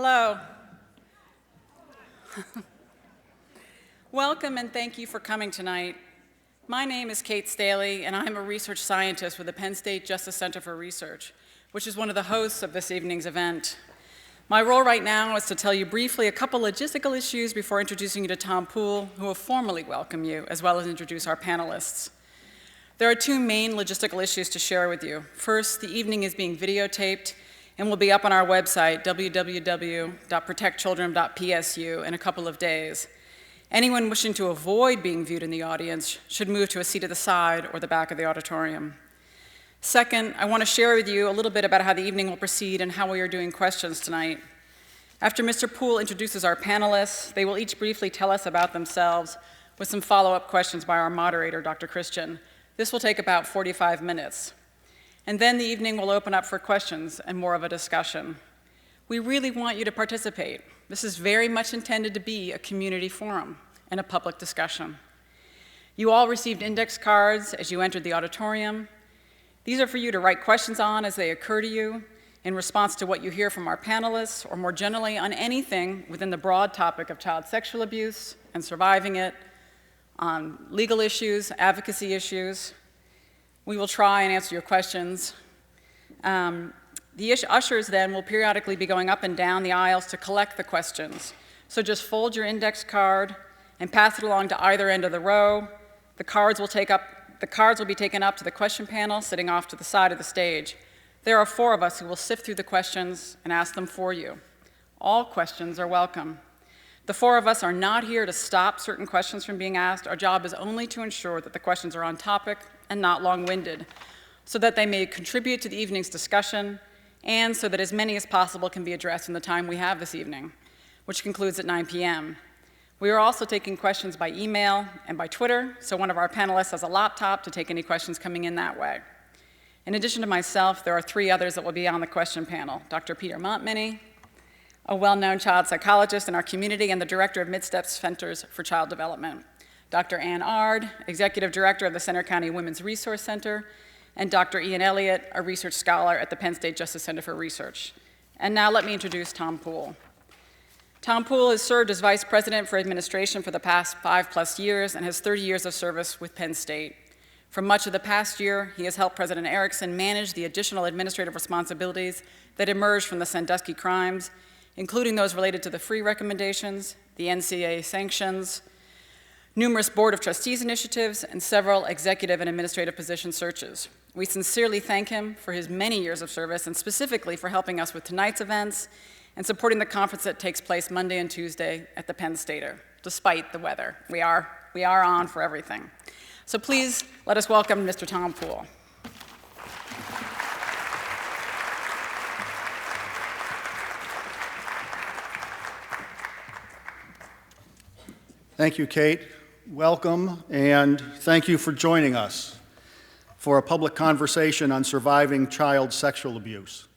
Hello. Welcome and thank you for coming tonight. My name is Kate Staley, and I'm a research scientist with the Penn State Justice Center for Research, which is one of the hosts of this evening's event. My role right now is to tell you briefly a couple logistical issues before introducing you to Tom Poole, who will formally welcome you, as well as introduce our panelists. There are two main logistical issues to share with you. First, the evening is being videotaped and will be up on our website, www.protectchildren.psu, in a couple of days. Anyone wishing to avoid being viewed in the audience should move to a seat at the side or the back of the auditorium. Second, I want to share with you a little bit about how the evening will proceed and how we are doing questions tonight. After Mr. Poole introduces our panelists, they will each briefly tell us about themselves with some follow-up questions by our moderator, Dr. Christian. This will take about 45 minutes. And then the evening will open up for questions and more of a discussion. We really want you to participate. This is very much intended to be a community forum and a public discussion. You all received index cards as you entered the auditorium. These are for you to write questions on as they occur to you in response to what you hear from our panelists, or more generally on anything within the broad topic of child sexual abuse and surviving it, on legal issues, advocacy issues. We will try and answer your questions. The ushers then will periodically be going up and down the aisles to collect the questions. So just fold your index card and pass it along to either end of the row. The cards will be taken up to the question panel sitting off to the side of the stage. There are 4 of us who will sift through the questions and ask them for you. All questions are welcome. The 4 of us are not here to stop certain questions from being asked. Our job is only to ensure that the questions are on topic and not long-winded, so that they may contribute to the evening's discussion and so that as many as possible can be addressed in the time we have this evening, which concludes at 9 p.m. We are also taking questions by email and by Twitter, so one of our panelists has a laptop to take any questions coming in that way. In addition to myself, there are 3 others that will be on the question panel: Dr. Peter Montminy, a well-known child psychologist in our community and the director of Mid-Step Centers for Child Development; Dr. Ann Ard, executive director of the Center County Women's Resource Center; and Dr. Ian Elliott, a research scholar at the Penn State Justice Center for Research. And now let me introduce Tom Poole. Tom Poole has served as vice president for administration for the past 5+ years and has 30 years of service with Penn State. For much of the past year, he has helped President Erickson manage the additional administrative responsibilities that emerged from the Sandusky crimes, including those related to the free recommendations, the NCAA sanctions, numerous Board of Trustees initiatives, and several executive and administrative position searches. We sincerely thank him for his many years of service and specifically for helping us with tonight's events and supporting the conference that takes place Monday and Tuesday at the Penn Stater, despite the weather. We are on for everything. So please let us welcome Mr. Tom Poole. Thank you, Kate. Welcome, and thank you for joining us for a public conversation on surviving child sexual abuse.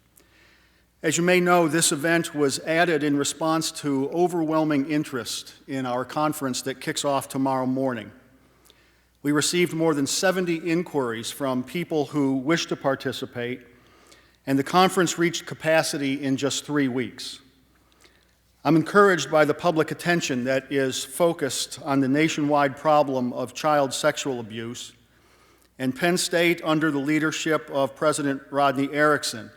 As you may know, this event was added in response to overwhelming interest in our conference that kicks off tomorrow morning. We received more than 70 inquiries from people who wish to participate, and the conference reached capacity in just 3 weeks. I'm encouraged by the public attention that is focused on the nationwide problem of child sexual abuse, and Penn State, under the leadership of President Rodney Erickson,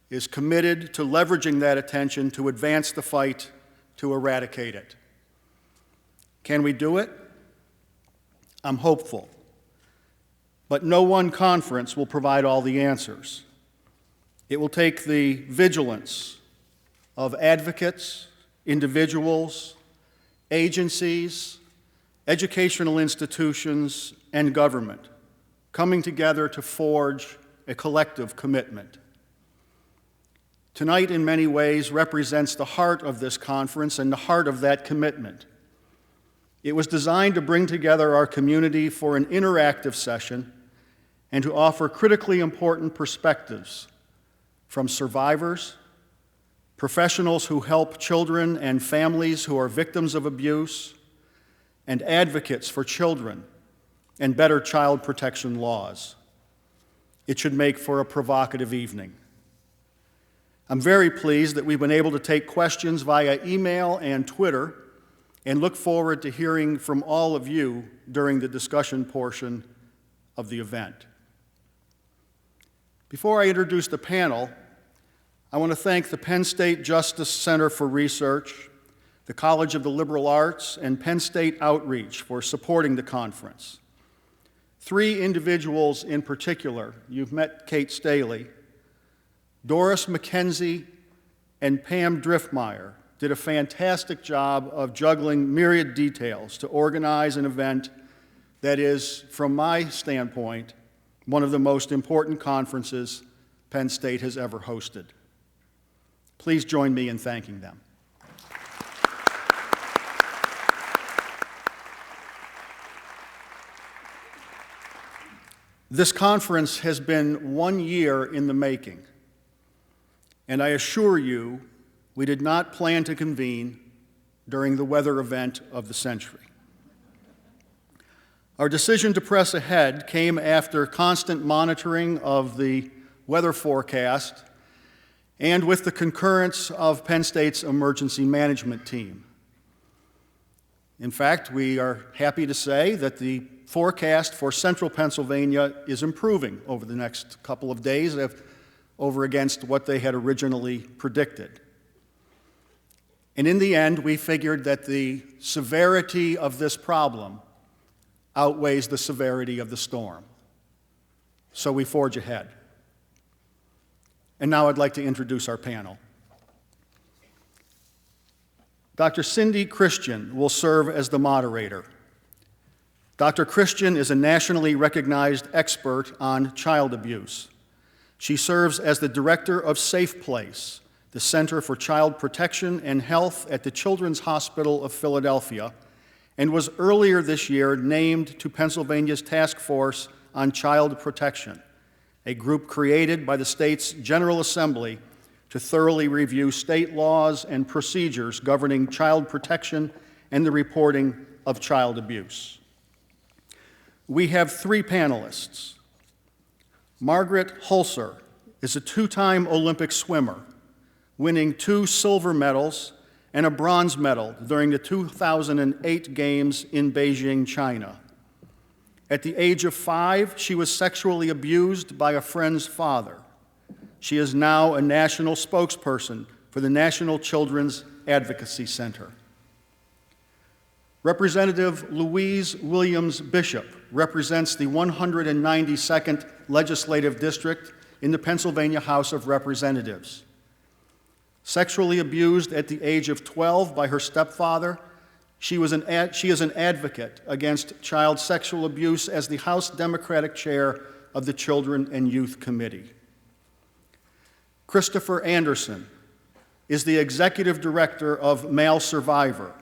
is committed to leveraging that attention to advance the fight to eradicate it. Can we do it? I'm hopeful. But no one conference will provide all the answers. It will take the vigilance of advocates, individuals, agencies, educational institutions, and government coming together to forge a collective commitment. Tonight, in many ways, represents the heart of this conference and the heart of that commitment. It was designed to bring together our community for an interactive session and to offer critically important perspectives from survivors, professionals who help children and families who are victims of abuse, and advocates for children and better child protection laws. It should make for a provocative evening. I'm very pleased that we've been able to take questions via email and Twitter, and look forward to hearing from all of you during the discussion portion of the event. Before I introduce the panel, I want to thank the Penn State Justice Center for Research, the College of the Liberal Arts, and Penn State Outreach for supporting the conference. 3 individuals in particular, you've met Kate Staley, Doris McKenzie and Pam Driftmeyer did a fantastic job of juggling myriad details to organize an event that is, from my standpoint, one of the most important conferences Penn State has ever hosted. Please join me in thanking them. This conference has been 1 year in the making, and I assure you, we did not plan to convene during the weather event of the century. Our decision to press ahead came after constant monitoring of the weather forecast and with the concurrence of Penn State's emergency management team. In fact, we are happy to say that the forecast for central Pennsylvania is improving over the next couple of days over against what they had originally predicted. And in the end, we figured that the severity of this problem outweighs the severity of the storm. So we forge ahead. And now I'd like to introduce our panel. Dr. Cindy Christian will serve as the moderator. Dr. Christian is a nationally recognized expert on child abuse. She serves as the director of Safe Place, the Center for Child Protection and Health at the Children's Hospital of Philadelphia, and was earlier this year named to Pennsylvania's Task Force on Child Protection, a group created by the state's General Assembly to thoroughly review state laws and procedures governing child protection and the reporting of child abuse. We have 3 panelists. Margaret Hoelzer is a 2-time Olympic swimmer, winning 2 silver medals and a bronze medal during the 2008 Games in Beijing, China. At the age of 5, she was sexually abused by a friend's father. She is now a national spokesperson for the National Children's Advocacy Center. Representative Louise Williams Bishop represents the 192nd Legislative District in the Pennsylvania House of Representatives. Sexually abused at the age of 12 by her stepfather, she is an advocate against child sexual abuse as the House Democratic Chair of the Children and Youth Committee. Christopher Anderson is the Executive Director of Male Survivor,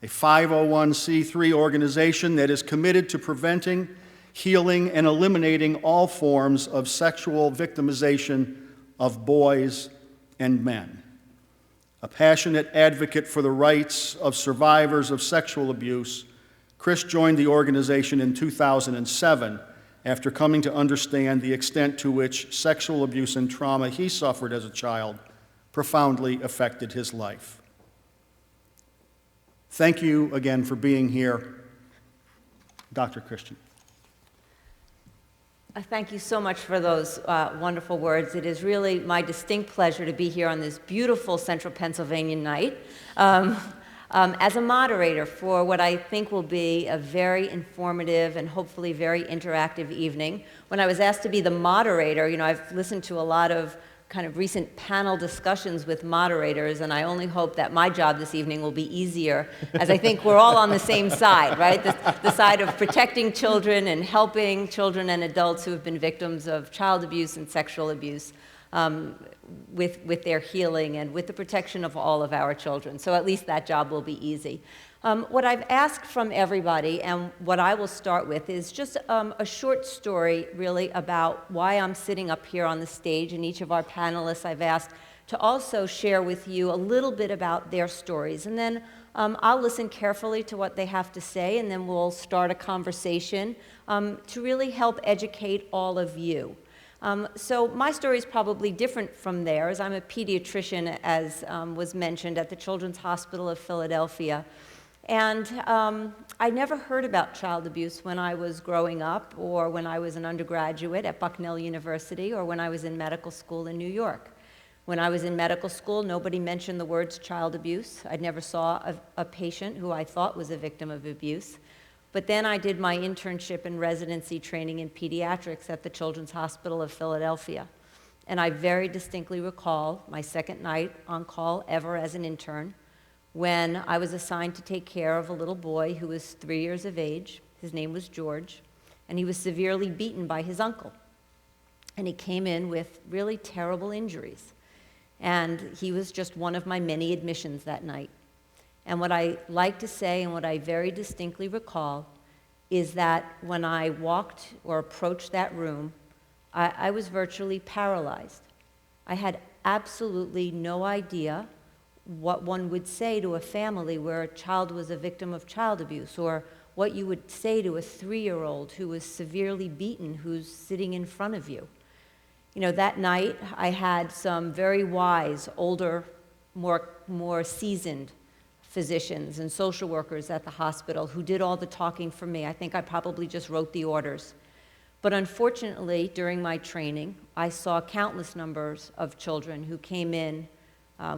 a 501c3 organization that is committed to preventing, healing, and eliminating all forms of sexual victimization of boys and men. A passionate advocate for the rights of survivors of sexual abuse, Chris joined the organization in 2007 after coming to understand the extent to which sexual abuse and trauma he suffered as a child profoundly affected his life. Thank you again for being here, Dr. Christian. Thank you so much for those wonderful words. It is really my distinct pleasure to be here on this beautiful central Pennsylvania night as a moderator for what I think will be a very informative and hopefully very interactive evening. When I was asked to be the moderator, I've listened to a lot of kind of recent panel discussions with moderators, and I only hope that my job this evening will be easier, as I think we're all on the same side, right? The side of protecting children and helping children and adults who have been victims of child abuse and sexual abuse with their healing and with the protection of all of our children. So at least that job will be easy. What I've asked from everybody, and what I will start with, is just a short story, really, about why I'm sitting up here on the stage. And each of our panelists I've asked to also share with you a little bit about their stories. And then I'll listen carefully to what they have to say, and then we'll start a conversation to really help educate all of you. So my story is probably different from theirs. I'm a pediatrician, as was mentioned, at the Children's Hospital of Philadelphia. And I never heard about child abuse when I was growing up, or when I was an undergraduate at Bucknell University, or when I was in medical school in New York. When I was in medical school, nobody mentioned the words child abuse. I never saw a patient who I thought was a victim of abuse. But then I did my internship and residency training in pediatrics at the Children's Hospital of Philadelphia. And I very distinctly recall my second night on call ever as an intern, when I was assigned to take care of a little boy who was 3 years of age. His name was George, and he was severely beaten by his uncle. And he came in with really terrible injuries. And he was just one of my many admissions that night. And what I like to say, and what I very distinctly recall, is that when I walked or approached that room, I was virtually paralyzed. I had absolutely no idea what one would say to a family where a child was a victim of child abuse, or what you would say to a 3-year-old who was severely beaten, who's sitting in front of you. You know, that night I had some very wise, older, more seasoned physicians and social workers at the hospital who did all the talking for me. I think I probably just wrote the orders. But unfortunately, during my training, I saw countless numbers of children who came in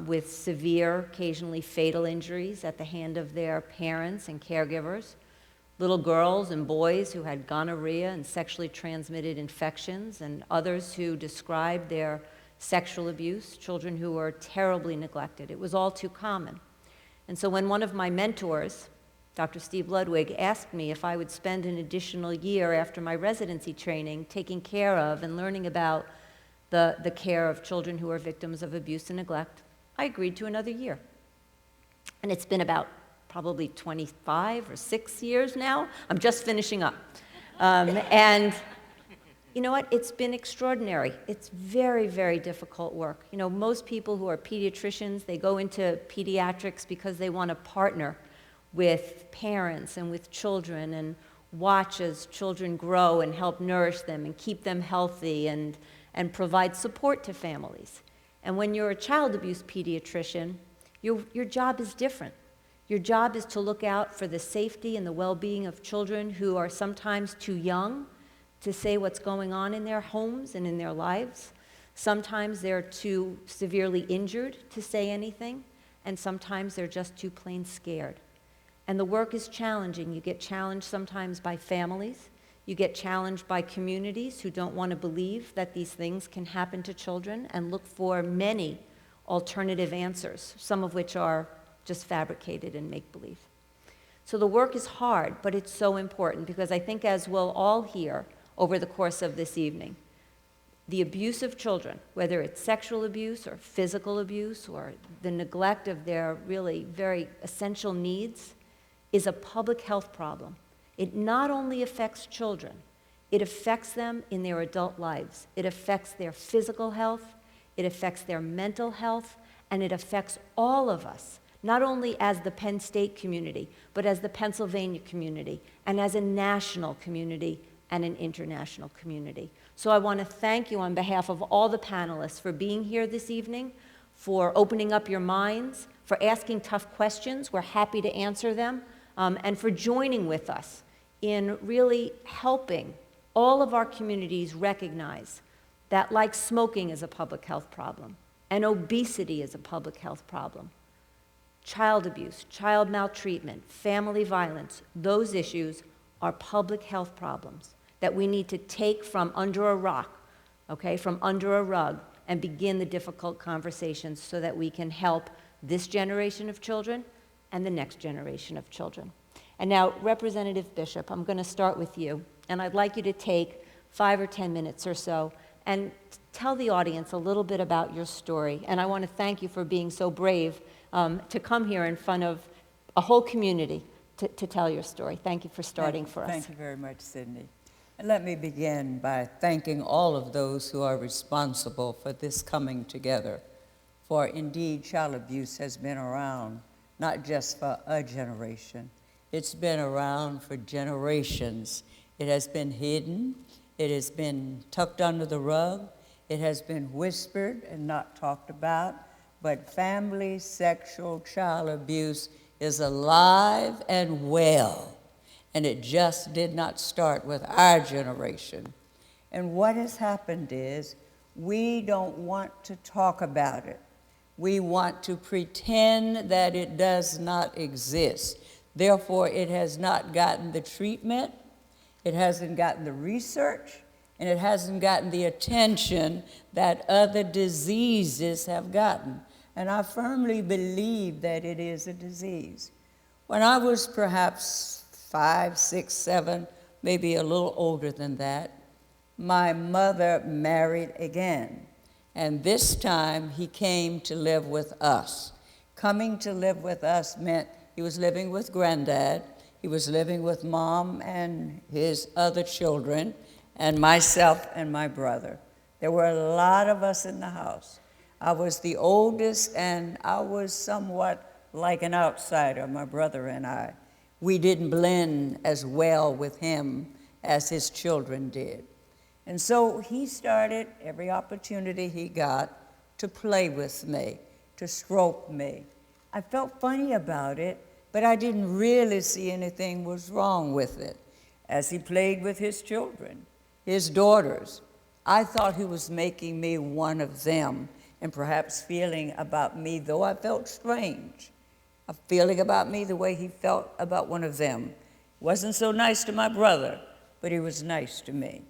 with severe, occasionally fatal injuries at the hand of their parents and caregivers, little girls and boys who had gonorrhea and sexually transmitted infections, and others who described their sexual abuse, children who were terribly neglected. It was all too common. And so when one of my mentors, Dr. Steve Ludwig, asked me if I would spend an additional year after my residency training taking care of and learning about the care of children who are victims of abuse and neglect, I agreed to another year. And it's been about probably 25 or 6 years now. I'm just finishing up. And you know what? It's been extraordinary. It's very, very difficult work. You know, most people who are pediatricians, they go into pediatrics because they want to partner with parents and with children and watch as children grow and help nourish them and keep them healthy and provide support to families. And when you're a child abuse pediatrician, your job is different. Your job is to look out for the safety and the well-being of children who are sometimes too young to say what's going on in their homes and in their lives. Sometimes they're too severely injured to say anything, and sometimes they're just too plain scared. And the work is challenging. You get challenged sometimes by families. You get challenged by communities who don't want to believe that these things can happen to children and look for many alternative answers, some of which are just fabricated and make-believe. So the work is hard, but it's so important, because I think, as we'll all hear over the course of this evening, the abuse of children, whether it's sexual abuse or physical abuse or the neglect of their really very essential needs, is a public health problem. It not only affects children, it affects them in their adult lives. It affects their physical health, it affects their mental health, and it affects all of us, not only as the Penn State community, but as the Pennsylvania community, and as a national community and an international community. So I want to thank you on behalf of all the panelists for being here this evening, for opening up your minds, for asking tough questions. We're happy to answer them, and for joining with us in really helping all of our communities recognize that, like smoking is a public health problem, and obesity is a public health problem, child abuse, child maltreatment, family violence, those issues are public health problems that we need to take from under a rock, okay, from under a rug, and begin the difficult conversations so that we can help this generation of children and the next generation of children. And now, Representative Bishop, I'm going to start with you, and I'd like you to take 5 or 10 minutes or so and tell the audience a little bit about your story. And I want to thank you for being so brave to come here in front of a whole community to tell your story. Thank you for starting for us. Thank you very much, Sydney. And let me begin by thanking all of those who are responsible for this coming together. For indeed, child abuse has been around, not just for a generation. It's been around for generations. It has been hidden. It has been tucked under the rug. It has been whispered and not talked about. But family sexual child abuse is alive and well. And it just did not start with our generation. And what has happened is we don't want to talk about it. We want to pretend that it does not exist. Therefore, it has not gotten the treatment, it hasn't gotten the research, and it hasn't gotten the attention that other diseases have gotten. And I firmly believe that it is a disease. When I was perhaps 5, 6, 7, maybe a little older than that, my mother married again. And this time he came to live with us. Coming to live with us meant he was living with Granddad, he was living with Mom and his other children, and myself and my brother. There were a lot of us in the house. I was the oldest, and I was somewhat like an outsider, my brother and I. We didn't blend as well with him as his children did. And so he started, every opportunity he got, to play with me, to stroke me. I felt funny about it, but I didn't really see anything was wrong with it. As he played with his children, his daughters, I thought he was making me one of them and perhaps feeling about me, though I felt strange, a feeling about me the way he felt about one of them. Wasn't so nice to my brother, but he was nice to me.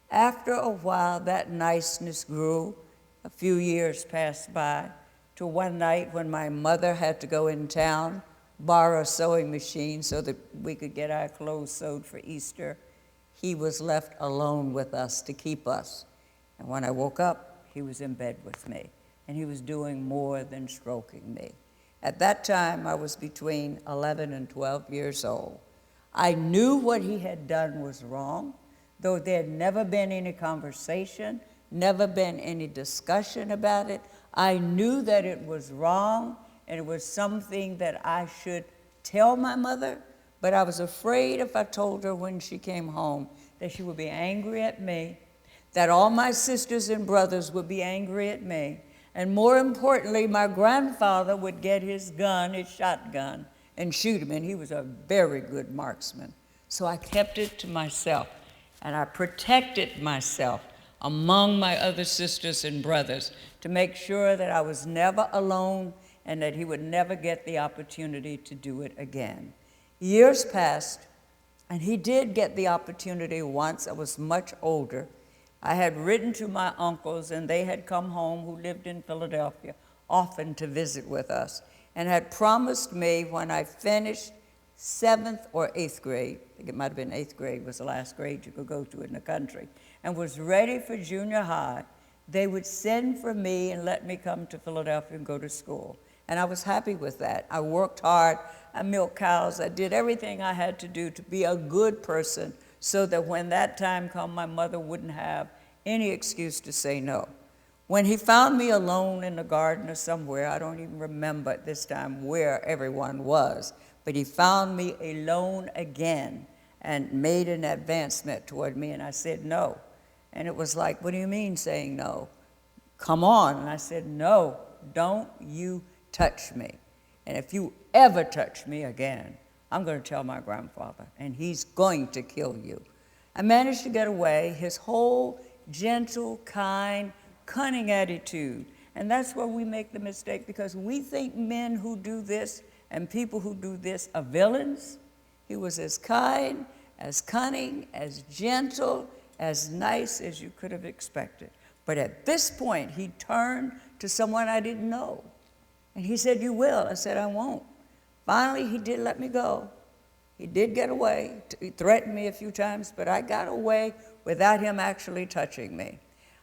After a while, that niceness grew. A few years passed by to one night when my mother had to go in town, borrow a sewing machine so that we could get our clothes sewed for Easter. He was left alone with us to keep us. And when I woke up, he was in bed with me, and he was doing more than stroking me. At that time, I was between 11 and 12 years old. I knew what he had done was wrong, though there had never been any conversation, never been any discussion about it. I knew that it was wrong, and it was something that I should tell my mother, but I was afraid if I told her when she came home that she would be angry at me, that all my sisters and brothers would be angry at me, and more importantly, my grandfather would get his gun, his shotgun, and shoot him, and he was a very good marksman. So I kept it to myself, and I protected myself among my other sisters and brothers to make sure that I was never alone and that he would never get the opportunity to do it again. Years passed, and he did get the opportunity once. I was much older. I had written to my uncles, and they had come home, who lived in Philadelphia, often to visit with us, and had promised me when I finished 7th or 8th grade, I think it might have been 8th grade was the last grade you could go to in the country, and was ready for junior high, they would send for me and let me come to Philadelphia and go to school. And I was happy with that. I worked hard, I milked cows, I did everything I had to do to be a good person so that when that time came, my mother wouldn't have any excuse to say no. When he found me alone in the garden or somewhere, I don't even remember at this time where everyone was, but he found me alone again and made an advancement toward me, and I said no. And it was like, what do you mean saying no? Come on. And I said, no, don't you touch me. And if you ever touch me again, I'm going to tell my grandfather, and he's going to kill you. I managed to get away. His whole gentle, kind, cunning attitude. And that's where we make the mistake, because we think men who do this and people who do this are villains. He was as kind, as cunning, as gentle, as nice as you could have expected. But at this point, he turned to someone I didn't know. And he said, you will. I said, I won't. Finally, he did let me go. He did get away. He threatened me a few times, but I got away without him actually touching me.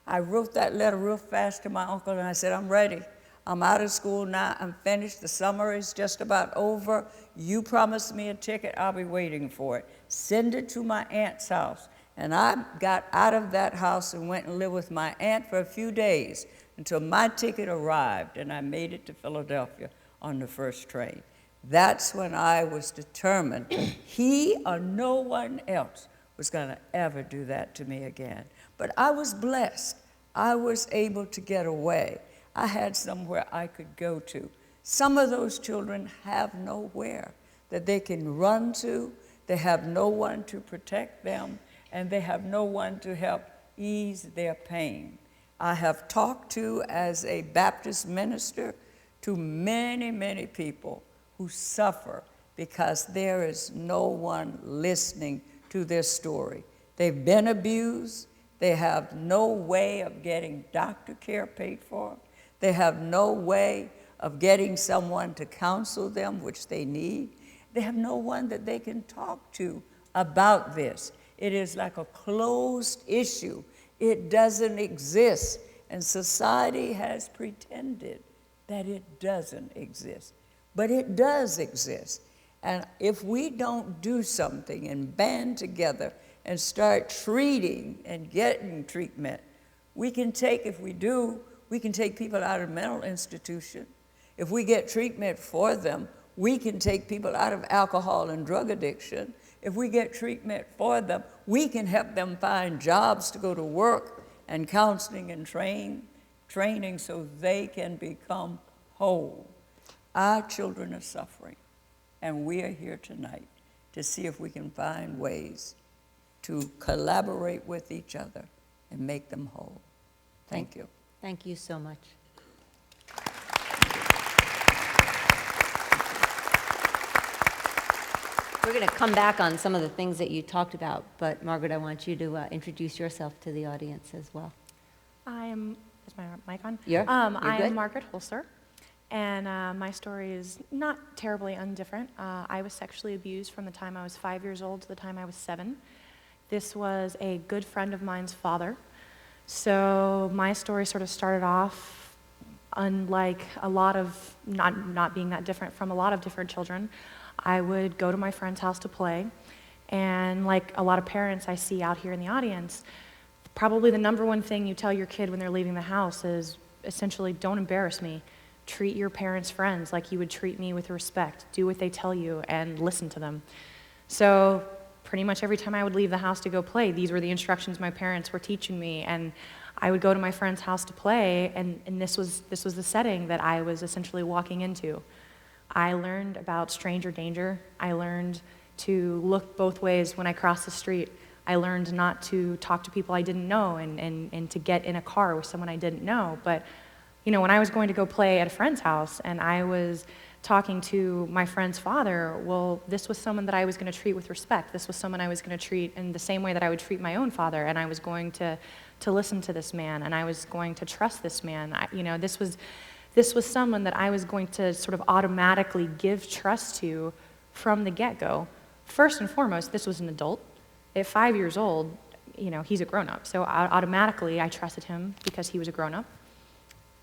I wrote that letter real fast to my uncle, and I said, I'm ready. I'm out of school now. I'm finished. The summer is just about over. You promised me a ticket. I'll be waiting for it. Send it to my aunt's house. And I got out of that house and went and lived with my aunt for a few days until my ticket arrived, and I made it to Philadelphia on the first train. That's when I was determined he or no one else was going to ever do that to me again. But I was blessed. I was able to get away. I had somewhere I could go to. Some of those children have nowhere that they can run to. They have no one to protect them, and they have no one to help ease their pain. I have talked to, as a Baptist minister, to many, many people who suffer because there is no one listening to their story. They've been abused. They have no way of getting doctor care paid for. They have no way of getting someone to counsel them, which they need. They have no one that they can talk to about this. It is like a closed issue. It doesn't exist, and society has pretended that it doesn't exist. But it does exist. And if we don't do something and band together and start treating and getting treatment, we can take, if we do, we can take people out of mental institution. If we get treatment for them, we can take people out of alcohol and drug addiction. If we get treatment for them, we can help them find jobs to go to work and counseling and training so they can become whole. Our children are suffering, and we are here tonight to see if we can find ways to collaborate with each other and make them whole. Thank you. Thank you so much. We're going to come back on some of the things that you talked about, but Margaret, I want you to introduce yourself to the audience as well. Is my mic on? Yeah, I good. am Margaret Hoelzer, and my story is not terribly undifferent. I was sexually abused from the time I was 5 years old to the time I was 7. This was a good friend of mine's father. So my story sort of started off unlike a lot of, not being that different from a lot of different children. I would go to my friend's house to play, and like a lot of parents I see out here in the audience, probably the number one thing you tell your kid when they're leaving the house is essentially, don't embarrass me. Treat your parents' friends like you would treat me with respect. Do what they tell you and listen to them. So pretty much every time I would leave the house to go play, these were the instructions my parents were teaching me, and I would go to my friend's house to play, and this was the setting that I was essentially walking into. I learned about stranger danger. I learned to look both ways when I crossed the street. I learned not to talk to people I didn't know and to get in a car with someone I didn't know. But, you know, when I was going to go play at a friend's house and I was talking to my friend's father, well, this was someone that I was going to treat with respect. This was someone I was going to treat in the same way that I would treat my own father, and I was going to listen to this man, and I was going to trust this man. This was someone that I was going to sort of automatically give trust to from the get-go. First and foremost, this was an adult. At 5 years old, you know, he's a grown-up. So automatically, I trusted him because he was a grown-up.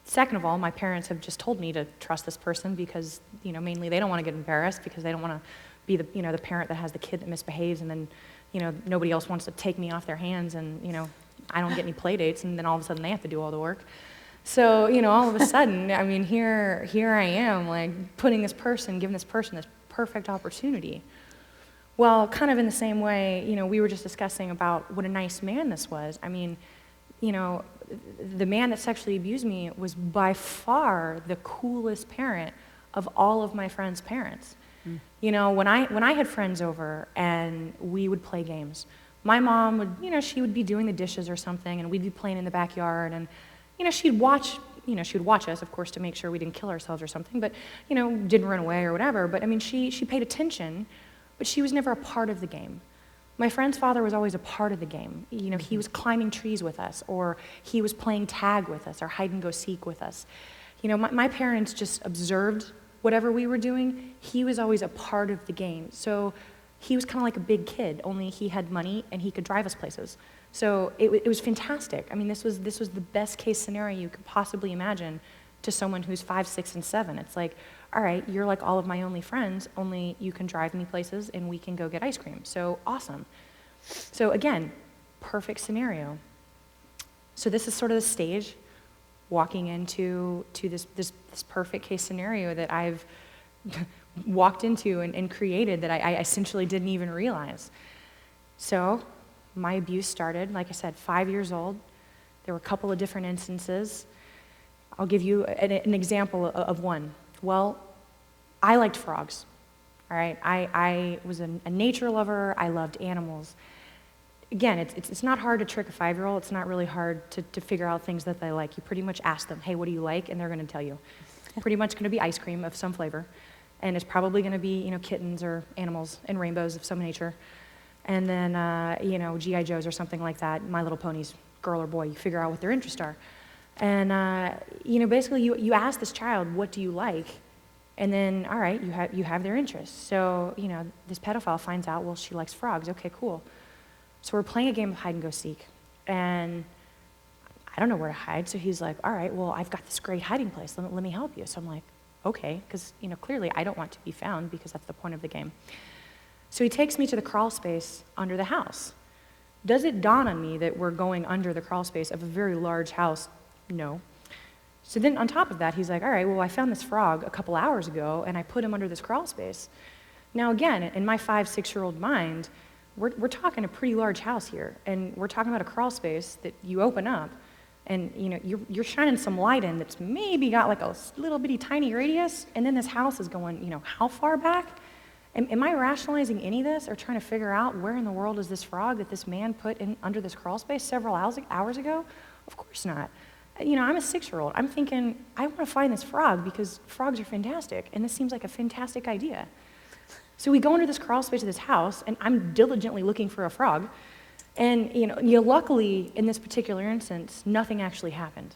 Second of all, my parents have just told me to trust this person because, you know, mainly they don't want to get embarrassed because they don't want to be the, you know, the parent that has the kid that misbehaves, and then, you know, nobody else wants to take me off their hands, and, you know, I don't get any play dates, and then all of a sudden they have to do all the work. So, you know, all of a sudden, I mean, here I am, like, giving this person this perfect opportunity. Well, kind of in the same way, you know, we were just discussing about what a nice man this was. I mean, you know, the man that sexually abused me was by far the coolest parent of all of my friends' parents. You know, when I had friends over and we would play games, my mom would, you know, she would be doing the dishes or something, and we'd be playing in the backyard, and, you know, she would watch us, of course, to make sure we didn't kill ourselves or something, but, you know, didn't run away or whatever. But, I mean, she paid attention, but she was never a part of the game. My friend's father was always a part of the game. You know, he was climbing trees with us, or he was playing tag with us, or hide and go seek with us. You know, my parents just observed whatever we were doing. He was always a part of the game. So he was kind of like a big kid, only he had money and he could drive us places. So it was fantastic. I mean, this was the best case scenario you could possibly imagine to someone who's 5, 6, and 7. It's like, all right, you're like all of my only friends, only you can drive me places and we can go get ice cream. So awesome. So again, perfect scenario. So this is sort of the stage walking into this perfect case scenario that I've walked into and created that I essentially didn't even realize. So my abuse started, like I said, 5 years old. There were a couple of different instances. I'll give you an example of one. Well, I liked frogs, all right? I was a nature lover. I loved animals. Again, it's not hard to trick a 5-year-old. It's not really hard to figure out things that they like. You pretty much ask them, hey, what do you like? And they're going to tell you. Pretty much going to be ice cream of some flavor. And it's probably going to be, kittens or animals and rainbows of some nature. And then, G.I. Joes or something like that, My Little Ponies, girl or boy. You figure out what their interests are. And, basically you ask this child, what do you like? And then, all right, you have their interests. So, this pedophile finds out, well, she likes frogs. Okay, cool. So we're playing a game of hide and go seek. And I don't know where to hide. So he's like, all right, well, I've got this great hiding place. Let me help you. So I'm like, okay, because, clearly I don't want to be found because that's the point of the game. So he takes me to the crawl space under the house. Does it dawn on me that we're going under the crawl space of a very large house? No. So then on top of that, he's like, all right, well, I found this frog a couple hours ago, and I put him under this crawl space. Now, again, in my 5-6-year-old mind, we're talking a pretty large house here, and we're talking about a crawl space that you open up, and you're shining some light in that's maybe got like a little bitty tiny radius, and then this house is going, how far back? Am I rationalizing any of this or trying to figure out where in the world is this frog that this man put in under this crawl space several hours ago? Of course not. I'm a 6-year-old. I'm thinking, I want to find this frog because frogs are fantastic, and this seems like a fantastic idea. So we go into this crawl space of this house, and I'm diligently looking for a frog. And, luckily, in this particular instance, nothing actually happened.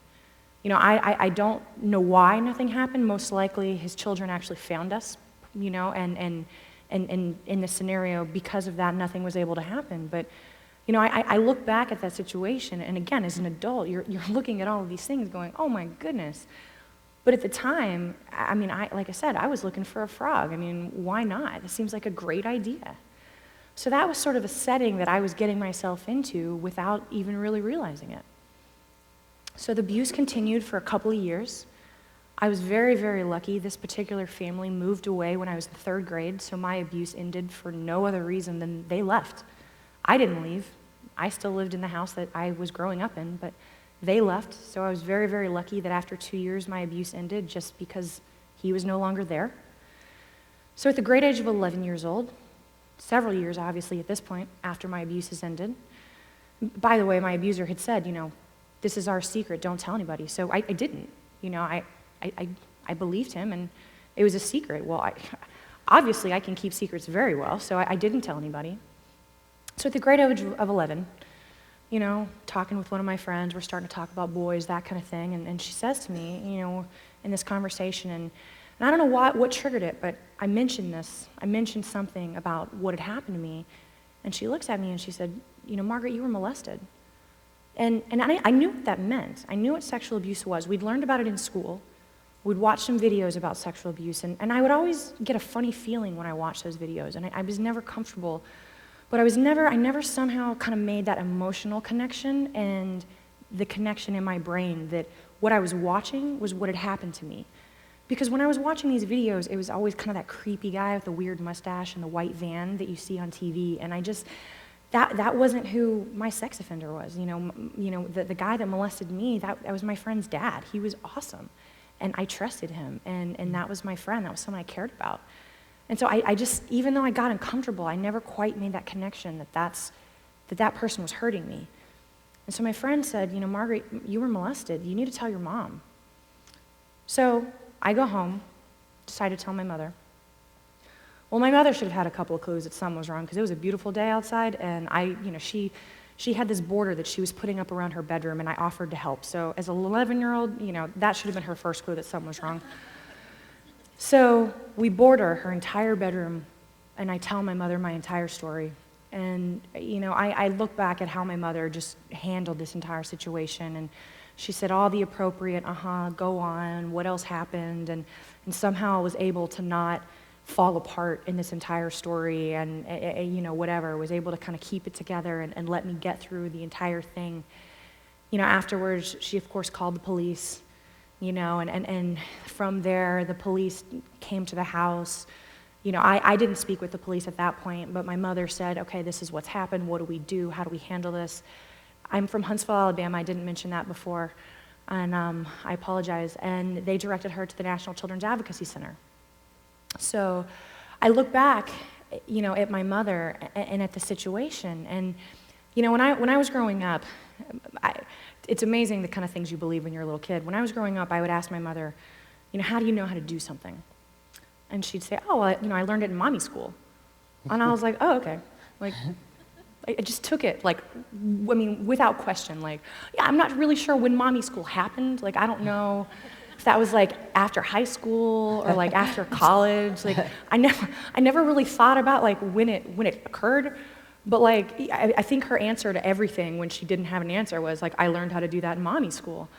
I don't know why nothing happened. Most likely, his children actually found us, and in this scenario, because of that, nothing was able to happen. But, I look back at that situation, and again, as an adult, you're looking at all of these things going, oh my goodness. But at the time, like I said, I was looking for a frog. Why not? It seems like a great idea. So that was sort of a setting that I was getting myself into without even really realizing it. So the abuse continued for a couple of years. I was very, very lucky. This particular family moved away when I was in 3rd grade, so my abuse ended for no other reason than they left. I didn't leave. I still lived in the house that I was growing up in, but they left, so I was very, very lucky that after 2 years my abuse ended just because he was no longer there. So at the great age of 11 years old, several years obviously at this point after my abuse has ended, by the way, my abuser had said, this is our secret, don't tell anybody. So I didn't, I believed him and it was a secret. Well, obviously I can keep secrets very well, so I didn't tell anybody. So at the great age of 11, talking with one of my friends, we're starting to talk about boys, that kind of thing, and she says to me, in this conversation, and I don't know what triggered it, but I mentioned something about what had happened to me, and she looks at me and she said, Margaret, you were molested. And I knew what that meant. I knew what sexual abuse was. We'd learned about it in school. We'd watch some videos about sexual abuse, and I would always get a funny feeling when I watched those videos, and I was never comfortable. But I never somehow kind of made that emotional connection and the connection in my brain that what I was watching was what had happened to me. Because when I was watching these videos, it was always kind of that creepy guy with the weird mustache and the white van that you see on TV, and that wasn't who my sex offender was. The guy that molested me, that was my friend's dad. He was awesome, and I trusted him, and that was my friend. That was someone I cared about. And so I just, even though I got uncomfortable, I never quite made that connection that person was hurting me. And so my friend said, Margaret, you were molested. You need to tell your mom. So I go home, decide to tell my mother. Well, my mother should have had a couple of clues that something was wrong because it was a beautiful day outside, and she had this border that she was putting up around her bedroom, and I offered to help. So as an 11-year-old, that should have been her first clue that something was wrong. So we border her entire bedroom, and I tell my mother my entire story. And, I look back at how my mother just handled this entire situation, and she said all the appropriate, go on, what else happened, and somehow I was able to not fall apart in this entire story, and, whatever, was able to kind of keep it together and let me get through the entire thing. Afterwards, she, of course, called the police. And from there, the police came to the house, You know, I didn't speak with the police at that point, but my mother said, okay, this is what's happened, what do we do, how do we handle this? I'm from Huntsville, Alabama, I didn't mention that before, and I apologize, and they directed her to the National Children's Advocacy Center. So I look back, you know, at my mother and at the situation, and you know, when I was growing up, it's amazing the kind of things you believe when you're a little kid. When I was growing up, I would ask my mother, you know, how do you know how to do something? And she'd say, oh, well, you know, I learned it in mommy school. And I was like, oh, okay. Like, I just took it, like, I mean, without question. Like, yeah, I'm not really sure when mommy school happened. Like, I don't know if that was like after high school or like after college. Like, I never really thought about like when it occurred. But like, I think her answer to everything when she didn't have an answer was like, I learned how to do that in mommy school.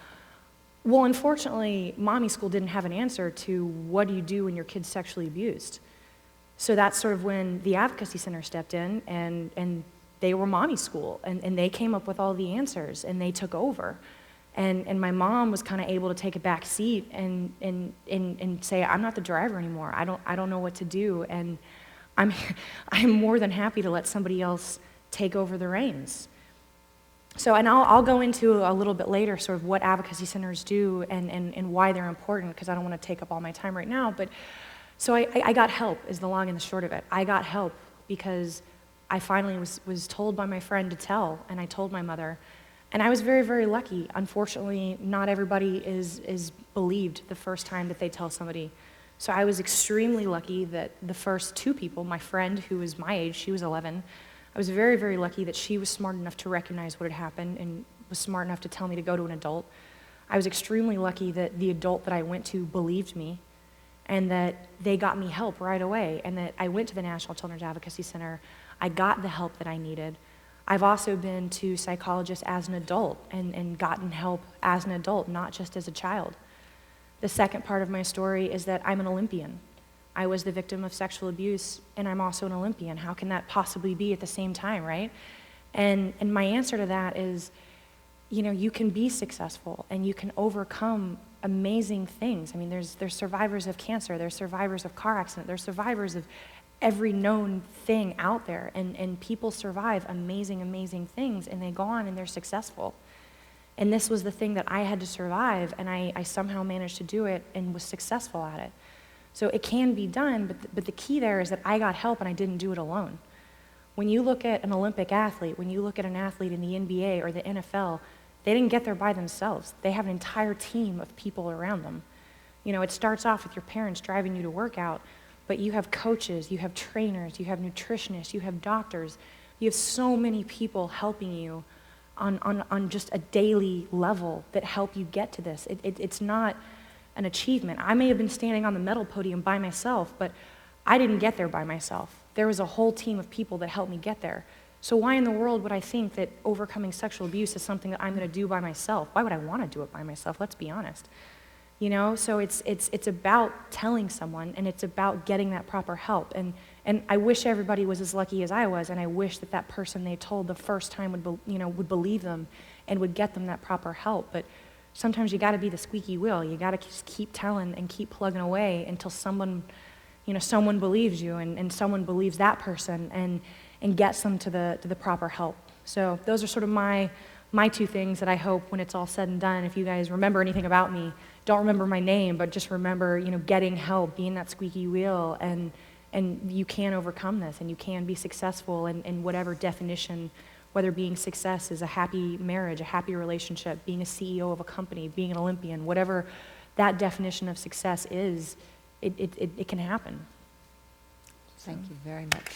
Well, unfortunately, mommy school didn't have an answer to what do you do when your kid's sexually abused. So that's sort of when the Advocacy Center stepped in, and they were mommy school, and they came up with all the answers, and they took over. And my mom was kind of able to take a back seat and say, I'm not the driver anymore. I don't know what to do, and I'm more than happy to let somebody else take over the reins. So, and I'll go into a little bit later sort of what advocacy centers do and why they're important, because I don't want to take up all my time right now. But so I got help is the long and the short of it. I got help because I finally was told by my friend to tell, and I told my mother. And I was very, very lucky. Unfortunately, not everybody is believed the first time that they tell somebody. So I was extremely lucky that the first two people, my friend who was my age, she was 11, I was very, very lucky that she was smart enough to recognize what had happened and was smart enough to tell me to go to an adult. I was extremely lucky that the adult that I went to believed me and that they got me help right away, and that I went to the National Children's Advocacy Center. I got the help that I needed. I've also been to psychologists as an adult and gotten help as an adult, not just as a child. The second part of my story is that I'm an Olympian. I was the victim of sexual abuse, and I'm also an Olympian. How can that possibly be at the same time, right? And my answer to that is, you know, you can be successful and you can overcome amazing things. I mean, there's survivors of cancer, there's survivors of car accident, there's survivors of every known thing out there, and people survive amazing, amazing things, and they go on and they're successful. And this was the thing that I had to survive, and I somehow managed to do it and was successful at it. So it can be done, but the key there is that I got help and I didn't do it alone. When you look at an Olympic athlete, when you look at an athlete in the NBA or the NFL, they didn't get there by themselves. They have an entire team of people around them. You know, it starts off with your parents driving you to work out, but you have coaches, you have trainers, you have nutritionists, you have doctors. You have so many people helping you on just a daily level that help you get to this. It's not an achievement. I may have been standing on the medal podium by myself, but I didn't get there by myself. There was a whole team of people that helped me get there. So why in the world would I think that overcoming sexual abuse is something that I'm going to do by myself? Why would I want to do it by myself? Let's be honest. You know, so it's about telling someone, and it's about getting that proper help. And I wish everybody was as lucky as I was, and I wish that that person they told the first time would believe them and would get them that proper help. But sometimes you got to be the squeaky wheel. You got to just keep telling and keep plugging away until someone believes you, and someone believes that person and gets them to the proper help. So those are sort of my two things that I hope when it's all said and done, if you guys remember anything about me, don't remember my name, but just remember, getting help, being that squeaky wheel, and you can overcome this, and you can be successful in whatever definition, whether being success is a happy marriage, a happy relationship, being a CEO of a company, being an Olympian, whatever that definition of success is, it can happen. Thank you very much.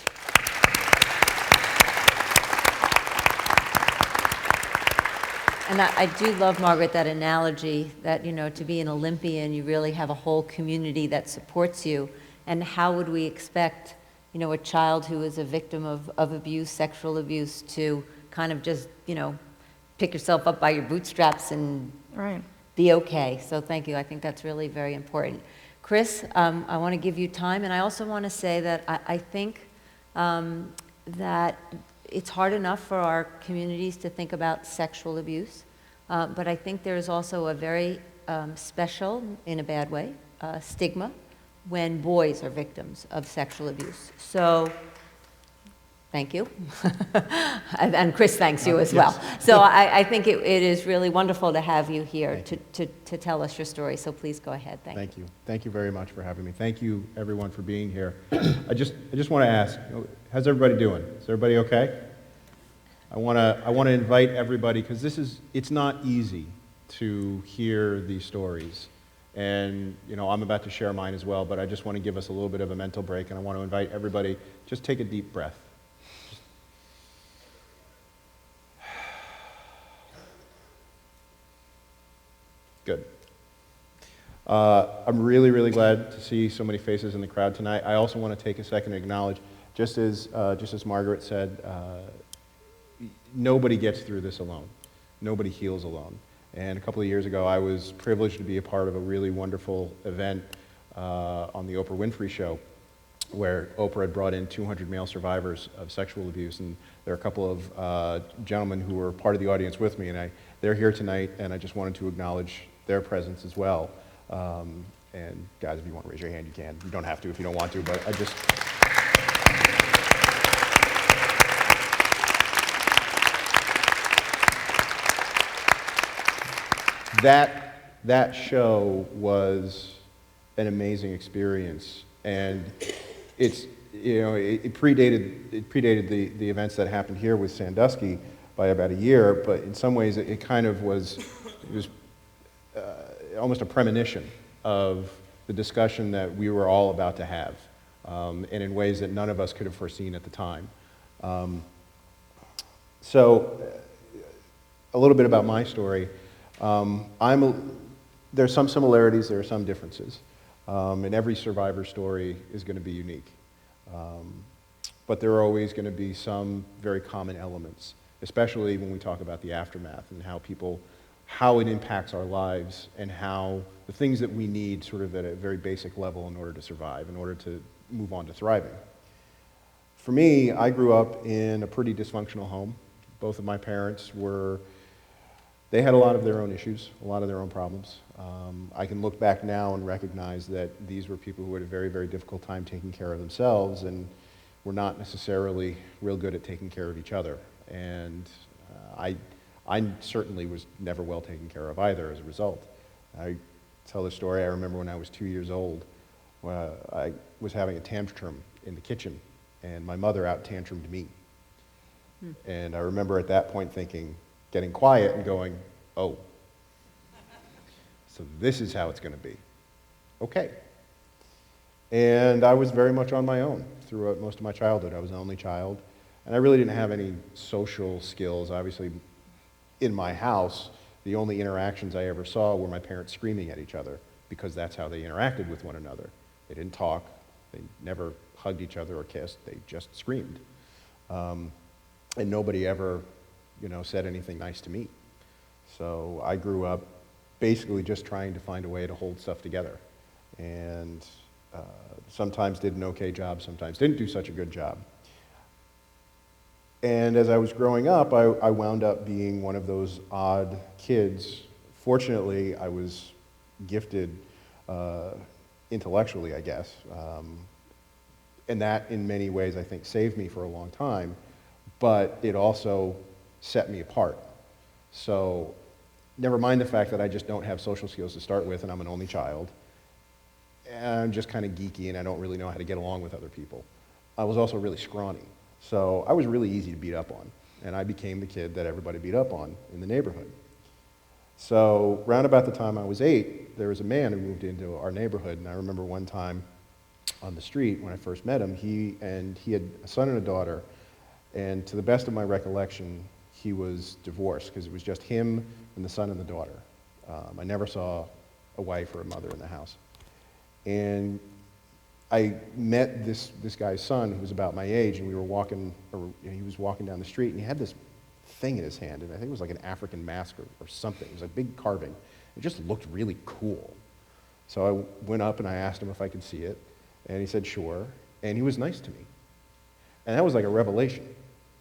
And I do love, Margaret, that analogy that, to be an Olympian, you really have a whole community that supports you. And how would we expect, a child who is a victim of abuse, sexual abuse, to kind of just, pick yourself up by your bootstraps and Right. be okay? So thank you. I think that's really very important. Chris, I want to give you time, and I also want to say that I think that it's hard enough for our communities to think about sexual abuse, but I think there's also a very special, in a bad way, stigma when boys are victims of sexual abuse. So, thank you. And Chris thanks you as well. So I think it is really wonderful to have you here to tell us your story. So please go ahead. Thank you. Thank you very much for having me. Thank you, everyone, for being here. I just want to ask, how's everybody doing? Is everybody okay? I want to invite everybody, because it's not easy to hear these stories. And, I'm about to share mine as well, but I just want to give us a little bit of a mental break, and I want to invite everybody, just take a deep breath. Good. I'm really, really glad to see so many faces in the crowd tonight. I also want to take a second to acknowledge, just as Margaret said, nobody gets through this alone. Nobody heals alone. And a couple of years ago, I was privileged to be a part of a really wonderful event on the Oprah Winfrey Show, where Oprah had brought in 200 male survivors of sexual abuse. And there are a couple of gentlemen who were part of the audience with me, and they're here tonight, and I just wanted to acknowledge their presence as well. And guys, if you want to raise your hand, you can. You don't have to if you don't want to, but I just... That show was an amazing experience, and it predated the events that happened here with Sandusky by about a year, but in some ways it kind of was almost a premonition of the discussion that we were all about to have, and in ways that none of us could have foreseen at the time. So a little bit about my story. There's some similarities, there are some differences, and every survivor story is going to be unique. But there are always going to be some very common elements, especially when we talk about the aftermath and how it impacts our lives, and how the things that we need sort of at a very basic level in order to survive, in order to move on to thriving. For me, I grew up in a pretty dysfunctional home. Both of my parents they had a lot of their own issues, a lot of their own problems. I can look back now and recognize that these were people who had a very, very difficult time taking care of themselves, and were not necessarily real good at taking care of each other. And I certainly was never well taken care of either as a result. I tell the story, I remember when I was 2 years old, I was having a tantrum in the kitchen, and my mother out-tantrumed me. And I remember at that point getting quiet and going, oh, so this is how it's going to be. Okay. And I was very much on my own throughout most of my childhood. I was an only child, and I really didn't have any social skills. Obviously, in my house, the only interactions I ever saw were my parents screaming at each other, because that's how they interacted with one another. They didn't talk, they never hugged each other or kissed, they just screamed. And nobody ever said anything nice to me. So I grew up basically just trying to find a way to hold stuff together. And sometimes did an okay job, sometimes didn't do such a good job. And as I was growing up, I wound up being one of those odd kids. Fortunately, I was gifted intellectually, I guess. And that, in many ways, I think, saved me for a long time. But it also set me apart. So never mind the fact that I just don't have social skills to start with, and I'm an only child. And I'm just kind of geeky, and I don't really know how to get along with other people. I was also really scrawny. So I was really easy to beat up on, and I became the kid that everybody beat up on in the neighborhood. So round about the time I was 8, there was a man who moved into our neighborhood, and I remember one time on the street when I first met him, he had a son and a daughter, and to the best of my recollection, he was divorced, because it was just him and the son and the daughter. I never saw a wife or a mother in the house. And I met this guy's son, who was about my age, and he was walking down the street, and he had this thing in his hand, and I think it was like an African mask or something. It was a big carving. It just looked really cool. So I went up and I asked him if I could see it, and he said sure, and he was nice to me. And that was like a revelation,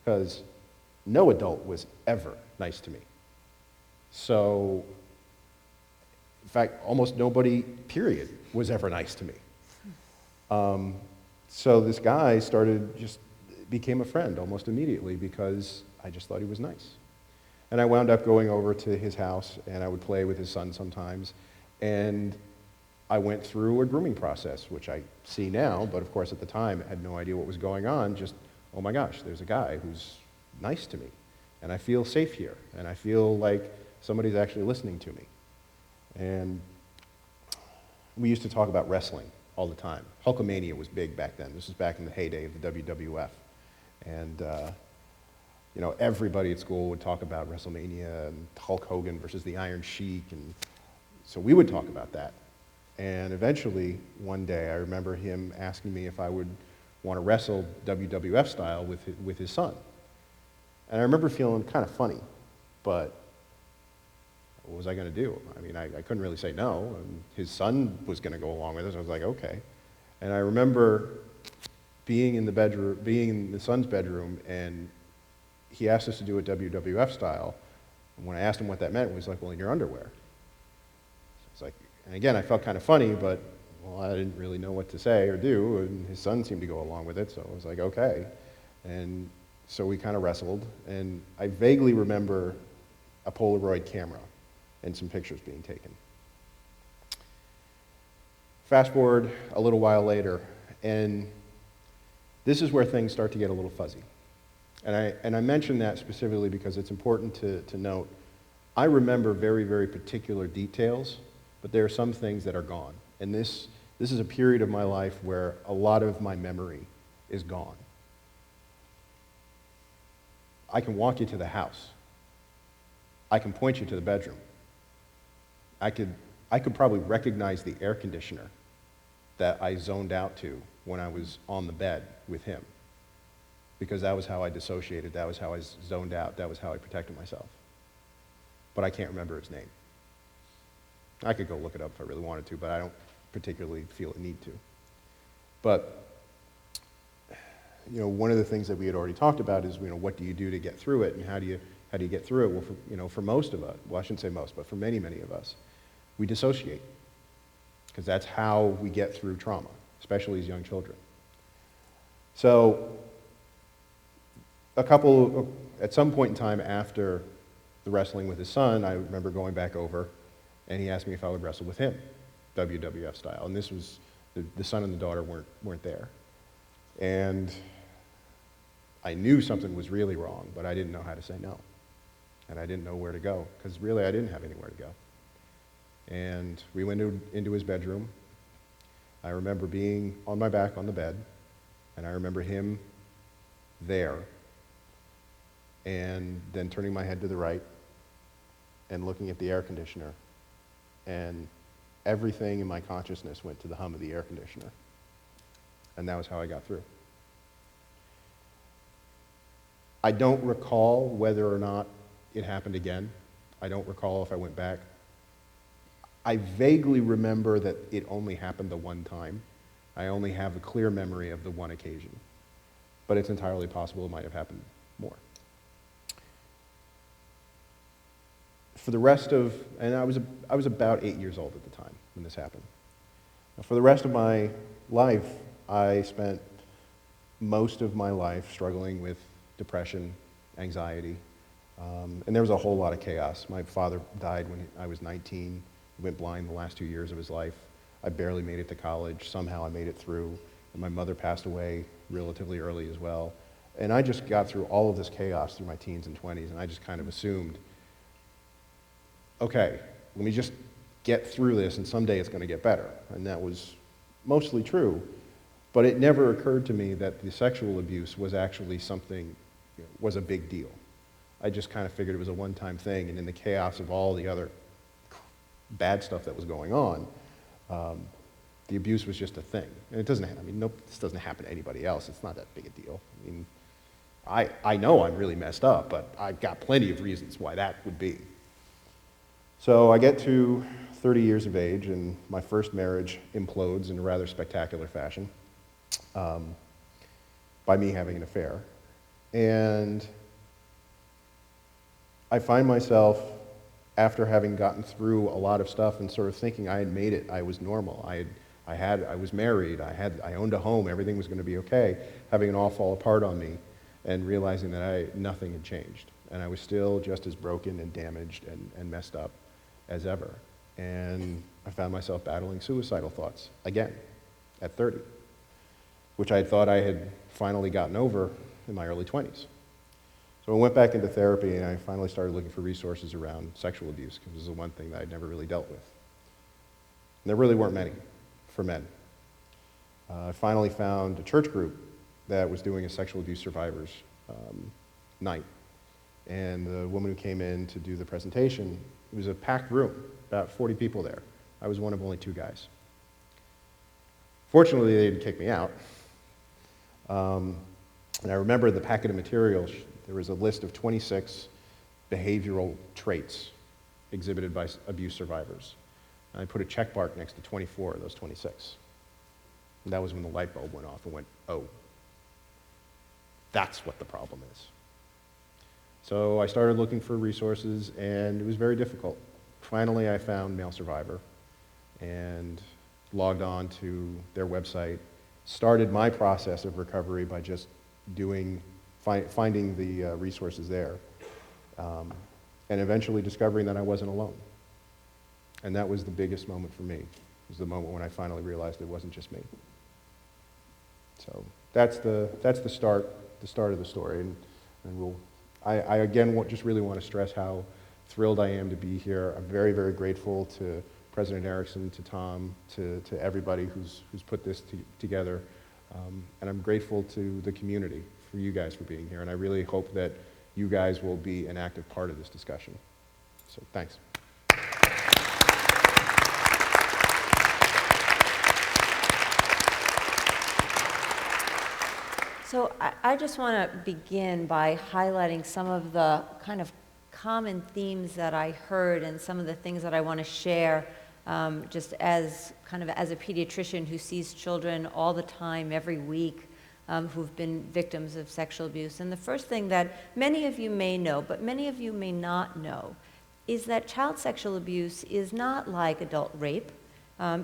because no adult was ever nice to me. So, in fact, almost nobody, period, was ever nice to me. So this guy became a friend almost immediately because I just thought he was nice. And I wound up going over to his house, and I would play with his son sometimes. And I went through a grooming process, which I see now, but of course at the time I had no idea what was going on. Just, oh my gosh, there's a guy who's nice to me, and I feel safe here, and I feel like somebody's actually listening to me. And we used to talk about wrestling all the time. Hulkamania was big back then. This was back in the heyday of the WWF. And everybody at school would talk about WrestleMania and Hulk Hogan versus the Iron Sheik, and so we would talk about that. And eventually, one day, I remember him asking me if I would want to wrestle WWF style with his son. And I remember feeling kind of funny, but what was I going to do? I mean, I couldn't really say no, and his son was going to go along with it, so I was like, okay. And I remember being in the son's bedroom, and he asked us to do it WWF style. And when I asked him what that meant, he was like, well, in your underwear. So it's like, and again, I felt kind of funny, but well, I didn't really know what to say or do, and his son seemed to go along with it, so I was like, okay. And so we kind of wrestled, and I vaguely remember a Polaroid camera and some pictures being taken. Fast forward a little while later, and this is where things start to get a little fuzzy. And I mention that specifically because it's important to note, I remember very, very particular details, but there are some things that are gone. And this is a period of my life where a lot of my memory is gone. I can walk you to the house. I can point you to the bedroom. I could probably recognize the air conditioner that I zoned out to when I was on the bed with him, because that was how I dissociated, that was how I zoned out, that was how I protected myself. But I can't remember his name. I could go look it up if I really wanted to, but I don't particularly feel a need to. But one of the things that we had already talked about is, what do you do to get through it, and how do you get through it? Well, for most of us, well, I shouldn't say most, but for many, many of us, we dissociate, because that's how we get through trauma, especially as young children. So at some point in time after the wrestling with his son, I remember going back over, and he asked me if I would wrestle with him, WWF style. And this was, the son and the daughter weren't there. And I knew something was really wrong, but I didn't know how to say no. And I didn't know where to go, because really I didn't have anywhere to go. And we went into his bedroom. I remember being on my back on the bed, and I remember him there, and then turning my head to the right and looking at the air conditioner, and everything in my consciousness went to the hum of the air conditioner. And that was how I got through. I don't recall whether or not it happened again. I don't recall if I went back. I vaguely remember that it only happened the one time. I only have a clear memory of the one occasion. But it's entirely possible it might have happened more. For the rest of, and I was about 8 years old at the time when this happened. Now, for the rest of my life, I spent most of my life struggling with depression, anxiety, and there was a whole lot of chaos. My father died when I was 19. He went blind the last 2 years of his life. I barely made it to college. Somehow I made it through. And my mother passed away relatively early as well. And I just got through all of this chaos through my teens and 20s, and I just kind of assumed, okay, let me just get through this, and someday it's going to get better. And that was mostly true. But it never occurred to me that the sexual abuse was actually something, was a big deal. I just kind of figured it was a one-time thing, and in the chaos of all the other bad stuff that was going on, the abuse was just a thing. And it doesn't, this doesn't happen to anybody else. It's not that big a deal. I mean, I know I'm really messed up, but I've got plenty of reasons why that would be. So I get to 30 years of age, and my first marriage implodes in a rather spectacular fashion by me having an affair. And I find myself, after having gotten through a lot of stuff and sort of thinking I had made it, I was normal, I I was married, I owned a home, everything was going to be okay, having it all fall apart on me, and realizing that nothing had changed. And I was still just as broken and damaged and messed up as ever. And I found myself battling suicidal thoughts again at 30, which I thought I had finally gotten over in my early 20s. So I went back into therapy, and I finally started looking for resources around sexual abuse, because it was the one thing that I'd never really dealt with. And there really weren't many for men. I finally found a church group that was doing a sexual abuse survivors night. And the woman who came in to do the presentation, it was a packed room, about 40 people there. I was one of only 2 guys. Fortunately, they didn't kick me out. And I remember the packet of materials, there was a list of 26 behavioral traits exhibited by abuse survivors. And I put a check mark next to 24 of those 26. And that was when the light bulb went off and went, oh, that's what the problem is. So I started looking for resources, and it was very difficult. Finally, I found Male Survivor and logged on to their website, started my process of recovery by just finding the resources there, and eventually discovering that I wasn't alone. And that was the biggest moment for me. It was the moment when I finally realized it wasn't just me. So that's the start of the story. And I again just really want to stress how thrilled I am to be here. I'm very, very grateful to President Erickson, to Tom, to everybody who's put this together. And I'm grateful to the community for you guys for being here. And I really hope that you guys will be an active part of this discussion. So thanks. So I just want to begin by highlighting some of the kind of common themes that I heard and some of the things that I want to share just as a pediatrician who sees children all the time, every week, who've been victims of sexual abuse. And the first thing that many of you may know, but many of you may not know, is that child sexual abuse is not like adult rape.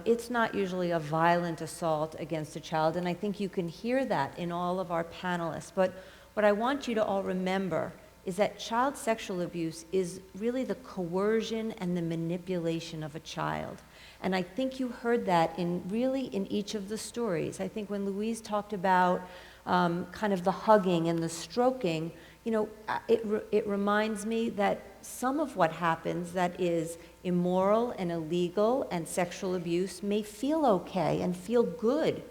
It's not usually a violent assault against a child, and I think you can hear that in all of our panelists. But what I want you to all remember is that child sexual abuse is really the coercion and the manipulation of a child. And I think you heard that in each of the stories. I think when Louise talked about kind of the hugging and the stroking, you know, it reminds me that some of what happens that is immoral and illegal and sexual abuse may feel okay and feel good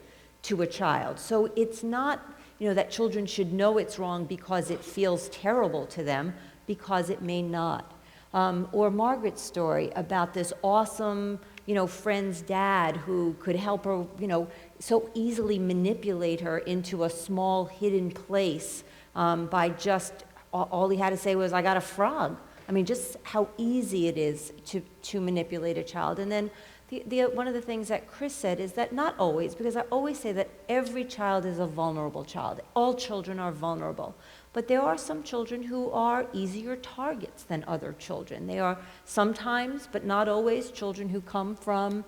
to a child. So it's not, you know, that children should know it's wrong because it feels terrible to them, because it may not. Or Margaret's story about this awesome, you know, friend's dad who could help her, you know, so easily manipulate her into a small hidden place by just, all he had to say was, I got a frog. I mean, just how easy it is to manipulate a child. And then one of the things that Chris said is that not always, because I always say that every child is a vulnerable child. All children are vulnerable. But there are some children who are easier targets than other children. They are sometimes, but not always, children who come from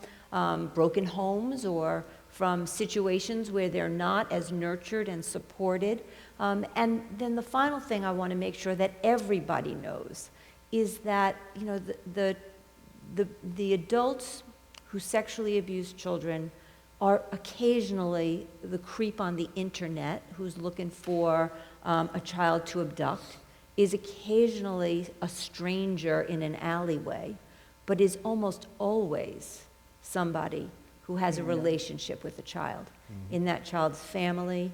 broken homes or from situations where they're not as nurtured and supported. And then the final thing I want to make sure that everybody knows is that, you know, the adults who sexually abuse children are occasionally the creep on the internet who's looking for a child to abduct, is occasionally a stranger in an alleyway, but is almost always somebody who has a relationship with a child, in that child's family,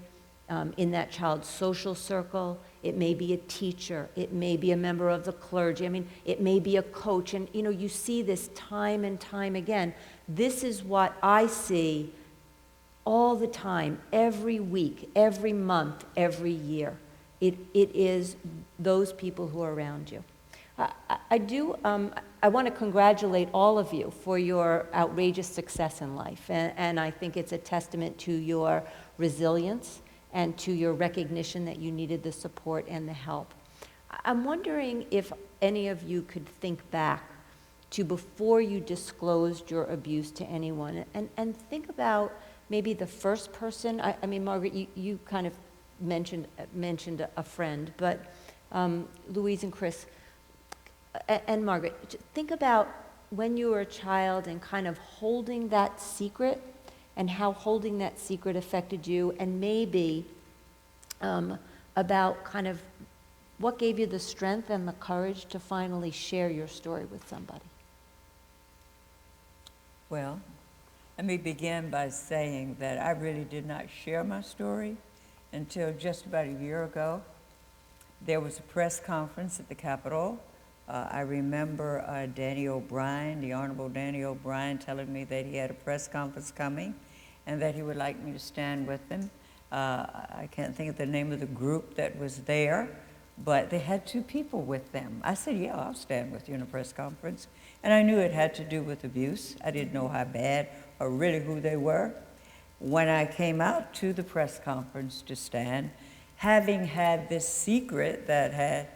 in that child's social circle. It may be a teacher, it may be a member of the clergy, I mean, it may be a coach, and you know, you see this time and time again. This is what I see all the time, every week, every month, every year. It is those people who are around you. I want to congratulate all of you for your outrageous success in life, and I think it's a testament to your resilience and to your recognition that you needed the support and the help. I'm wondering if any of you could think back to before you disclosed your abuse to anyone. And think about maybe the first person. I mean, Margaret, you kind of mentioned a friend, but Louise and Chris, and Margaret, think about when you were a child and kind of holding that secret and how holding that secret affected you, and maybe about kind of what gave you the strength and the courage to finally share your story with somebody. Well, let me begin by saying that I really did not share my story until just about a year ago. There was a press conference at the Capitol. I remember Danny O'Brien, the Honorable Danny O'Brien, telling me that he had a press conference coming and that he would like me to stand with him. I can't think of the name of the group that was there, but they had 2 people with them. I said, yeah, I'll stand with you in a press conference. And I knew it had to do with abuse. I didn't know how bad or really who they were. When I came out to the press conference to stand, having had this secret that had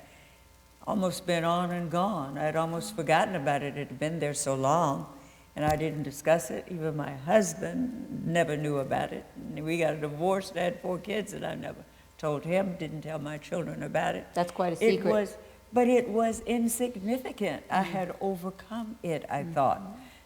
almost been on and gone, I'd almost forgotten about it. It had been there so long, and I didn't discuss it. Even my husband never knew about it. We got a divorce, I had 4 kids, and I never told him, didn't tell my children about it. That's quite a secret. But it was insignificant. I had overcome it, I thought,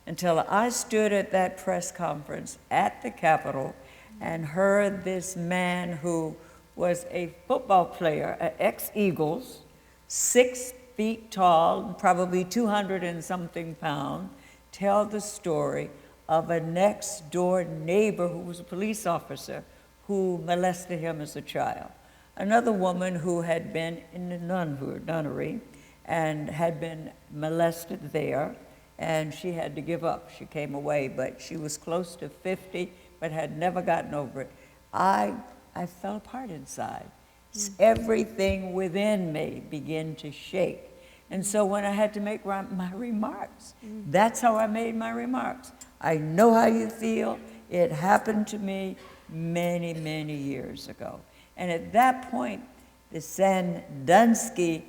until I stood at that press conference at the Capitol and heard this man who was a football player, an ex-Eagles, 6 feet tall, probably 200 and something pounds, tell the story of a next door neighbor who was a police officer who molested him as a child. Another woman who had been in the nunnery and had been molested there, and she had to give up. She came away, but she was close to 50, but had never gotten over it. I fell apart inside. Everything within me began to shake. And so when I had to make my remarks, that's how I made my remarks. I know how you feel. It happened to me many, many years ago. And at that point, the Sandunsky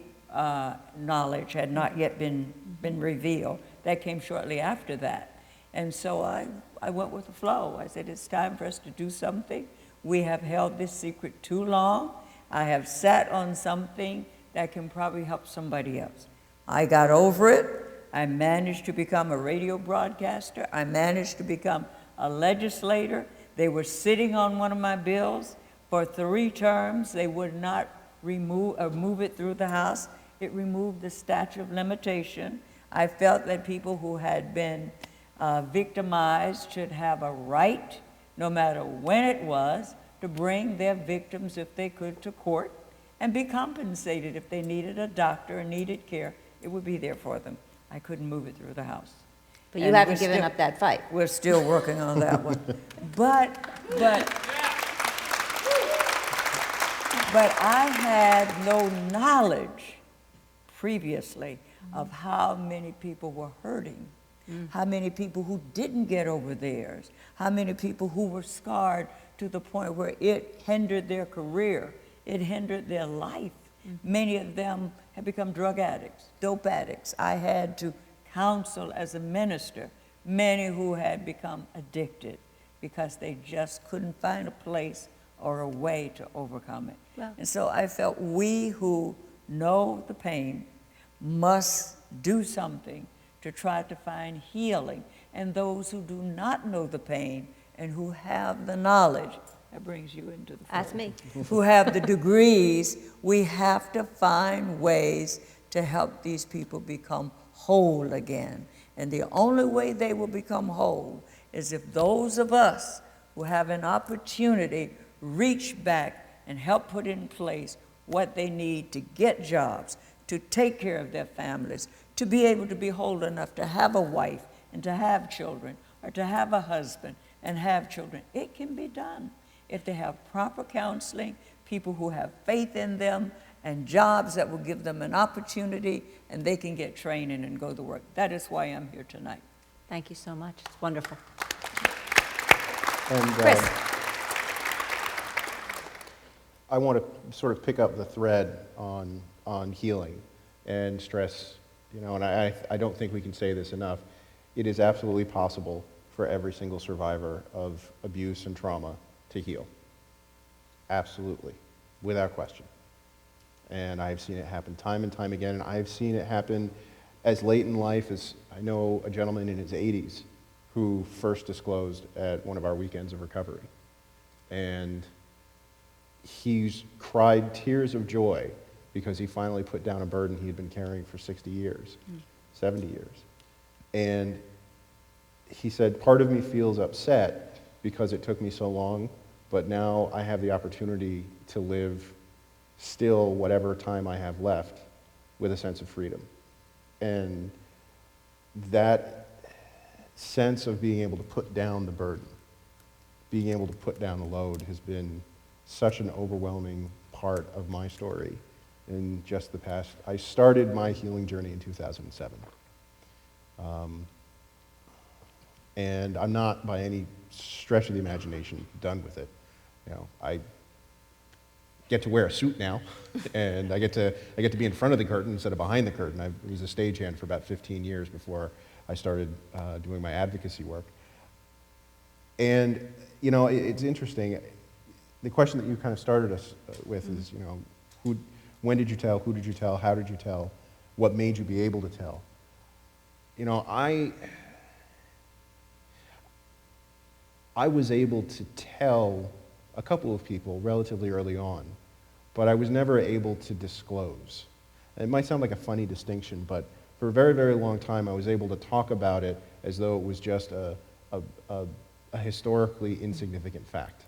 knowledge had not yet been revealed. That came shortly after that. And so I went with the flow. I said, it's time for us to do something. We have held this secret too long. I have sat on something that can probably help somebody else. I got over it. I managed to become a radio broadcaster. I managed to become a legislator. They were sitting on one of my bills for 3 terms. They would not move it through the House. It removed the statute of limitation. I felt that people who had been victimized should have a right, no matter when it was, to bring their victims, if they could, to court and be compensated. If they needed a doctor or needed care, it would be there for them. I couldn't move it through the House. But you haven't given up that fight. We're still working on that one. But I had no knowledge previously of how many people were hurting, how many people who didn't get over theirs, how many people who were scarred to the point where it hindered their career, it hindered their life. Many of them had become drug addicts, dope addicts. I had to counsel as a minister many who had become addicted because they just couldn't find a place or a way to overcome it. Well, and so I felt we who know the pain must do something to try to find healing. And those who do not know the pain and who have the knowledge, that brings you into the That's me. who have the degrees, we have to find ways to help these people become whole again. And the only way they will become whole is if those of us who have an opportunity reach back and help put in place what they need to get jobs, to take care of their families, to be able to be whole enough to have a wife and to have children, or to have a husband and have children. It can be done if they have proper counseling, people who have faith in them, and jobs that will give them an opportunity, and they can get training and go to work. That is why I'm here tonight. Thank you so much. It's wonderful. And Chris. I want to sort of pick up the thread on healing and stress You know, and I don't think we can say this enough. It is absolutely possible for every single survivor of abuse and trauma to heal. Absolutely, without question. And I've seen it happen time and time again, and I've seen it happen as late in life as I know a gentleman in his 80s who first disclosed at one of our weekends of recovery. And he's cried tears of joy because he finally put down a burden he had been carrying for 60 years, 70 years. And he said, part of me feels upset because it took me so long, but now I have the opportunity to live still whatever time I have left with a sense of freedom. And that sense of being able to put down the burden, being able to put down the load has been such an overwhelming part of my story in just the past. I started my healing journey in 2007. And I'm not by any stretch of the imagination done with it. You know, I get to wear a suit now, and I get to be in front of the curtain instead of behind the curtain. I was a stagehand for about 15 years before I started doing my advocacy work. And you know, it's interesting. The question that you kind of started us with is, you know, when did you tell? Who did you tell? How did you tell? What made you be able to tell? You know, I was able to tell a couple of people relatively early on, but I was never able to disclose. And it might sound like a funny distinction, but for a very, very long time I was able to talk about it as though it was just a historically insignificant fact.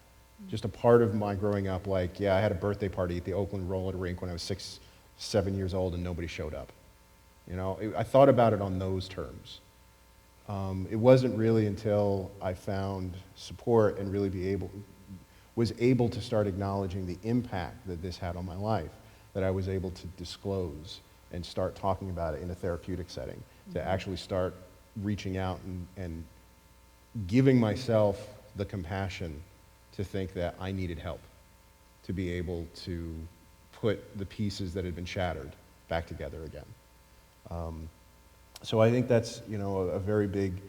Just a part of my growing up, like, yeah, I had a birthday party at the Oakland roller rink when I was 6, 7 years old and nobody showed up. You know, I thought about it on those terms. It wasn't really until I found support and really was able to start acknowledging the impact that this had on my life that I was able to disclose and start talking about it in a therapeutic setting, to actually start reaching out and giving myself the compassion to think that I needed help, to be able to put the pieces that had been shattered back together again. So I think that's, you know, a very big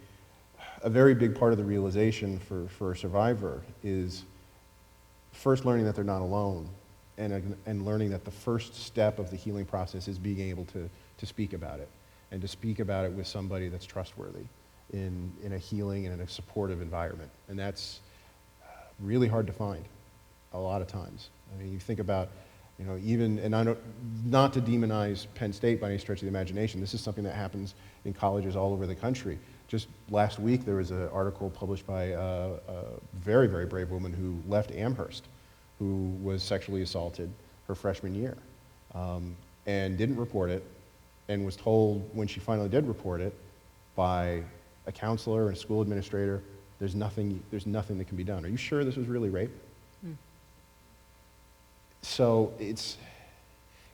part of the realization for a survivor is first learning that they're not alone, and learning that the first step of the healing process is being able to speak about it, and to speak about it with somebody that's trustworthy in a healing and in a supportive environment. And that's really hard to find a lot of times. I mean, you think about, you know, even, and I don't, not to demonize Penn State by any stretch of the imagination, this is something that happens in colleges all over the country. Just last week there was an article published by a very, very brave woman who left Amherst, who was sexually assaulted her freshman year, and didn't report it, and was told when she finally did report it by a counselor and a school administrator, there's nothing that can be done. Are you sure this was really rape? So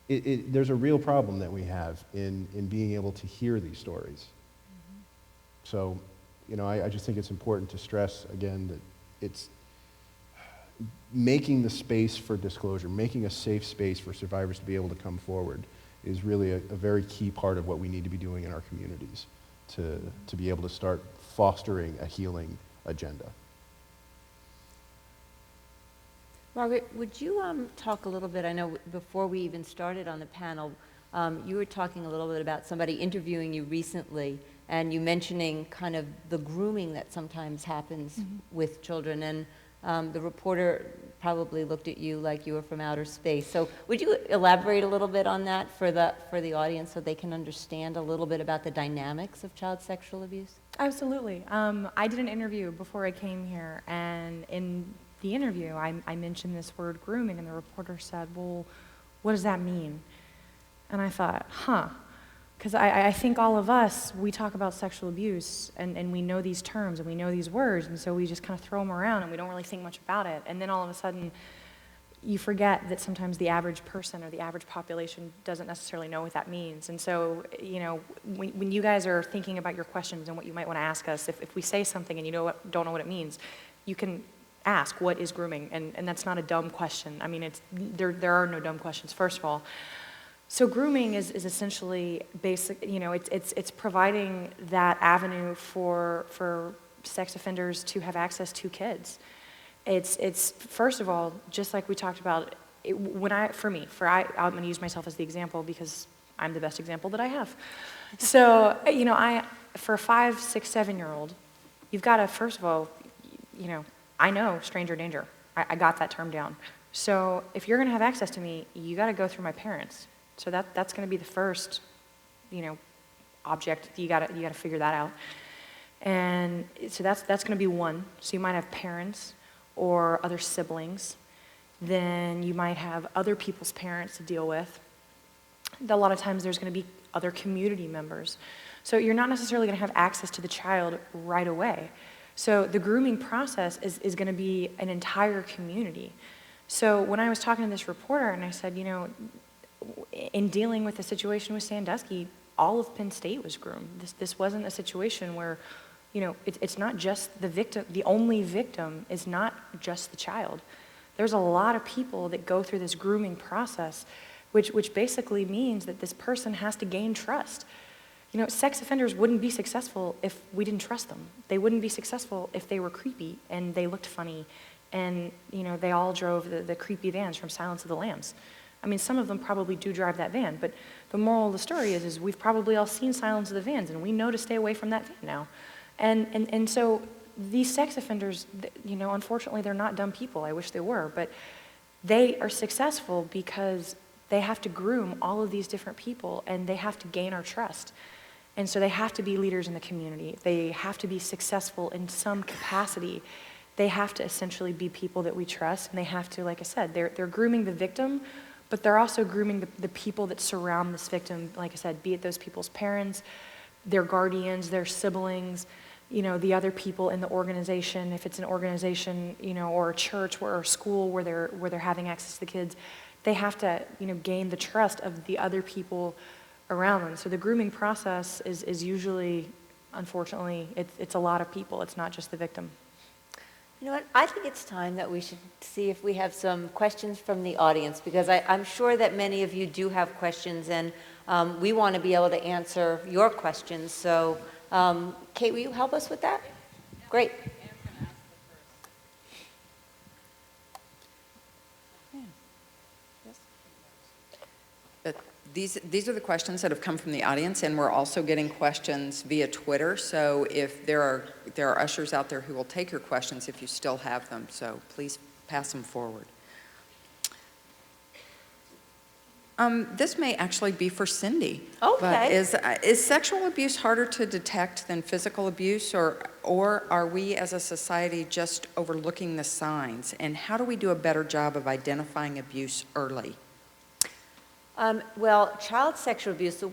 there's a real problem that we have in being able to hear these stories. So, you know, I just think it's important to stress again that it's making the space for disclosure, making a safe space for survivors to be able to come forward is really a very key part of what we need to be doing in our communities to be able to start fostering a healing agenda. Margaret, would you talk a little bit, I know before we even started on the panel, you were talking a little bit about somebody interviewing you recently, and you mentioning kind of the grooming that sometimes happens with children, and the reporter probably looked at you like you were from outer space. So would you elaborate a little bit on that for the audience so they can understand a little bit about the dynamics of child sexual abuse? Absolutely. I did an interview before I came here, and in the interview, I mentioned this word grooming, and the reporter said, well, what does that mean? And I thought, because I think all of us, we talk about sexual abuse, and we know these terms, and we know these words, and so we just kind of throw them around, and we don't really think much about it. And then all of a sudden, you forget that sometimes the average person or the average population doesn't necessarily know what that means. And so, you know, when you guys are thinking about your questions and what you might want to ask us, if we say something and you don't know what it means, you can ask, what is grooming? And that's not a dumb question. I mean, there are no dumb questions, first of all. So grooming is essentially basic, it's providing that avenue for sex offenders to have access to kids. It's first of all, just like we talked about, I'm going to use myself as the example because I'm the best example that I have. So, for a 5, 6, 7-year-old, you've got to, first of all, I know stranger danger. I got that term down. So if you're going to have access to me, you got to go through my parents. So that's going to be the first, object. You got to figure that out. And so that's going to be one. So you might have parents or other siblings. Then you might have other people's parents to deal with. A lot of times there's going to be other community members. So you're not necessarily going to have access to the child right away. So the grooming process is going to be an entire community. So when I was talking to this reporter and I said, in dealing with the situation with Sandusky, all of Penn State was groomed. This wasn't a situation where, it's not just the victim. The only victim is not just the child. There's a lot of people that go through this grooming process, which basically means that this person has to gain trust. Sex offenders wouldn't be successful if we didn't trust them. They wouldn't be successful if they were creepy and they looked funny and, they all drove the creepy vans from Silence of the Lambs. I mean, some of them probably do drive that van, but the moral of the story is we've probably all seen Silence of the Vans and we know to stay away from that van now. And so these sex offenders, unfortunately they're not dumb people. I wish they were, but they are successful because they have to groom all of these different people and they have to gain our trust. And so they have to be leaders in the community. They have to be successful in some capacity. They have to essentially be people that we trust, and they have to, like I said, they're grooming the victim, but they're also grooming the people that surround this victim, like I said, be it those people's parents, their guardians, their siblings, the other people in the organization, if it's an organization, or a church or a school where they're having access to the kids, they have to, gain the trust of the other people around them. So the grooming process is usually, unfortunately, it's a lot of people. It's not just the victim. You know what? I think it's time that we should see if we have some questions from the audience, because I'm sure that many of you do have questions, and we want to be able to answer your questions. So, Kate, will you help us with that? Great. These are the questions that have come from the audience, and we're also getting questions via Twitter. So if there are ushers out there who will take your questions if you still have them. So please pass them forward. This may actually be for Cindy. Okay. But is sexual abuse harder to detect than physical abuse, or are we as a society just overlooking the signs? And how do we do a better job of identifying abuse early? Well, child sexual abuse,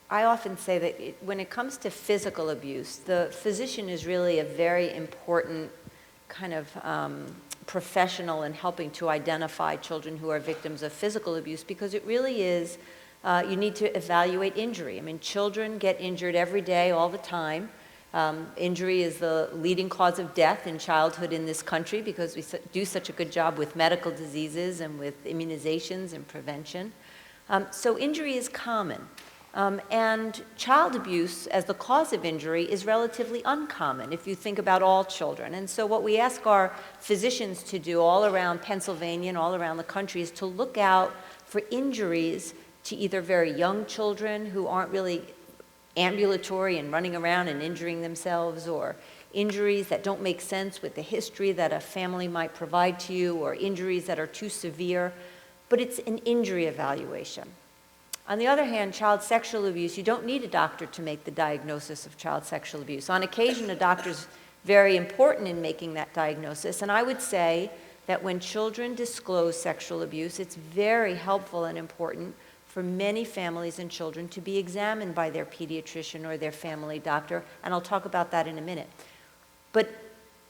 I often say that when it comes to physical abuse, the physician is really a very important kind of professional in helping to identify children who are victims of physical abuse, because it really is, you need to evaluate injury. I mean, children get injured every day, all the time. Injury is the leading cause of death in childhood in this country because we do such a good job with medical diseases and with immunizations and prevention. So injury is common. And child abuse as the cause of injury is relatively uncommon if you think about all children. And so what we ask our physicians to do all around Pennsylvania and all around the country is to look out for injuries to either very young children who aren't really ambulatory and running around and injuring themselves, or injuries that don't make sense with the history that a family might provide to you, or injuries that are too severe, but it's an injury evaluation. On the other hand, child sexual abuse, you don't need a doctor to make the diagnosis of child sexual abuse. On occasion, a doctor's very important in making that diagnosis, and I would say that when children disclose sexual abuse, it's very helpful and important for many families and children to be examined by their pediatrician or their family doctor, and I'll talk about that in a minute. But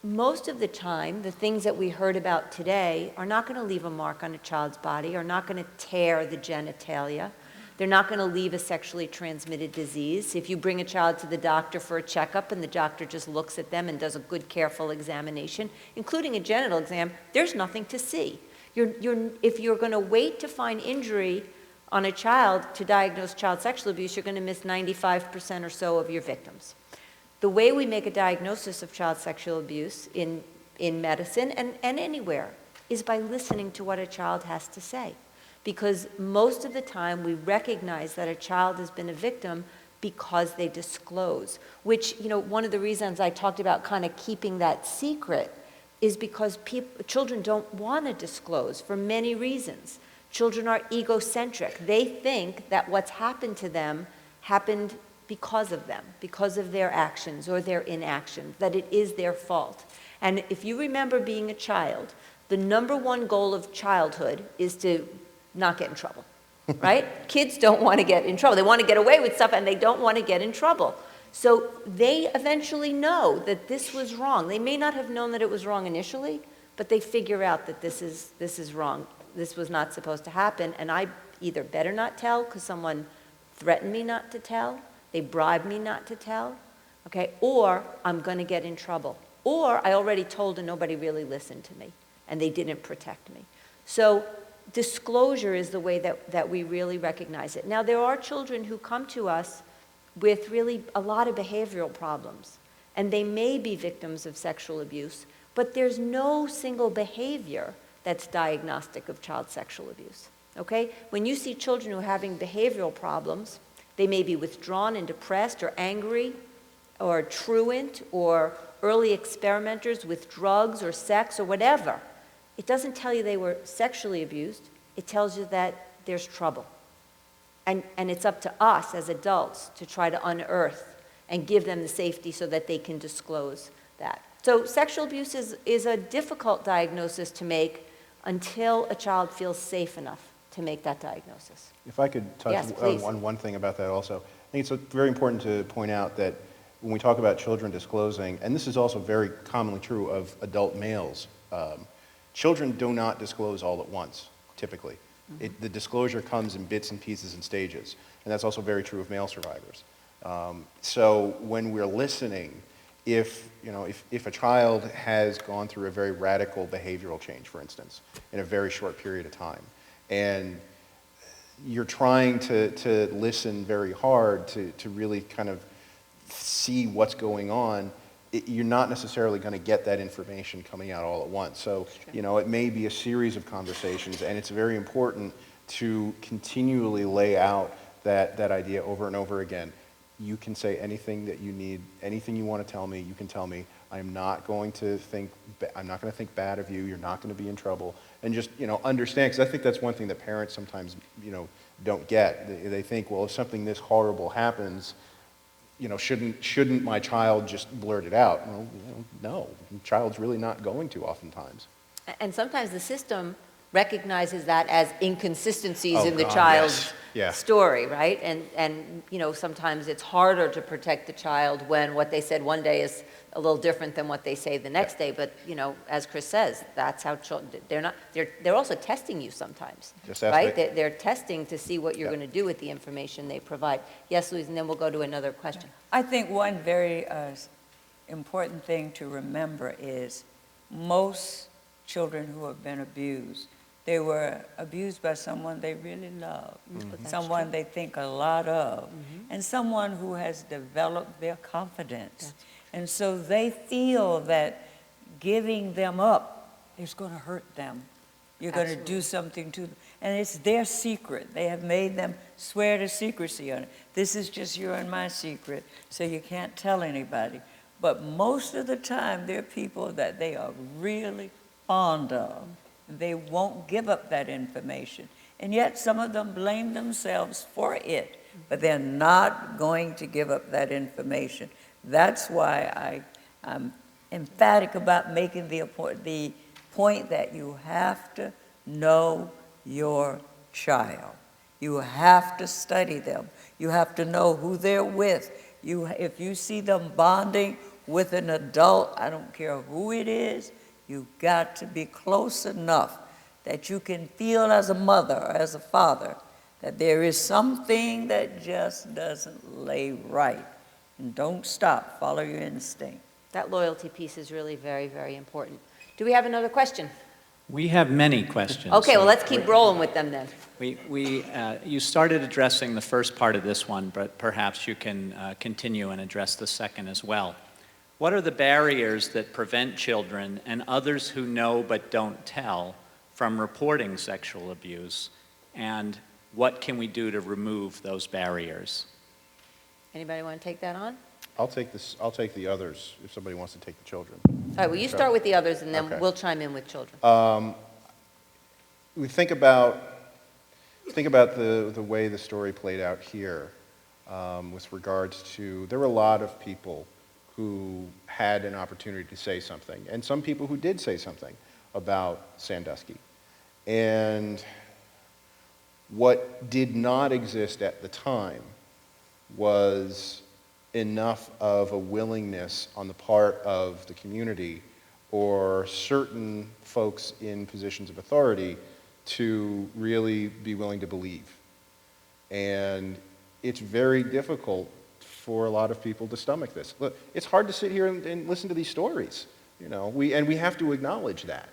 most of the time, the things that we heard about today are not going to leave a mark on a child's body, are not going to tear the genitalia. They're not going to leave a sexually transmitted disease. If you bring a child to the doctor for a checkup and the doctor just looks at them and does a good, careful examination, including a genital exam, there's nothing to see. If you're going to wait to find injury On a child, to diagnose child sexual abuse, you're going to miss 95% or so of your victims. The way we make a diagnosis of child sexual abuse in medicine and anywhere is by listening to what a child has to say. Because most of the time we recognize that a child has been a victim because they disclose, which, one of the reasons I talked about kind of keeping that secret is because children don't want to disclose for many reasons. Children are egocentric. They think that what's happened to them happened because of them, because of their actions or their inaction, that it is their fault. And if you remember being a child, the number one goal of childhood is to not get in trouble, right? Kids don't want to get in trouble. They want to get away with stuff and they don't want to get in trouble. So they eventually know that this was wrong. They may not have known that it was wrong initially, but they figure out that this is wrong. This was not supposed to happen, and I either better not tell because someone threatened me not to tell, they bribed me not to tell, okay, or I'm going to get in trouble. Or I already told and nobody really listened to me, and they didn't protect me. So disclosure is the way that we really recognize it. Now, there are children who come to us with really a lot of behavioral problems, and they may be victims of sexual abuse, but there's no single behavior that's diagnostic of child sexual abuse, okay? When you see children who are having behavioral problems, they may be withdrawn and depressed or angry or truant or early experimenters with drugs or sex or whatever. It doesn't tell you they were sexually abused. It tells you that there's trouble. And it's up to us as adults to try to unearth and give them the safety so that they can disclose that. So sexual abuse is a difficult diagnosis to make until a child feels safe enough to make that diagnosis. If I could touch Yes, please. on one thing about that also. I think it's very important to point out that when we talk about children disclosing, and this is also very commonly true of adult males, children do not disclose all at once, typically. The disclosure comes in bits and pieces and stages, and that's also very true of male survivors. So when we're listening, if a child has gone through a very radical behavioral change, for instance, in a very short period of time, and you're trying to listen very hard to really kind of see what's going on, you're not necessarily going to get that information coming out all at once. So, it may be a series of conversations, and it's very important to continually lay out that idea over and over again. You can say anything that you need, anything you want to tell me, you can tell me. I'm not going to think bad of you. You're not going to be in trouble. And just, understand, because I think that's one thing that parents sometimes, don't get. They think, well, if something this horrible happens, shouldn't my child just blurt it out? Well, no, the child's really not going to oftentimes. And sometimes the system recognizes that as inconsistencies in the God, child's yes. Yeah. story, right? And sometimes it's harder to protect the child when what they said one day is a little different than what they say the next day. But as Chris says, that's how children. They're also testing you sometimes, right? They're testing to see what you're going to do with the information they provide. Yes, Louise, and then we'll go to another question. I think one very important thing to remember is most children who have been abused, they were abused by someone they really love, someone they think a lot of, and someone who has developed their confidence. And so they feel that giving them up is going to hurt them. You're going to do something to them. And it's their secret. They have made them swear to secrecy on it. This is just your and my secret, so you can't tell anybody. But most of the time, they're people that they are really fond of. They won't give up that information. And yet some of them blame themselves for it, but they're not going to give up that information. That's why I'm emphatic about making the point that you have to know your child. You have to study them. You have to know who they're with. If you see them bonding with an adult, I don't care who it is, you've got to be close enough that you can feel as a mother or as a father that there is something that just doesn't lay right. And don't stop. Follow your instinct. That loyalty piece is really very, very important. Do we have another question? We have many questions. Okay, well, let's keep rolling with them then. You started addressing the first part of this one, but perhaps you can continue and address the second as well. What are the barriers that prevent children and others who know but don't tell from reporting sexual abuse, and what can we do to remove those barriers? Anybody want to take that on? I'll take the others if somebody wants to take the children. All right, well, you start with the others, and then Okay. we'll chime in with children. We think about the way the story played out here with regards to, there were a lot of people who had an opportunity to say something, and some people who did say something about Sandusky. And what did not exist at the time was enough of a willingness on the part of the community or certain folks in positions of authority to really be willing to believe. And it's very difficult for a lot of people to stomach this. Look, it's hard to sit here and listen to these stories, you know, we have to acknowledge that.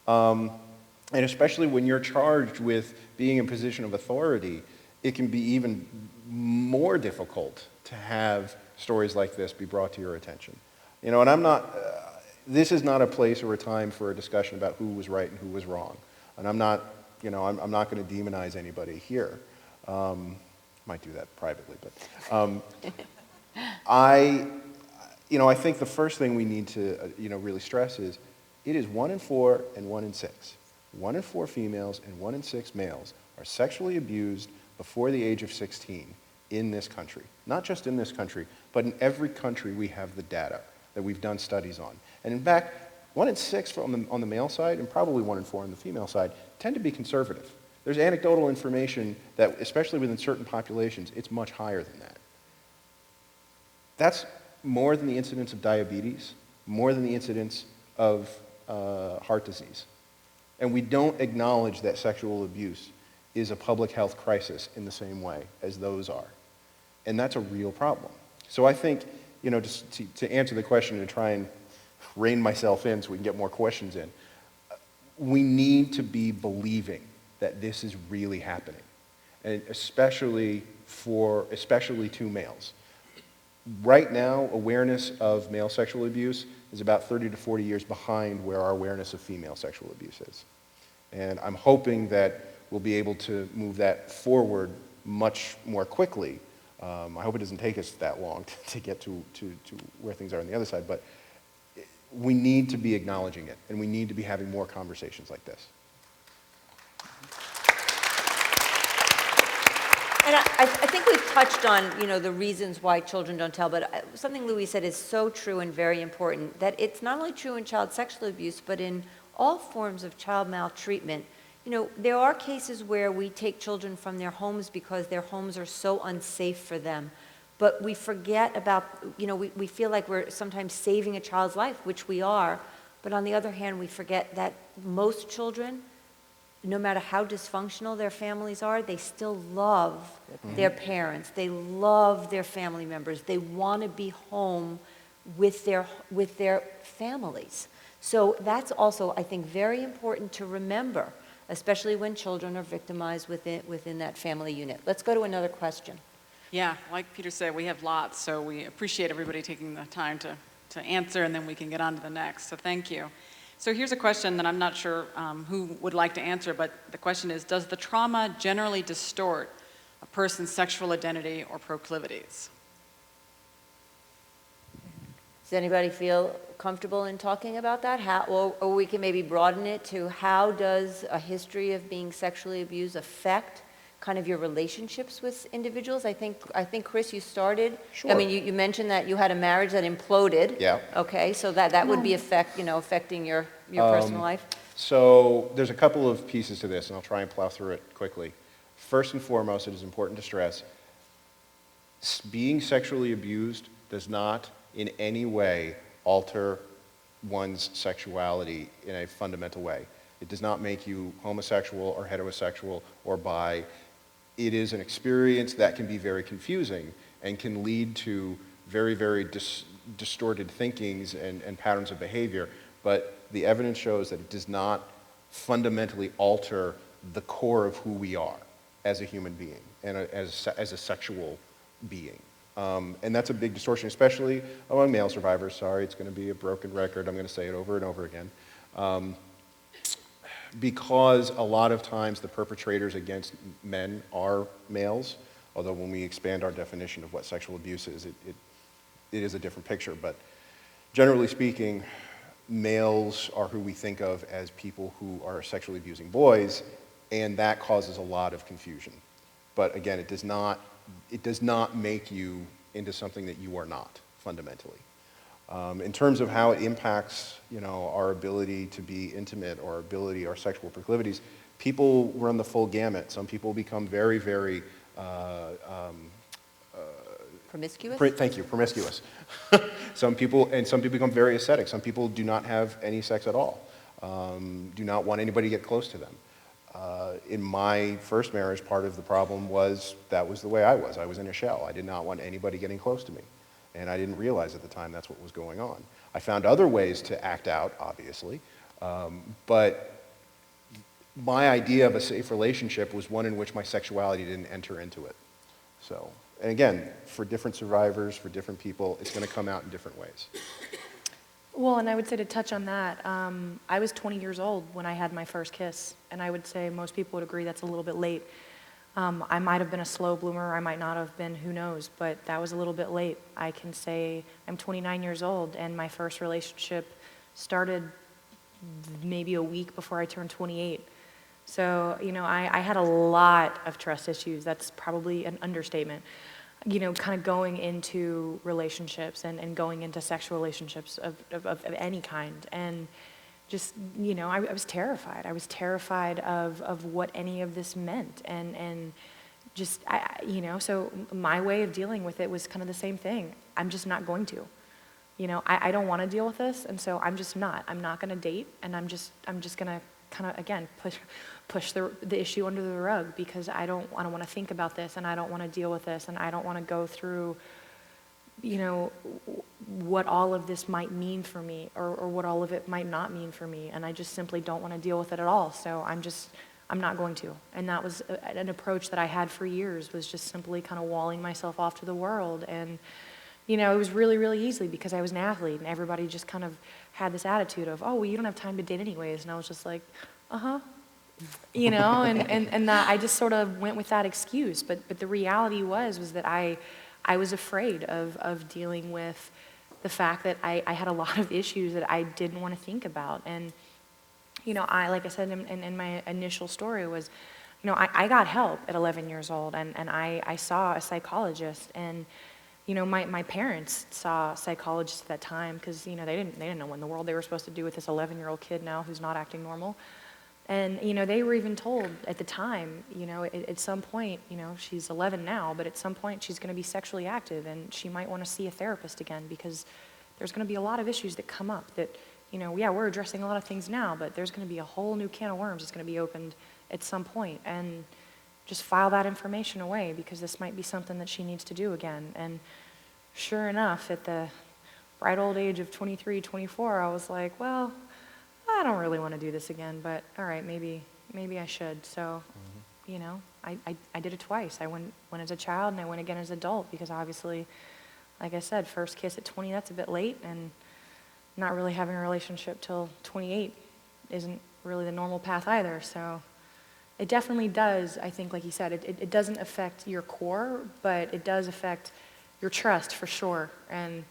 And especially when you're charged with being in a position of authority, it can be even more difficult to have stories like this be brought to your attention. You know, and I'm not, this is not a place or a time for a discussion about who was right and who was wrong. And I'm not, you know, I'm not going to demonize anybody here. Might do that privately, but I think the first thing we need to, really stress is it is 1 in 4 and 1 in 6. 1 in 4 females and 1 in 6 males are sexually abused before the age of 16 in this country. Not just in this country, but in every country we have the data that we've done studies on. And in fact, 1 in 6 on the male side and probably 1 in 4 on the female side tend to be conservative. There's anecdotal information that, especially within certain populations, it's much higher than that. That's more than the incidence of diabetes, more than the incidence of heart disease. And we don't acknowledge that sexual abuse is a public health crisis in the same way as those are. And that's a real problem. So I think, just to answer the question and try and rein myself in so we can get more questions in, we need to be believing that this is really happening, and especially to males. Right now, awareness of male sexual abuse is about 30 to 40 years behind where our awareness of female sexual abuse is. And I'm hoping that we'll be able to move that forward much more quickly. I hope it doesn't take us that long to get to where things are on the other side, but we need to be acknowledging it, and we need to be having more conversations like this. And I think we've touched on, the reasons why children don't tell, but something Louise said is so true and very important, that it's not only true in child sexual abuse, but in all forms of child maltreatment. There are cases where we take children from their homes because their homes are so unsafe for them. But we forget about, we feel like we're sometimes saving a child's life, which we are. But on the other hand, we forget that most children, no matter how dysfunctional their families are, they still love their parents. They love their family members. They want to be home with their families. So that's also, I think, very important to remember, especially when children are victimized within that family unit. Let's go to another question. Yeah, like Peter said, we have lots, so we appreciate everybody taking the time to answer, and then we can get on to the next. So thank you. So here's a question that I'm not sure who would like to answer, but the question is, does the trauma generally distort a person's sexual identity or proclivities? Does anybody feel comfortable in talking about that? Or we can maybe broaden it to, how does a history of being sexually abused affect kind of your relationships with individuals? I think Chris, you started. Sure. I mean, you mentioned that you had a marriage that imploded. Yeah. Okay, so that would be affecting your personal life. So there's a couple of pieces to this, and I'll try and plow through it quickly. First and foremost, it is important to stress, being sexually abused does not in any way alter one's sexuality in a fundamental way. It does not make you homosexual or heterosexual or bi. It is an experience that can be very confusing and can lead to very, very distorted thinkings and patterns of behavior, but the evidence shows that it does not fundamentally alter the core of who we are as a human being and as a sexual being. And that's a big distortion, especially among male survivors. Sorry, it's going to be a broken record. I'm going to say it over and over again. Because a lot of times the perpetrators against men are males, although when we expand our definition of what sexual abuse is, it is a different picture. But generally speaking, males are who we think of as people who are sexually abusing boys, and that causes a lot of confusion. But again, it does not make you into something that you are not, fundamentally. In terms of how it impacts, our ability to be intimate, or our sexual proclivities, people run the full gamut. Some people become very, very Promiscuous? Thank you, promiscuous. Some people become very ascetic. Some people do not have any sex at all, do not want anybody to get close to them. In my first marriage, part of the problem was that was the way I was. I was in a shell. I did not want anybody getting close to me. And I didn't realize at the time that's what was going on. I found other ways to act out, obviously, but my idea of a safe relationship was one in which my sexuality didn't enter into it. So, and again, for different survivors, for different people, it's going to come out in different ways. Well, and I would say to touch on that, I was 20 years old when I had my first kiss, and I would say most people would agree that's a little bit late. I might have been a slow bloomer, I might not have been, who knows, but that was a little bit late. I can say I'm 29 years old, and my first relationship started maybe a week before I turned 28. So, I had a lot of trust issues. That's probably an understatement. Kind of going into relationships and going into sexual relationships of any kind. And just, I was terrified. I was terrified of what any of this meant. And just, so my way of dealing with it was kind of the same thing. I'm just not going to. I don't want to deal with this, and so I'm just not. I'm not going to date, and I'm just going to kind of, again, push the issue under the rug, because I don't want to think about this, and I don't want to deal with this, and I don't want to go through, what all of this might mean for me, or what all of it might not mean for me, and I just simply don't want to deal with it at all. So I'm not going to. And that was an approach that I had for years, was just simply kind of walling myself off to the world. And it was really, really easy because I was an athlete, and everybody just kind of had this attitude of, oh, well, you don't have time to date anyways. And I was just like, uh-huh. And that I just sort of went with that excuse. But the reality was that I was afraid of dealing with the fact that I had a lot of issues that I didn't want to think about. And, like I said in my initial story was, I got help at 11 years old, and I saw a psychologist, and my parents saw psychologists at that time, because they didn't know what in the world they were supposed to do with this 11-year-old kid now who's not acting normal. And they were even told at the time, at some point, she's 11 now, but at some point she's going to be sexually active, and she might want to see a therapist again, because there's going to be a lot of issues that come up that, we're addressing a lot of things now, but there's going to be a whole new can of worms that's going to be opened at some point. And just file that information away, because this might be something that she needs to do again. And sure enough, at the bright old age of 23, 24, I was like, well, I don't really want to do this again, but all right, maybe I should. So, I did it twice. I went as a child, and I went again as an adult, because obviously, like I said, first kiss at 20, that's a bit late, and not really having a relationship till 28 isn't really the normal path either. So it definitely does, I think, like you said, it doesn't affect your core, but it does affect your trust for sure. And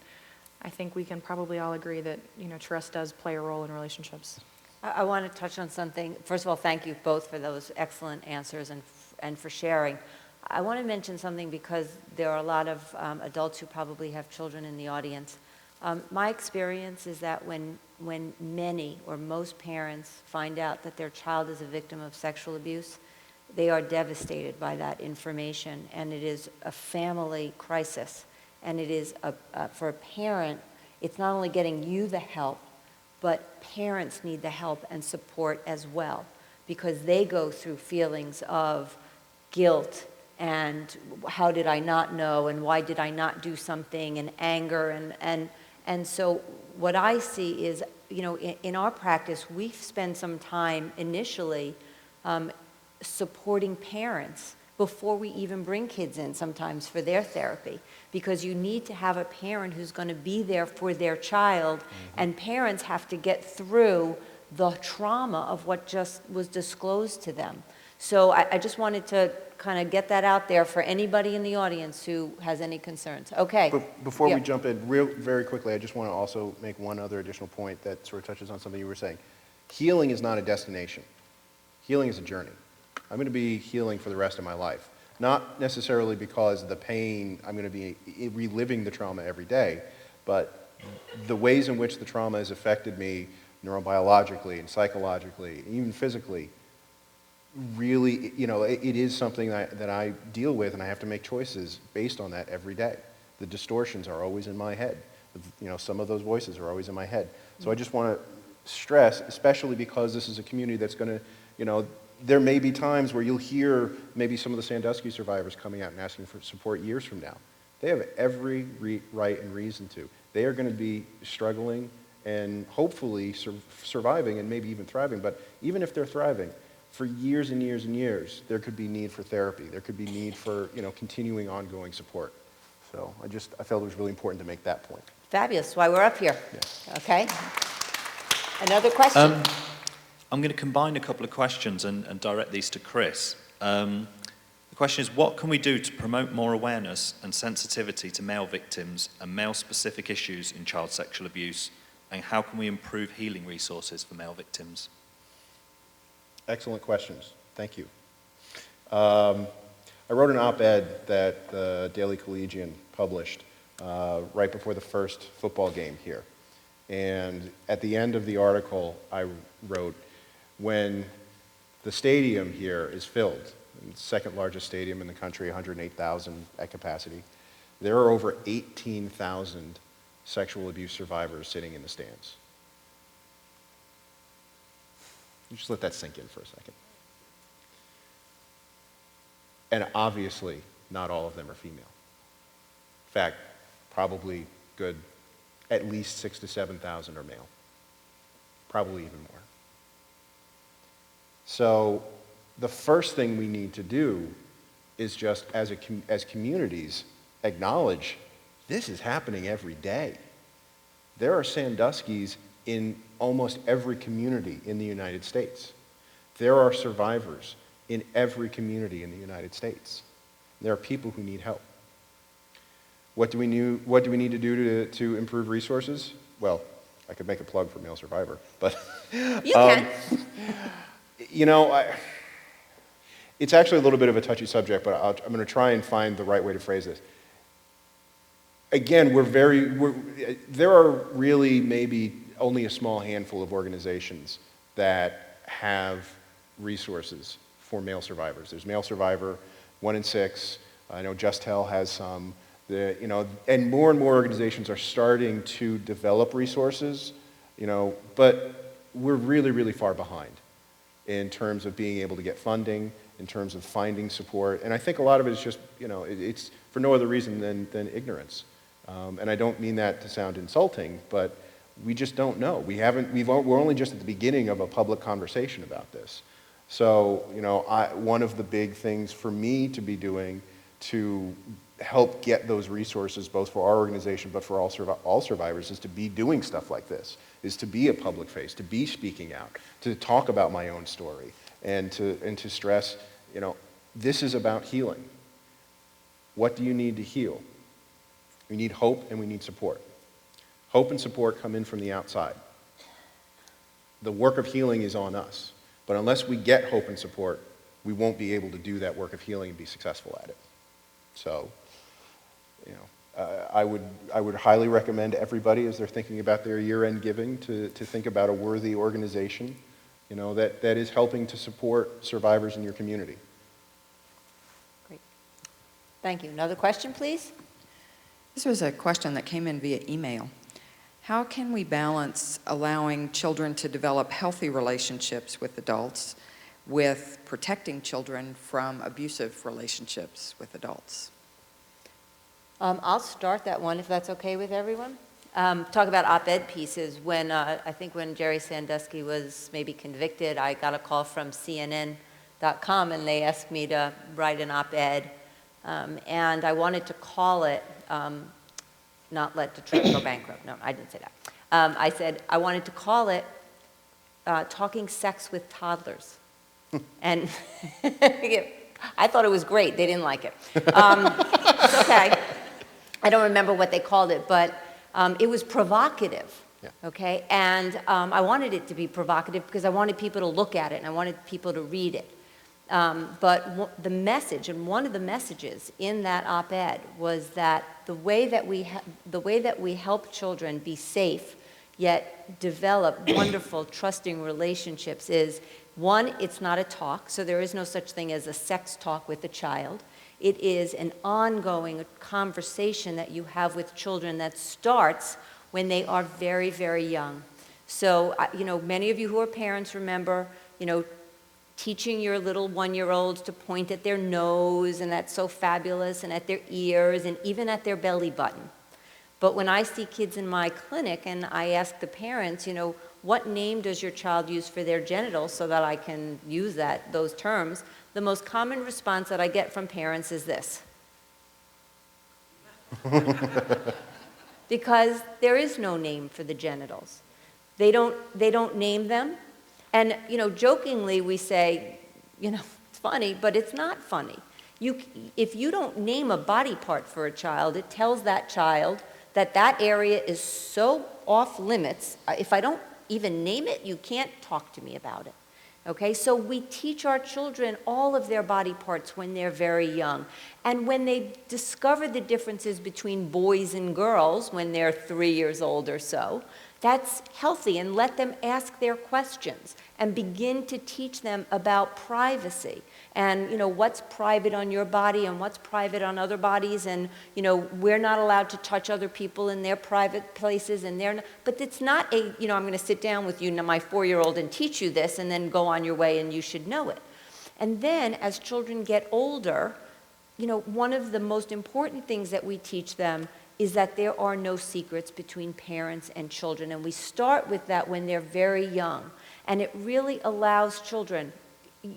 I think we can probably all agree that, trust does play a role in relationships. I want to touch on something. First of all, thank you both for those excellent answers and for sharing. I want to mention something, because there are a lot of adults who probably have children in the audience. My experience is that when many or most parents find out that their child is a victim of sexual abuse, they are devastated by that information, and it is a family crisis. And it is, for a parent, it's not only getting you the help, but parents need the help and support as well, because they go through feelings of guilt and how did I not know, and why did I not do something, and anger, and so what I see is in our practice, we spend some time initially supporting parents before we even bring kids in sometimes for their therapy, because you need to have a parent who's going to be there for their child, and parents have to get through the trauma of what just was disclosed to them. So I just wanted to kind of get that out there for anybody in the audience who has any concerns. Okay. But before Yeah. we jump in, very quickly, I just want to also make one other additional point that sort of touches on something you were saying. Healing is not a destination. Healing is a journey. I'm going to be healing for the rest of my life. Not necessarily because of the pain, I'm going to be reliving the trauma every day, but the ways in which the trauma has affected me neurobiologically and psychologically, even physically, really, it is something that I deal with, and I have to make choices based on that every day. The distortions are always in my head. Some of those voices are always in my head. So I just want to stress, especially because this is a community that's going to, there may be times where you'll hear maybe some of the Sandusky survivors coming out and asking for support years from now. They have every right and reason to. They are going to be struggling and hopefully surviving and maybe even thriving. But even if they're thriving, for years and years and years, there could be need for therapy. There could be need for continuing ongoing support. So I felt it was really important to make that point. Fabulous. That's why we're up here. Yes. Okay. Another question? I'm going to combine a couple of questions and direct these to Chris. The question is, what can we do to promote more awareness and sensitivity to male victims and male-specific issues in child sexual abuse, and how can we improve healing resources for male victims? Excellent questions. Thank you. I wrote an op-ed that the Daily Collegian published right before the first football game here. And at the end of the article, I wrote, when the stadium here is filled, the second largest stadium in the country, 108,000 at capacity, there are over 18,000 sexual abuse survivors sitting in the stands. You just let that sink in for a second. And obviously, not all of them are female. In fact, probably at least 6,000 to 7,000 are male. Probably even more. So the first thing we need to do is just, as communities, acknowledge this is happening every day. There are Sanduskys in almost every community in the United States. There are survivors in every community in the United States. There are people who need help. What do we need to do to improve resources? Well, I could make a plug for Male Survivor, but You can. It's actually a little bit of a touchy subject, but I'm going to try and find the right way to phrase this. Again, there are really maybe only a small handful of organizations that have resources for male survivors. There's Male Survivor, 1 in 6. I know Just Hell has some. And more organizations are starting to develop resources, but we're really, really far behind in terms of being able to get funding, in terms of finding support. And I think a lot of it is just, it's for no other reason than ignorance. And I don't mean that to sound insulting, but we just don't know. We're only just at the beginning of a public conversation about this. So, one of the big things for me to be doing to help get those resources, both for our organization but for all survivors, is to be doing stuff like this, is to be a public face, to be speaking out, to talk about my own story, and to stress, this is about healing. What do you need to heal? We need hope and we need support. Hope and support come in from the outside. The work of healing is on us. But unless we get hope and support, we won't be able to do that work of healing and be successful at it. So, I would highly recommend everybody, as they're thinking about their year-end giving, to think about a worthy organization, that is helping to support survivors in your community. Great. Thank you. Another question, please? This was a question that came in via email. How can we balance allowing children to develop healthy relationships with adults with protecting children from abusive relationships with adults? I'll start that one if that's okay with everyone. talk about op-ed pieces. When I think when Jerry Sandusky was maybe convicted, I got a call from CNN.com, and they asked me to write an op-ed, and I wanted to call it "Not Let Detroit Go Bankrupt." No, I didn't say that. I said I wanted to call it "Talking Sex with Toddlers," and I thought it was great. They didn't like it. It's okay. I don't remember what they called it, but it was provocative, okay? And I wanted it to be provocative because I wanted people to look at it and I wanted people to read it. But the message, and one of the messages in that op-ed was that the way that we help children be safe yet develop wonderful, trusting relationships is, one, it's not a talk, so there is no such thing as a sex talk with a child. It is an ongoing conversation that you have with children that starts when they are very, very young. So, many of you who are parents remember, teaching your little one-year-olds to point at their nose, and that's so fabulous, and at their ears, and even at their belly button. But when I see kids in my clinic and I ask the parents, what name does your child use for their genitals so that I can use those terms, the most common response that I get from parents is this. Because there is no name for the genitals. They don't name them. And, jokingly we say, it's funny, but it's not funny. If you don't name a body part for a child, it tells that child that area is so off limits. If I don't even name it, you can't talk to me about it. Okay, so we teach our children all of their body parts when they're very young. And when they discover the differences between boys and girls when they're 3 years old or so, that's healthy, and let them ask their questions and begin to teach them about privacy and what's private on your body and what's private on other bodies, and we're not allowed to touch other people in their private places, and but it's not I'm going to sit down with you, my 4-year-old, and teach you this and then go on your way and you should know it. And then as children get older, one of the most important things that we teach them is that there are no secrets between parents and children. And we start with that when they're very young. And it really allows children,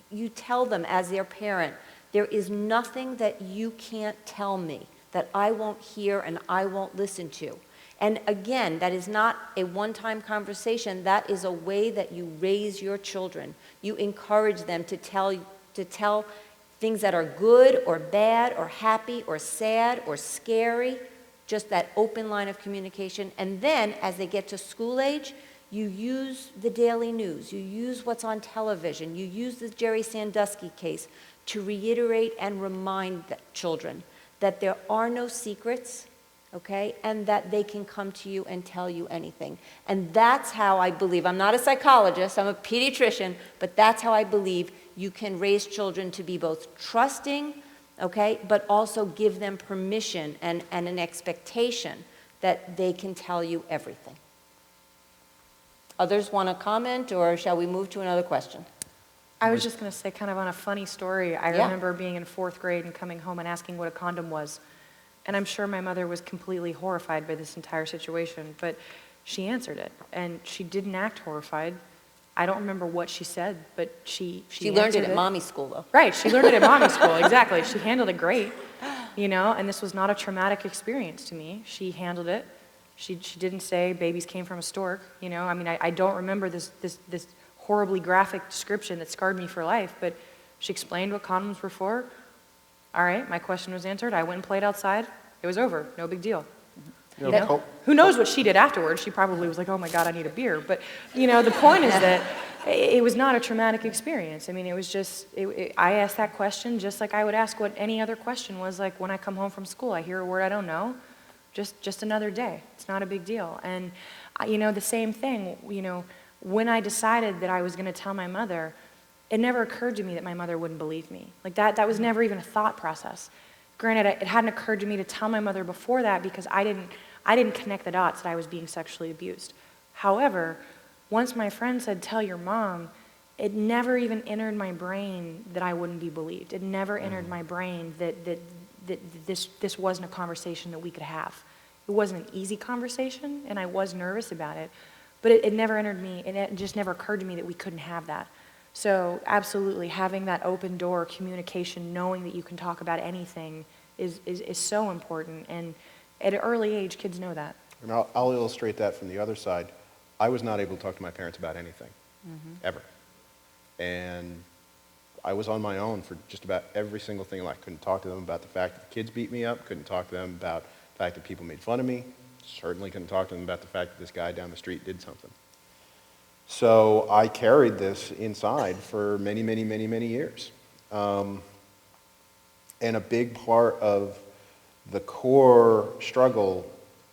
you tell them as their parent, there is nothing that you can't tell me that I won't hear and I won't listen to. And again, that is not a one-time conversation. That is a way that you raise your children. You encourage them to tell things that are good or bad or happy or sad or scary, just that open line of communication. And then as they get to school age, you use the daily news, you use what's on television, you use the Jerry Sandusky case to reiterate and remind the children that there are no secrets, okay, and that they can come to you and tell you anything. And that's how I believe, I'm not a psychologist, I'm a pediatrician, but that's how I believe you can raise children to be both trusting, okay, but also give them permission and an expectation that they can tell you everything. Others want to comment, or shall we move to another question? I was just going to say, kind of on a funny story, I remember being in 4th grade and coming home and asking what a condom was. And I'm sure my mother was completely horrified by this entire situation, but she answered it, and she didn't act horrified. I don't remember what she said, but she learned it at mommy school, though. Right, she learned it at mommy school, exactly. She handled it great, and this was not a traumatic experience to me. She handled it. She didn't say babies came from a stork, I don't remember this horribly graphic description that scarred me for life, but she explained what condoms were for. All right, my question was answered. I went and played outside. It was over, no big deal. Who knows what she did afterwards? She probably was like, oh my God, I need a beer. But, the point is that it was not a traumatic experience. It was just, I asked that question just like I would ask what any other question was, like when I come home from school, I hear a word I don't know, just another day. It's not a big deal. And, the same thing, when I decided that I was going to tell my mother, it never occurred to me that my mother wouldn't believe me. Like that was never even a thought process. Granted, it hadn't occurred to me to tell my mother before that because I didn't connect the dots that I was being sexually abused. However, once my friend said, tell your mom, it never even entered my brain that I wouldn't be believed. It never entered my brain that this wasn't a conversation that we could have. It wasn't an easy conversation, and I was nervous about it, but it never entered me, and it just never occurred to me that we couldn't have that. So absolutely, having that open door communication, knowing that you can talk about anything is so important, and at an early age, kids know that. And I'll illustrate that from the other side. I was not able to talk to my parents about anything, ever. And I was on my own for just about every single thing. I couldn't talk to them about the fact that the kids beat me up, couldn't talk to them about the fact that people made fun of me, certainly couldn't talk to them about the fact that this guy down the street did something. So I carried this inside for many, many, many, many years. And a big part of the core struggle,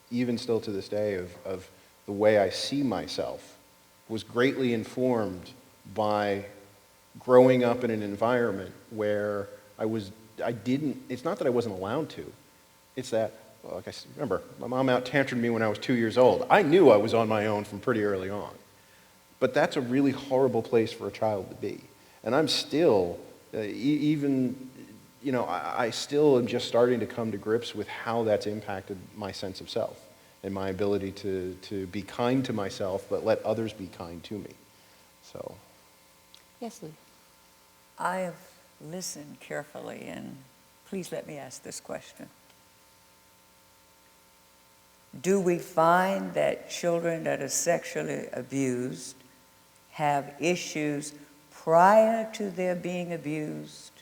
even still to this day, of the way I see myself was greatly informed by growing up in an environment where it's not that I wasn't allowed to, it's that, well, like I remember, my mom out-tantrumed me when I was 2 years old. I knew I was on my own from pretty early on. But that's a really horrible place for a child to be. And I'm still, I still am just starting to come to grips with how that's impacted my sense of self and my ability to be kind to myself, but let others be kind to me. So. Yes, Lou. I have listened carefully, and please let me ask this question. Do we find that children that are sexually abused have issues prior to their being abused?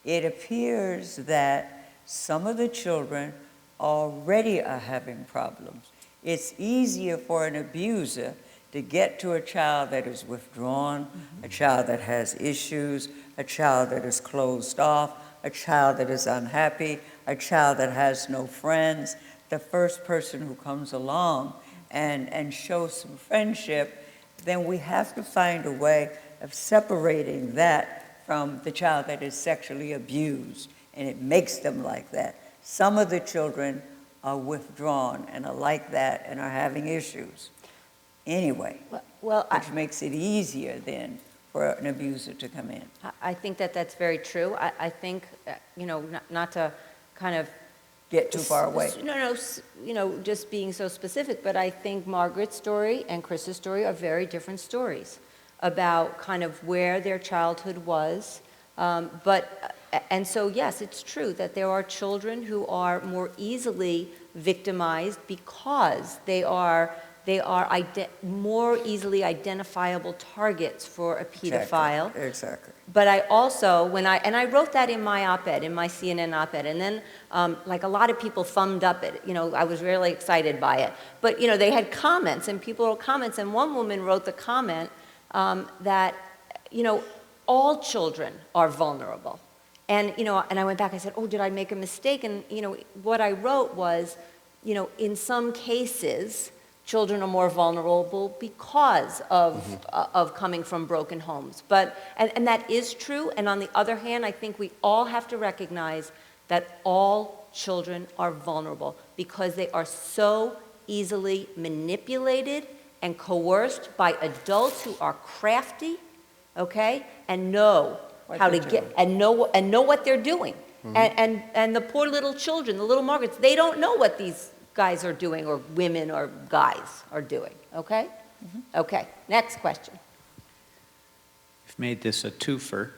It appears that some of the children already are having problems. It's easier for an abuser to get to a child that is withdrawn, a child that has issues, a child that is closed off, a child that is unhappy, a child that has no friends. The first person who comes along and shows some friendship, then we have to find a way of separating that from the child that is sexually abused, and it makes them like that. Some of the children are withdrawn and are like that and are having issues. Anyway, which makes it easier then for an abuser to come in. I think that that's very true. I think, not to kind of get too far away. No, just being so specific, but I think Margaret's story and Chris's story are very different stories about kind of where their childhood was. And so, yes, it's true that there are children who are more easily victimized because they are more easily identifiable targets for a pedophile. Exactly. But I also, I wrote that in my op-ed, in my CNN op-ed, and then like a lot of people thumbed up it. I was really excited by it. But they had comments, and people wrote comments, and one woman wrote the comment that all children are vulnerable. And and I went back. I said, "Oh, did I make a mistake?" And what I wrote was, in some cases, children are more vulnerable because of coming from broken homes. But and that is true. And on the other hand, I think we all have to recognize that all children are vulnerable because they are so easily manipulated and coerced by adults who are crafty, okay, and know how to get and know what they're doing. And the poor little children, the little Margarets, they don't know what these guys are doing, or women or guys are doing, okay? Okay, next question. We've made this a twofer.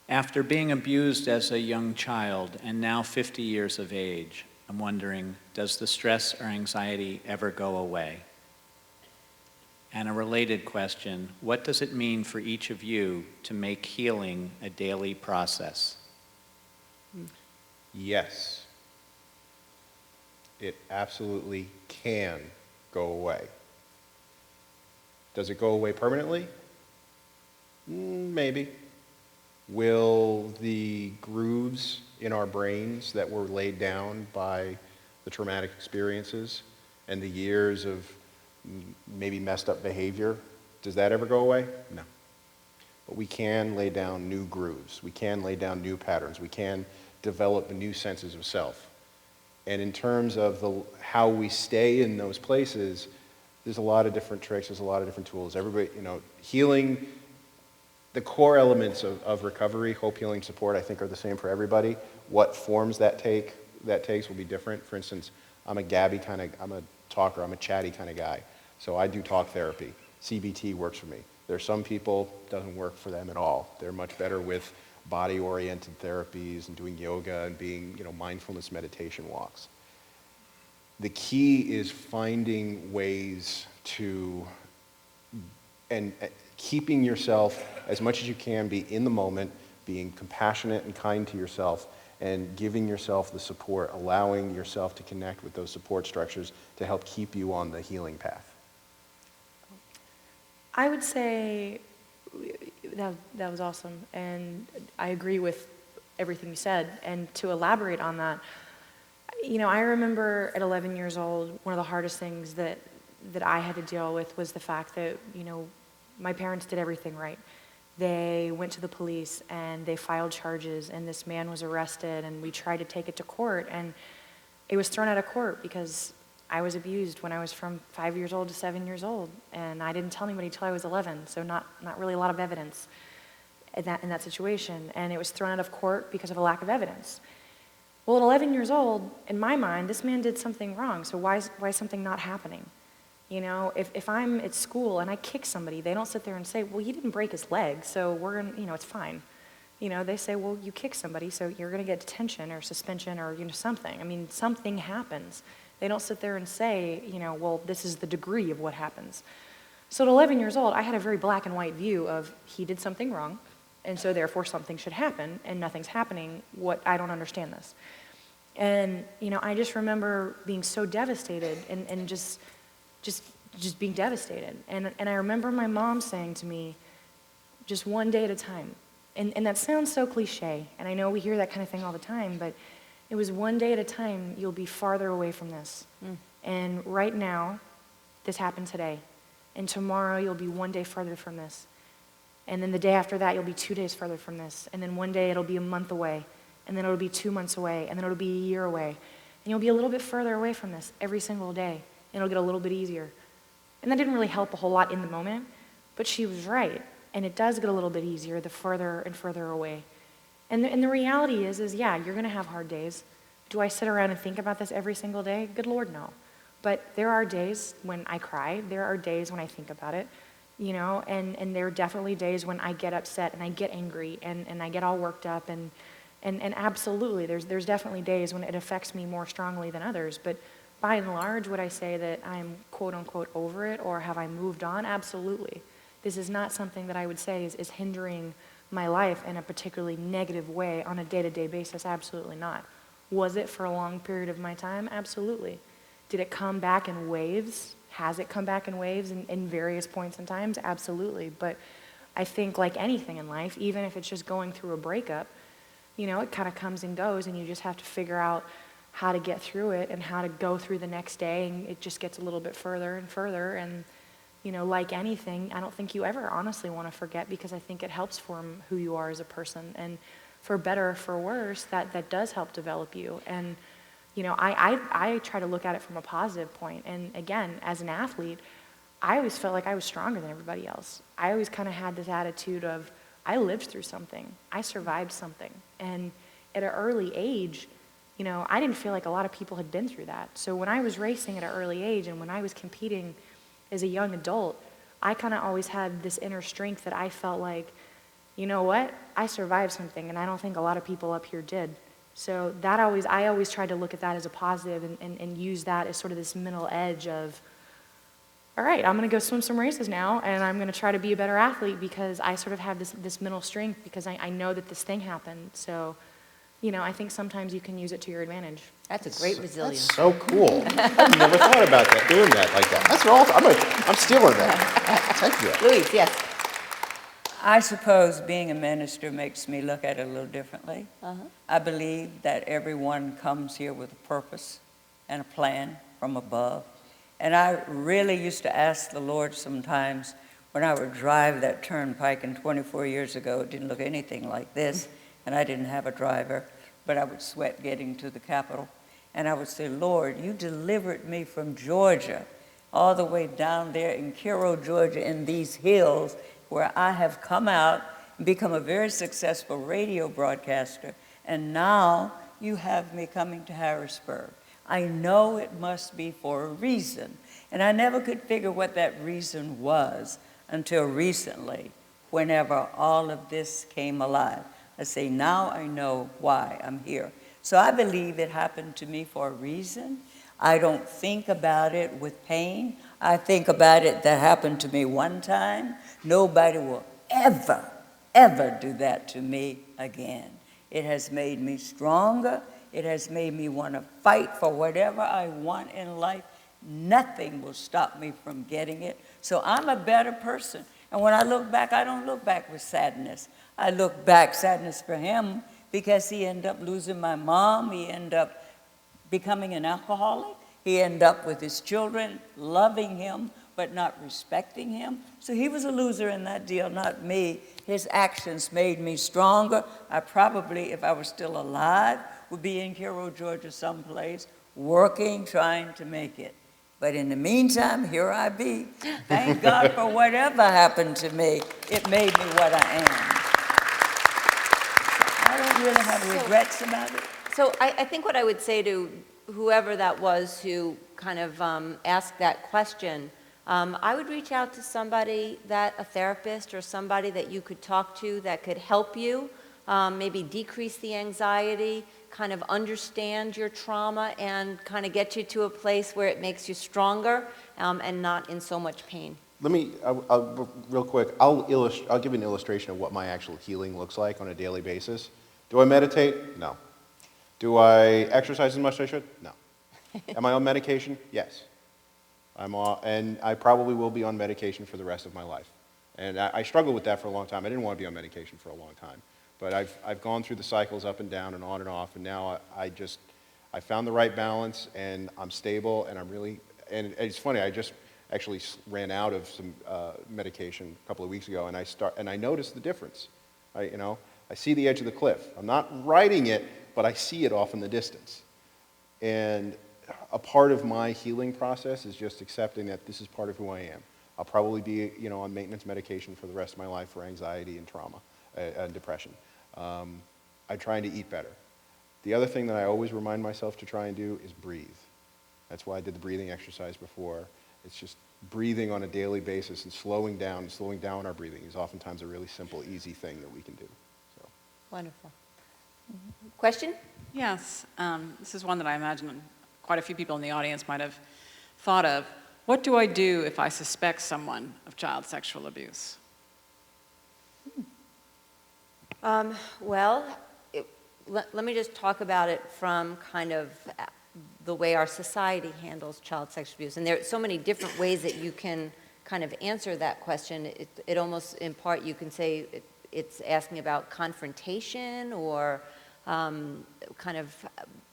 After being abused as a young child and now 50 years of age, I'm wondering, does the stress or anxiety ever go away? And a related question, what does it mean for each of you to make healing a daily process? Yes. It absolutely can go away. Does it go away permanently? Maybe. Will the grooves in our brains that were laid down by the traumatic experiences and the years of maybe messed up behavior, does that ever go away? No. But we can lay down new grooves. We can lay down new patterns. We can develop new senses of self. And in terms of how we stay in those places, there's a lot of different tricks, there's a lot of different tools. Everybody, healing, the core elements of recovery, hope, healing, support, I think are the same for everybody. What forms that take that takes will be different. For instance, I'm a talker, I'm a chatty kind of guy. So I do talk therapy. CBT works for me. There are some people, doesn't work for them at all. They're much better with body-oriented therapies and doing yoga and being, mindfulness meditation walks. The key is finding ways to, and keeping yourself as much as you can be in the moment, being compassionate and kind to yourself, and giving yourself the support, allowing yourself to connect with those support structures to help keep you on the healing path. I would say that was awesome, and I agree with everything you said. And to elaborate on that, I remember at 11 years old, one of the hardest things that I had to deal with was the fact that, my parents did everything right. They went to the police and they filed charges, and this man was arrested, and we tried to take it to court, and it was thrown out of court because I was abused when I was from 5 years old to 7 years old, and I didn't tell anybody until I was 11, so not really a lot of evidence in that situation, and it was thrown out of court because of a lack of evidence. Well, at 11 years old, in my mind, this man did something wrong, so why is something not happening? If I'm at school and I kick somebody, they don't sit there and say, well, he didn't break his leg, so we're going to, it's fine. They say, well, you kick somebody, so you're going to get detention or suspension or, something. I mean, something happens. They don't sit there and say, well, this is the degree of what happens. So at 11 years old, I had a very black and white view of he did something wrong, and so therefore something should happen, and nothing's happening. I don't understand this. And, I just remember being so devastated and just being devastated. And I remember my mom saying to me, just one day at a time. And that sounds so cliche, and I know we hear that kind of thing all the time, but it was one day at a time, you'll be farther away from this. And right now, this happened today. And tomorrow, you'll be one day further from this. And then the day after that, you'll be 2 days further from this. And then one day, it'll be a month away. And then it'll be 2 months away. And then it'll be a year away. And you'll be a little bit further away from this every single day. And it'll get a little bit easier. And that didn't really help a whole lot in the moment, but she was right. And it does get a little bit easier the further and further away. And the reality is yeah, you're going to have hard days. Do I sit around and think about this every single day? Good Lord, no. But there are days when I cry. There are days when I think about it, and there are definitely days when I get upset and I get angry and I get all worked up and absolutely, there's definitely days when it affects me more strongly than others. But by and large, would I say that I'm quote unquote over it, or have I moved on? Absolutely. This is not something that I would say is hindering my life in a particularly negative way on a day-to-day basis. Absolutely not. Was it for a long period of my time? Absolutely. Did it come back in waves? Has it come back in waves in various points and times? Absolutely. But I think like anything in life, even if it's just going through a breakup, it kind of comes and goes, and you just have to figure out how to get through it and how to go through the next day, and it just gets a little bit further and further. And like anything, I don't think you ever honestly want to forget, because I think it helps form who you are as a person. And for better or for worse, that does help develop you. And, I try to look at it from a positive point. And again, as an athlete, I always felt like I was stronger than everybody else. I always kind of had this attitude of, I lived through something. I survived something. And at an early age, I didn't feel like a lot of people had been through that. So when I was racing at an early age and when I was competing as a young adult, I kind of always had this inner strength that I felt like, you know what, I survived something, and I don't think a lot of people up here did. So I always tried to look at that as a positive and use that as sort of this middle edge of, all right, I'm going to go swim some races now, and I'm going to try to be a better athlete because I sort of have this mental strength because I know that this thing happened. So, I think sometimes you can use it to your advantage. That's a great resilience. That's so cool. I've never thought about that, doing that like that. That's awesome. I'm stealing that. Thank you. Louise, yes. I suppose being a minister makes me look at it a little differently. I believe that everyone comes here with a purpose and a plan from above. And I really used to ask the Lord sometimes when I would drive that turnpike, and 24 years ago, it didn't look anything like this, and I didn't have a driver, but I would sweat getting to the Capitol. And I would say, Lord, you delivered me from Georgia all the way down there in Cairo, Georgia, in these hills where I have come out and become a very successful radio broadcaster. And now you have me coming to Harrisburg. I know it must be for a reason. And I never could figure what that reason was until recently, whenever all of this came alive. I say, now I know why I'm here. So I believe it happened to me for a reason. I don't think about it with pain. I think about it that happened to me one time. Nobody will ever, ever do that to me again. It has made me stronger. It has made me want to fight for whatever I want in life. Nothing will stop me from getting it. So I'm a better person. And when I look back, I don't look back with sadness. I look back sadness for him because he ended up losing my mom. He ended up becoming an alcoholic. He ended up with his children loving him but not respecting him. So he was a loser in that deal, not me. His actions made me stronger. I probably, if I were still alive, would be in Cairo, Georgia someplace, working, trying to make it. But in the meantime, here I be. Thank God for whatever happened to me. It made me what I am. I don't really have regrets about it. So I think what I would say to whoever that was who kind of asked that question, I would reach out to somebody, a therapist or somebody that you could talk to that could help you, maybe decrease the anxiety, kind of understand your trauma and kind of get you to a place where it makes you stronger and not in so much pain. Let me, real quick, I'll give an illustration of what my actual healing looks like on a daily basis. Do I meditate? No. Do I exercise as much as I should? No. Am I on medication? Yes. And I probably will be on medication for the rest of my life. And I struggled with that for a long time. I didn't want to be on medication for a long time. But I've gone through the cycles up and down and on and off, and now I found the right balance, and I'm stable, and and it's funny, I just actually ran out of some medication a couple of weeks ago, and I noticed the difference. I see the edge of the cliff. I'm not riding it, but I see it off in the distance. And a part of my healing process is just accepting that this is part of who I am. I'll probably be, on maintenance medication for the rest of my life for anxiety and trauma and depression. I'm trying to eat better. The other thing that I always remind myself to try and do is breathe. That's why I did the breathing exercise before. It's just breathing on a daily basis and slowing down our breathing is oftentimes a really simple, easy thing that we can do. So. Wonderful. Question? Yes, this is one that I imagine quite a few people in the audience might have thought of. What do I do if I suspect someone of child sexual abuse? Let me just talk about it from kind of the way our society handles child sexual abuse. And there are so many different ways that you can kind of answer that question. It almost, in part, you can say it's asking about confrontation or kind of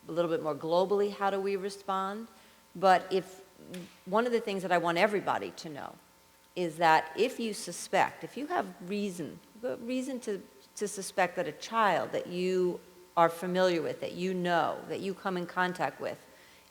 a little bit more globally, how do we respond? But one of the things that I want everybody to know is that if you have reason to suspect that a child that you are familiar with, that you know, that you come in contact with,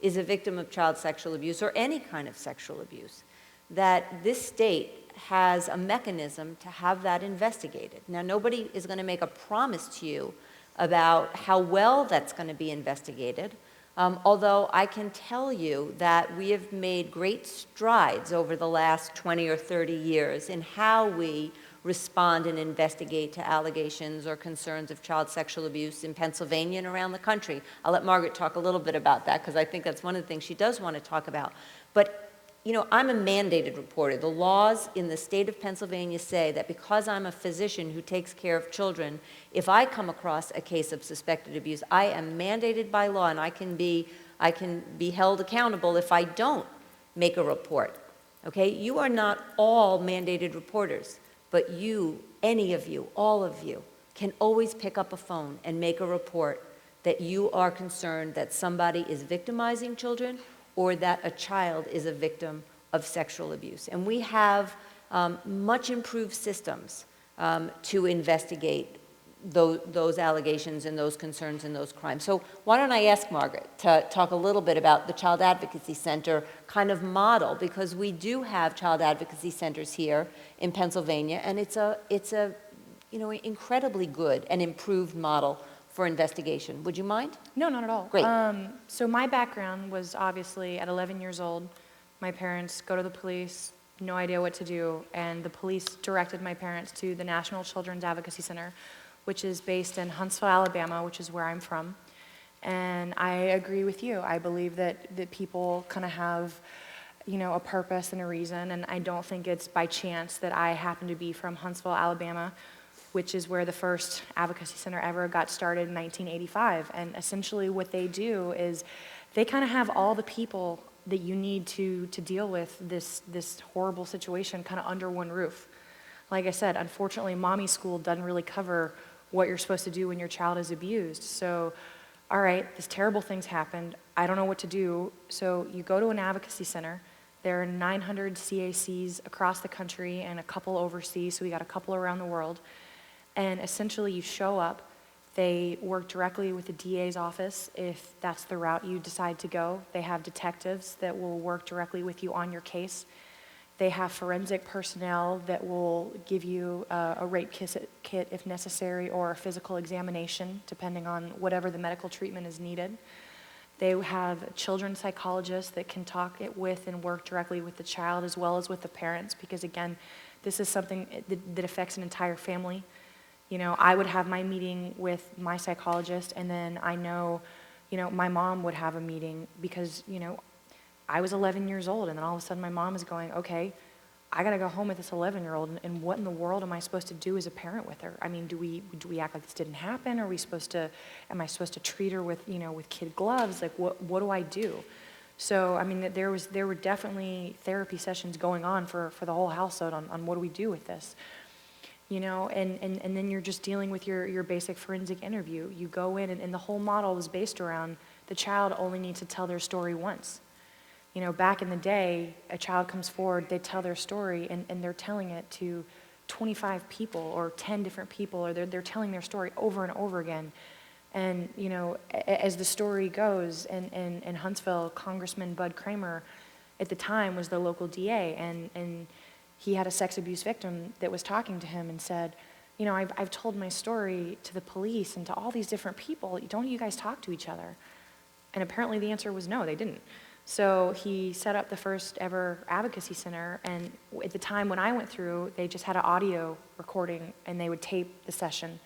is a victim of child sexual abuse or any kind of sexual abuse, that this state has a mechanism to have that investigated. Now, nobody is going to make a promise to you about how well that's going to be investigated, although I can tell you that we have made great strides over the last 20 or 30 years in how we respond and investigate to allegations or concerns of child sexual abuse in Pennsylvania and around the country. I'll let Margaret talk a little bit about that because I think that's one of the things she does want to talk about. But I'm a mandated reporter. The laws in the state of Pennsylvania say that because I'm a physician who takes care of children, if I come across a case of suspected abuse, I am mandated by law, and I can be held accountable if I don't make a report. Okay? You are not all mandated reporters, but any of you, all of you, can always pick up a phone and make a report that you are concerned that somebody is victimizing children or that a child is a victim of sexual abuse. And we have much improved systems to investigate those allegations and those concerns and those crimes. So why don't I ask Margaret to talk a little bit about the Child Advocacy Center kind of model, because we do have child advocacy centers here in Pennsylvania, and it's a incredibly good and improved model for investigation. Would you mind? No, not at all. Great. So my background was obviously at 11 years old, my parents go to the police, no idea what to do, and the police directed my parents to the National Children's Advocacy Center, which is based in Huntsville, Alabama, which is where I'm from. And I agree with you. I believe that people kind of have, you know, a purpose and a reason, and I don't think it's by chance that I happen to be from Huntsville, Alabama, which is where the first advocacy center ever got started in 1985. And essentially what they do is they kind of have all the people that you need to deal with this horrible situation kind of under one roof. Like I said, unfortunately, mommy school doesn't really cover what you're supposed to do when your child is abused. So, all right, this terrible thing's happened. I don't know what to do. So you go to an advocacy center. There are 900 CACs across the country and a couple overseas, so we got a couple around the world. And essentially you show up, they work directly with the DA's office if that's the route you decide to go. They have detectives that will work directly with you on your case. They have forensic personnel that will give you a rape kit if necessary, or a physical examination, depending on whatever the medical treatment is needed. They have children's psychologists that can talk it with and work directly with the child as well as with the parents, because again, this is something that affects an entire family. You know, I would have my meeting with my psychologist, and then I know, you know, my mom would have a meeting because, you know, I was 11 years old, and then all of a sudden my mom is going, okay, I gotta go home with this 11-year-old, and what in the world am I supposed to do as a parent with her? I mean, do we act like this didn't happen? Are we supposed to, am I supposed to treat her with, you know, with kid gloves? Like, what do I do? So, I mean, there were definitely therapy sessions going on for the whole household on what do we do with this? You know, and then you're just dealing with your basic forensic interview. You go in, and the whole model was based around the child only needs to tell their story once. You know, back in the day, a child comes forward, they tell their story, and they're telling it to 25 people or 10 different people, or they're telling their story over and over again. And, you know, as the story goes, in Huntsville, Congressman Bud Kramer at the time was the local DA, and he had a sex abuse victim that was talking to him and said, you know, I've told my story to the police and to all these different people. Don't you guys talk to each other? And apparently the answer was no, they didn't. So he set up the first ever advocacy center, and at the time when I went through, they just had an audio recording and they would tape the session.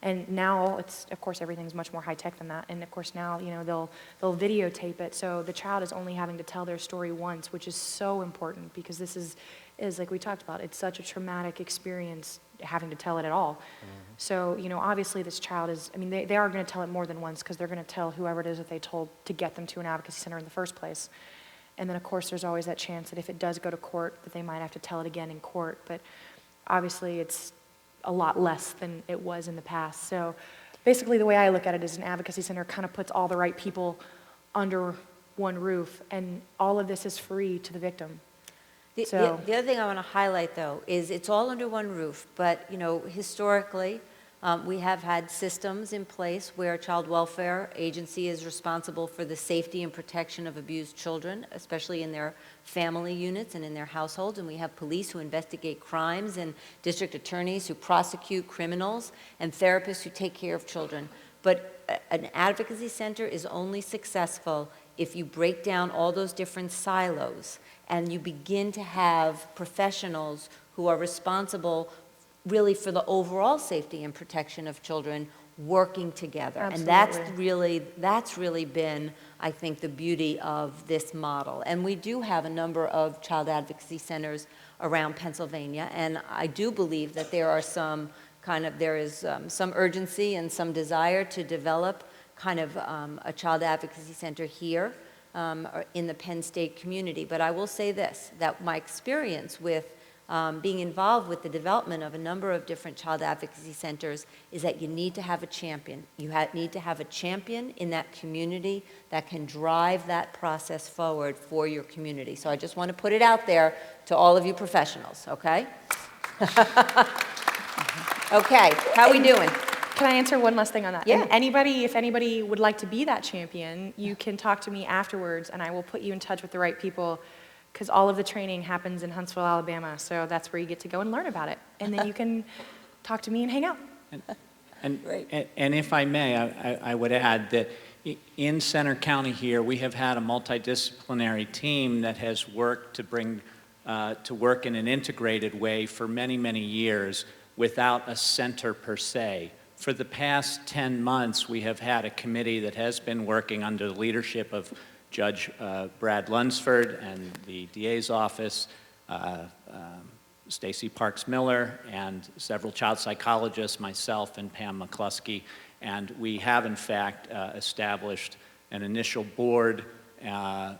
And now it's, of course, everything's much more high tech than that. And of course now, you know, they'll videotape it, so the child is only having to tell their story once, which is so important because this is like we talked about, it's such a traumatic experience having to tell it at all. Mm-hmm. So, you know, obviously this child is, I mean, they are going to tell it more than once because they're going to tell whoever it is that they told to get them to an advocacy center in the first place. And then, of course, there's always that chance that if it does go to court, that they might have to tell it again in court. But obviously it's a lot less than it was in the past. So basically the way I look at it is an advocacy center kind of puts all the right people under one roof, and all of this is free to the victim. The other thing I want to highlight, though, is it's all under one roof, but, you know, historically, we have had systems in place where a child welfare agency is responsible for the safety and protection of abused children, especially in their family units and in their households, and we have police who investigate crimes, and district attorneys who prosecute criminals, and therapists who take care of children. But an advocacy center is only successful if you break down all those different silos and you begin to have professionals who are responsible really for the overall safety and protection of children working together. Absolutely. And that's really been, I think, the beauty of this model. And we do have a number of child advocacy centers around Pennsylvania, and I do believe that there is some urgency and some desire to develop kind of a child advocacy center here in the Penn State community. But I will say this, that my experience with being involved with the development of a number of different child advocacy centers is that you need to have a champion. You need to have a champion in that community that can drive that process forward for your community. So I just want to put it out there to all of you professionals, okay? Okay, how are we doing? Can I answer one last thing on that? Yeah. And if anybody would like to be that champion, you can talk to me afterwards, and I will put you in touch with the right people, because all of the training happens in Huntsville, Alabama, so that's where you get to go and learn about it. And then you can talk to me and hang out. And if I may, I would add that in Center County here, we have had a multidisciplinary team that has worked to work in an integrated way for many, many years without a center per se. For the past 10 months, we have had a committee that has been working under the leadership of Judge Brad Lunsford and the DA's office, Stacy Parks Miller, and several child psychologists, myself and Pam McCluskey. And we have, in fact, established an initial board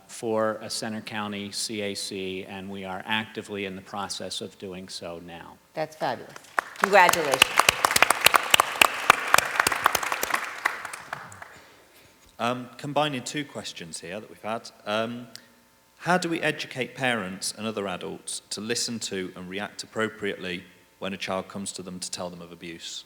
for a Center County CAC, and we are actively in the process of doing so now. That's fabulous. Congratulations. Combining two questions here that we've had. How do we educate parents and other adults to listen to and react appropriately when a child comes to them to tell them of abuse?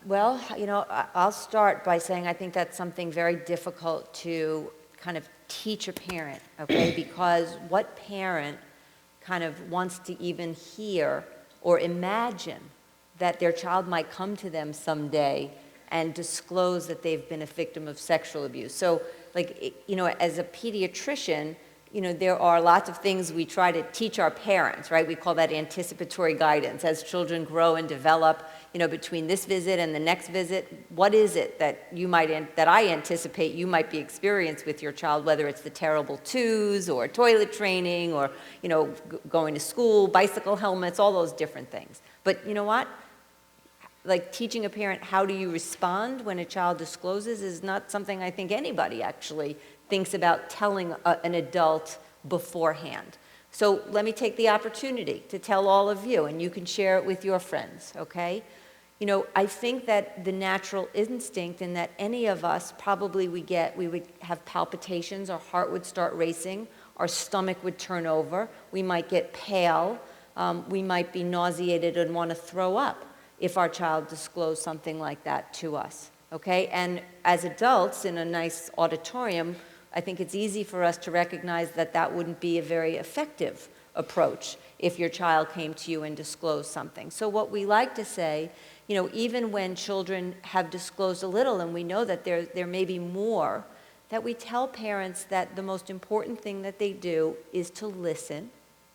Well, you know, I'll start by saying I think that's something very difficult to kind of teach a parent, okay? Because what parent kind of wants to even hear or imagine that their child might come to them someday and disclose that they've been a victim of sexual abuse? So, like, you know, as a pediatrician, you know, there are lots of things we try to teach our parents, right? We call that anticipatory guidance. As children grow and develop, you know, between this visit and the next visit, what is it that you might, that I anticipate you might be experienced with your child, whether it's the terrible twos or toilet training or, you know, going to school, bicycle helmets, all those different things. But you know what? Like, teaching a parent how do you respond when a child discloses is not something I think anybody actually thinks about telling an adult beforehand. So let me take the opportunity to tell all of you, and you can share it with your friends, okay? You know, I think that the natural instinct in that any of us probably we would have palpitations, our heart would start racing, our stomach would turn over, we might get pale, we might be nauseated and want to throw up if our child disclosed something like that to us, okay? And as adults in a nice auditorium, I think it's easy for us to recognize that that wouldn't be a very effective approach if your child came to you and disclosed something. So what we like to say, you know, even when children have disclosed a little and we know that there may be more, that we tell parents that the most important thing that they do is to listen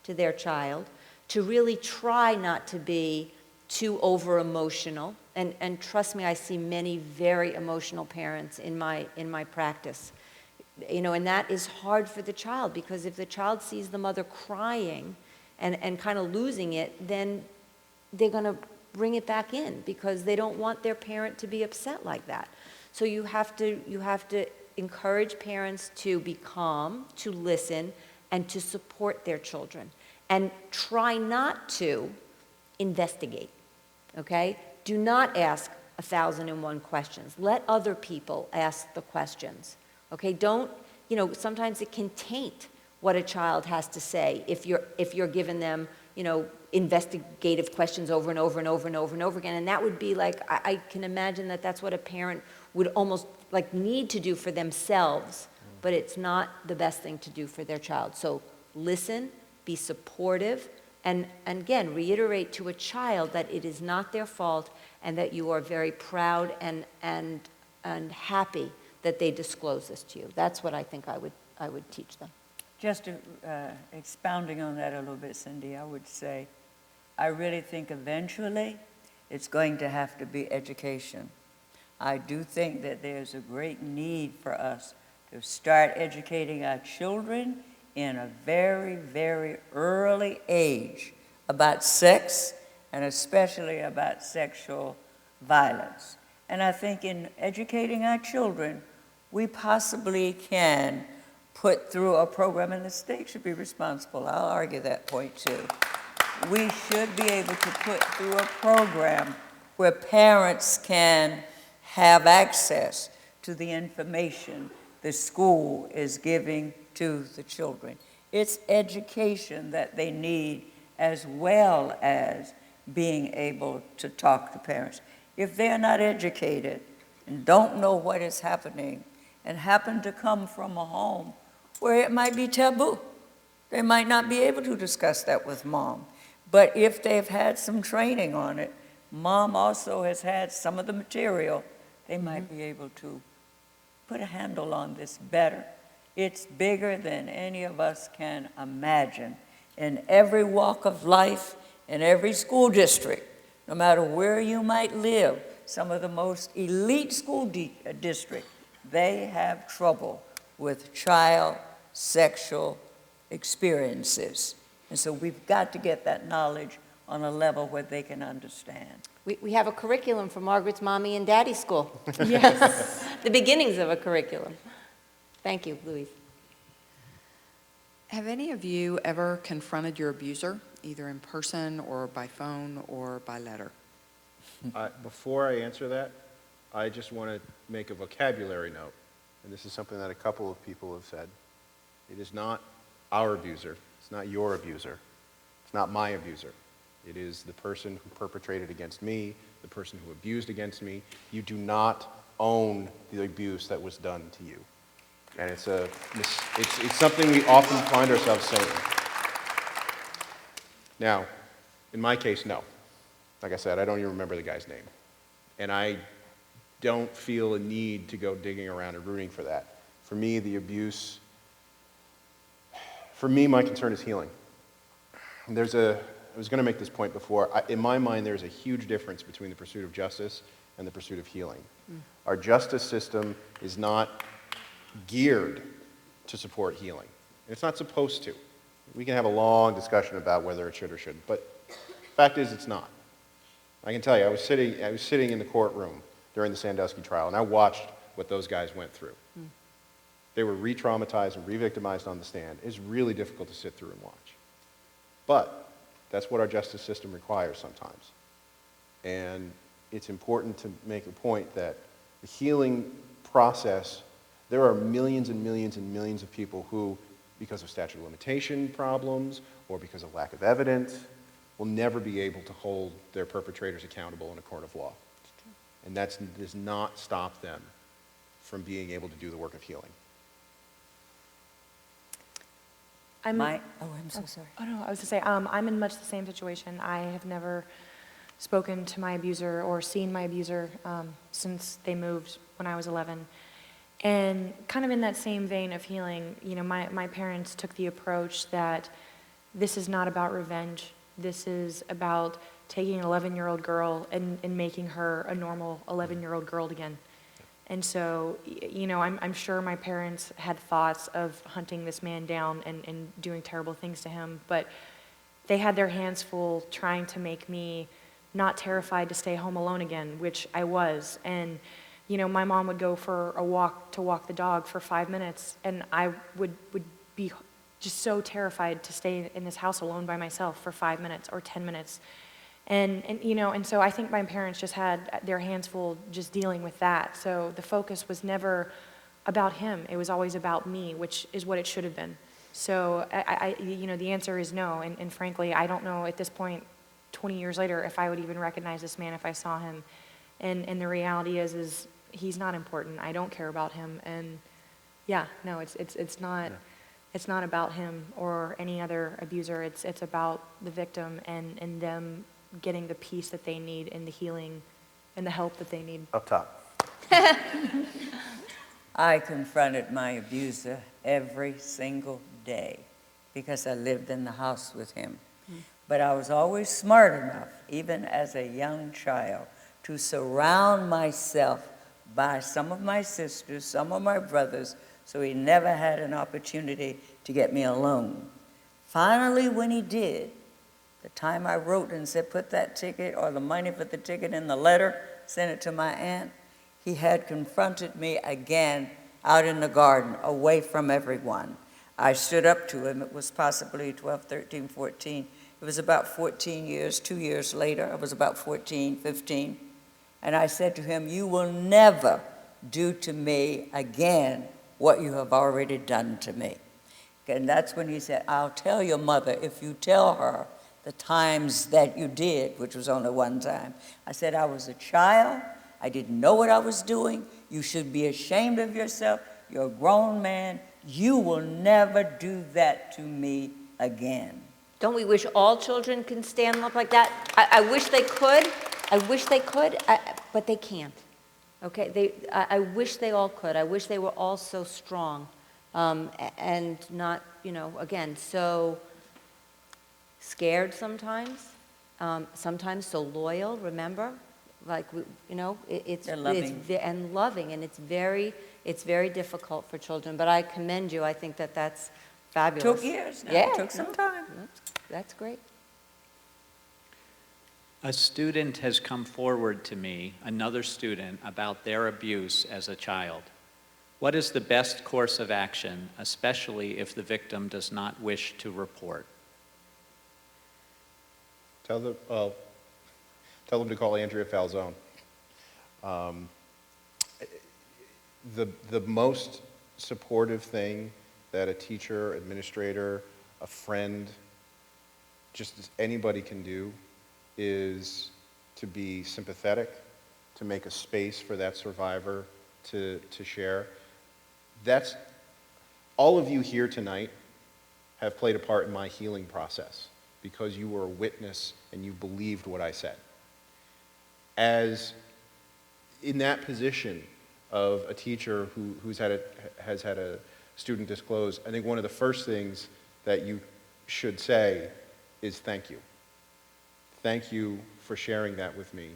to their child, to really try not to be too over-emotional. And trust me, I see many very emotional parents in my practice. You know, and that is hard for the child, because if the child sees the mother crying and kind of losing it, then they're going to bring it back in because they don't want their parent to be upset like that. So you have to encourage parents to be calm, to listen, and to support their children. And try not to investigate, okay? Do not ask 1,001 questions. Let other people ask the questions. Okay, don't, you know, sometimes it can taint what a child has to say if you're giving them, you know, investigative questions over and over and over and over and over again. And that would be like, I can imagine that that's what a parent would almost like need to do for themselves, but it's not the best thing to do for their child. So listen, be supportive, and again, reiterate to a child that it is not their fault and that you are very proud and happy that they disclose this to you. That's what I think I would teach them. Just expounding on that a little bit, Cindy, I would say, I really think eventually it's going to have to be education. I do think that there's a great need for us to start educating our children in a very, very early age about sex and especially about sexual violence. And I think in educating our children, we possibly can put through a program, and the state should be responsible. I'll argue that point too. We should be able to put through a program where parents can have access to the information the school is giving to the children. It's education that they need as well as being able to talk to parents. If they're not educated and don't know what is happening and happen to come from a home where it might be taboo, they might not be able to discuss that with mom. But if they've had some training on it, mom also has had some of the material, they might be able to put a handle on this better. It's bigger than any of us can imagine. In every walk of life, in every school district, no matter where you might live, some of the most elite school districts, they have trouble with child sexual experiences. And so we've got to get that knowledge on a level where they can understand. We have a curriculum for Margaret's mommy and daddy school. Yes. The beginnings of a curriculum. Thank you, Louise. Have any of you ever confronted your abuser, either in person or by phone or by letter? Before I answer that, I just want to make a vocabulary note, and this is something that a couple of people have said. It is not our abuser. It's not your abuser. It's not my abuser. It is the person who perpetrated against me, the person who abused against me. You do not own the abuse that was done to you. And it's something we often find ourselves saying. Now, in my case, no. Like I said, I don't even remember the guy's name. And I don't feel a need to go digging around and rooting for that. For me, the abuse, my concern is healing. I was going to make this point before. In my mind, there's a huge difference between the pursuit of justice and the pursuit of healing. Our justice system is not geared to support healing. It's not supposed to. We can have a long discussion about whether it should or shouldn't, but the fact is it's not. I can tell you, I was sitting in the courtroom during the Sandusky trial, and I watched what those guys went through. They were re-traumatized and re-victimized on the stand. It's really difficult to sit through and watch. But that's what our justice system requires sometimes. And it's important to make a point that the healing process, there are millions and millions and millions of people who, because of statute of limitation problems or because of lack of evidence, will never be able to hold their perpetrators accountable in a court of law. And that does not stop them from being able to do the work of healing. I'm so sorry. Oh, no, I was going to say, I'm in much the same situation. I have never spoken to my abuser or seen my abuser since they moved when I was 11. And kind of in that same vein of healing, you know, my parents took the approach that this is not about revenge. This is about taking an 11-year-old girl and making her a normal 11-year-old girl again. And so, you know, I'm sure my parents had thoughts of hunting this man down and doing terrible things to him, but they had their hands full trying to make me not terrified to stay home alone again, which I was. And, you know, my mom would go for a walk to walk the dog for 5 minutes, and I would be just so terrified to stay in this house alone by myself for 5 minutes or 10 minutes. And you know, and so I think my parents just had their hands full just dealing with that. So the focus was never about him. It was always about me, which is what it should have been. So you know, the answer is no. And frankly, I don't know at this point, 20 years later, if I would even recognize this man if I saw him. And the reality is he's not important. I don't care about him. And yeah, no, it's not about him or any other abuser. It's about the victim and them getting the peace that they need and the healing and the help that they need. Up top. I confronted my abuser every single day because I lived in the house with him. But I was always smart enough, even as a young child, to surround myself by some of my sisters, some of my brothers, so he never had an opportunity to get me alone. Finally, when he did, the time I wrote and said, put that ticket or the money for the ticket in the letter, send it to my aunt, he had confronted me again out in the garden, away from everyone. I stood up to him. It was possibly 12, 13, 14. It was about 14 years, 2 years later. I was about 14, 15. And I said to him, you will never do to me again what you have already done to me. And that's when he said, I'll tell your mother if you tell her the times that you did, which was only one time. I said, I was a child. I didn't know what I was doing. You should be ashamed of yourself. You're a grown man. You will never do that to me again. Don't we wish all children can stand up like that? I wish they could. I wish they could, but they can't. Okay, I wish they all could. I wish they were all so strong and not, again, so scared sometimes, sometimes so loyal, remember? Like, it's loving. and loving, and it's very difficult for children, but I commend you. I think that's fabulous. Took years. Now. Yeah. It took some time. That's great. A student has come forward to me, another student, about their abuse as a child. What is the best course of action, especially if the victim does not wish to report? Tell them to call Andrea Falzone. The most supportive thing that a teacher, administrator, a friend, just anybody can do is to be sympathetic, to make a space for that survivor to share. That's, all of you here tonight have played a part in my healing process because you were a witness and you believed what I said. As in that position of a teacher has had a student disclose, I think one of the first things that you should say is thank you. Thank you for sharing that with me.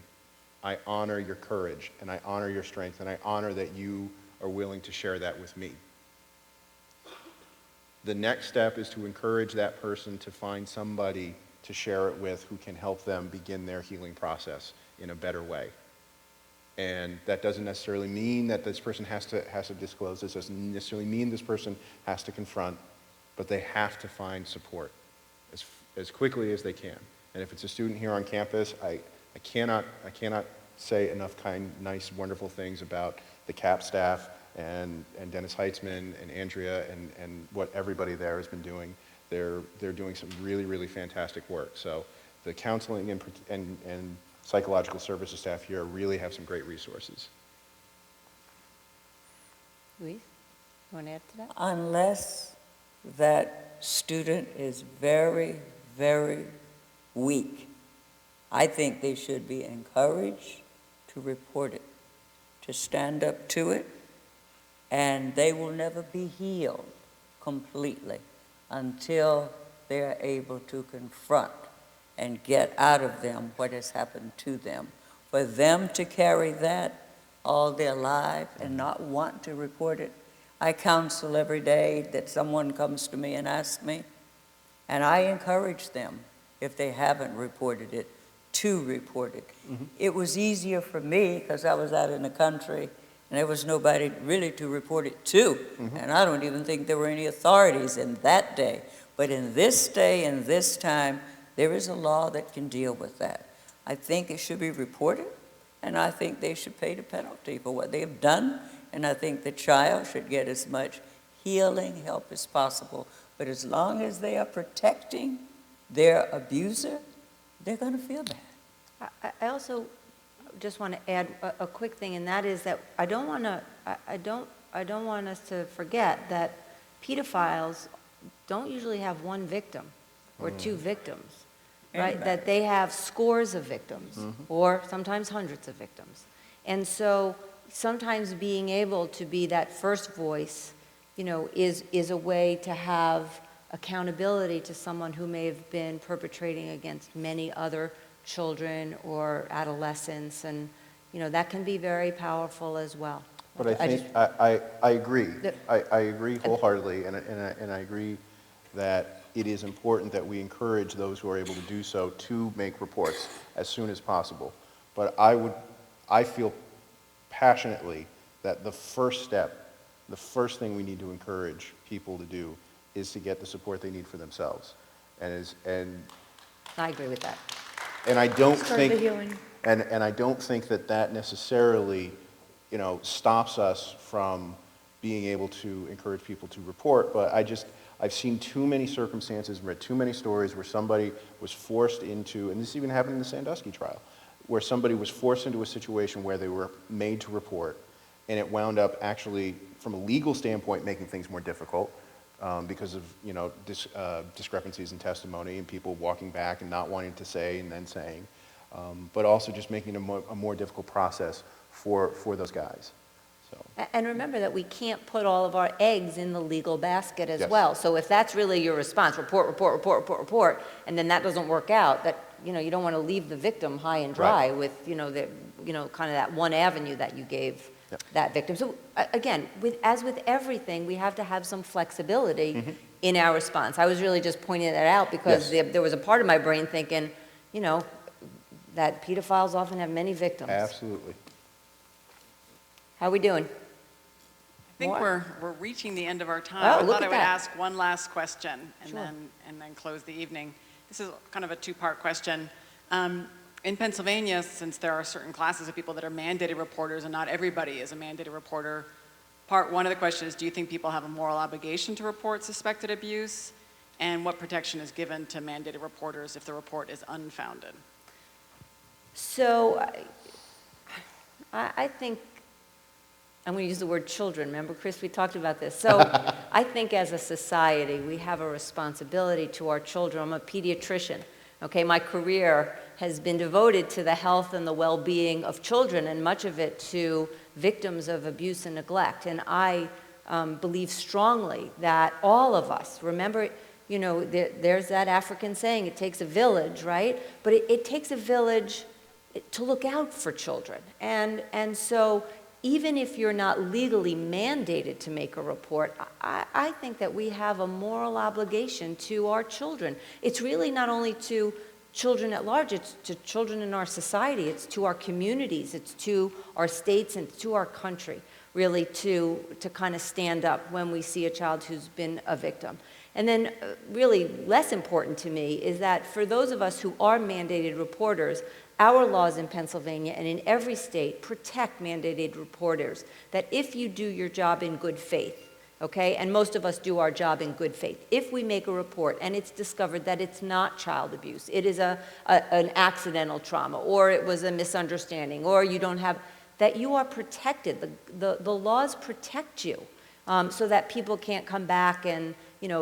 I honor your courage, and I honor your strength, and I honor that you are willing to share that with me. The next step is to encourage that person to find somebody to share it with who can help them begin their healing process in a better way. And that doesn't necessarily mean that this person has to disclose. This doesn't necessarily mean this person has to confront, but they have to find support as quickly as they can. And if it's a student here on campus, I cannot say enough kind, nice, wonderful things about the CAP staff and Dennis Heitzman and Andrea and what everybody there has been doing. They're doing some really, really fantastic work. So the counseling and psychological services staff here really have some great resources. Louise, you want to add to that? Unless that student is very, very weak, I think they should be encouraged to report it, to stand up to it, and they will never be healed completely until they're able to confront and get out of them what has happened to them. For them to carry that all their life and not want to report it, I counsel every day that someone comes to me and asks me, and I encourage them, if they haven't reported it, to report it. Mm-hmm. It was easier for me because I was out in the country and there was nobody really to report it to. Mm-hmm. And I don't even think there were any authorities in that day. But in this day and this time, there is a law that can deal with that. I think it should be reported, and I think they should pay the penalty for what they have done, and I think the child should get as much healing help as possible. But as long as they are protecting their abuser, they're going to feel bad. I also just want to add a quick thing, and that is that I don't want us to forget that pedophiles don't usually have one victim or two victims, right? Anybody. That they have scores of victims, or sometimes hundreds of victims. And so sometimes being able to be that first voice, is a way to have accountability to someone who may have been perpetrating against many other children or adolescents, and that can be very powerful as well. But I think I agree. I agree wholeheartely, and I agree that it is important that we encourage those who are able to do so to make reports as soon as possible. But I feel passionately that the first step, the first thing we need to encourage people to do is to get the support they need for themselves. And I agree with that. And I don't Start think the healing. and I don't think that necessarily, stops us from being able to encourage people to report, but I've seen too many circumstances, read too many stories where somebody was forced into, and this even happened in the Sandusky trial, where somebody was forced into a situation where they were made to report, and it wound up actually, from a legal standpoint, making things more difficult, because of, discrepancies in testimony and people walking back and not wanting to say and then saying, but also just making it a more difficult process for those guys. So. And remember that we can't put all of our eggs in the legal basket as Yes. well. So if that's really your response, report, and then that doesn't work out, that, you don't want to leave the victim high and dry Right. with, kind of that one avenue that you gave Yep. that victim. So again, as with everything, we have to have some flexibility in our response. I was really just pointing that out because Yes. there was a part of my brain thinking, that pedophiles often have many victims. Absolutely. How are we doing? I think More? we're reaching the end of our time. Oh, I look thought at I would that. ask one last question and Sure. then close the evening. This is kind of a two-part question. In Pennsylvania, since there are certain classes of people that are mandated reporters and not everybody is a mandated reporter, part one of the question is, do you think people have a moral obligation to report suspected abuse? And what protection is given to mandated reporters if the report is unfounded? So I think, I'm going to use the word children. Remember, Chris, we talked about this. So I think as a society, we have a responsibility to our children. I'm a pediatrician. Okay, my career has been devoted to the health and the well-being of children, and much of it to victims of abuse and neglect. And I believe strongly that all of us, remember, there's that African saying, it takes a village, right? But it takes a village to look out for children. And so even if you're not legally mandated to make a report, I think that we have a moral obligation to our children. It's really not only to children at large, it's to children in our society, it's to our communities, it's to our states and to our country, really to kind of stand up when we see a child who's been a victim. And then really less important to me is that for those of us who are mandated reporters, our laws in Pennsylvania and in every state protect mandated reporters, that if you do your job in good faith, okay, and most of us do our job in good faith, if we make a report and it's discovered that it's not child abuse, it is an accidental trauma, or it was a misunderstanding, or you don't have, that you are protected. The laws protect you so that people can't come back and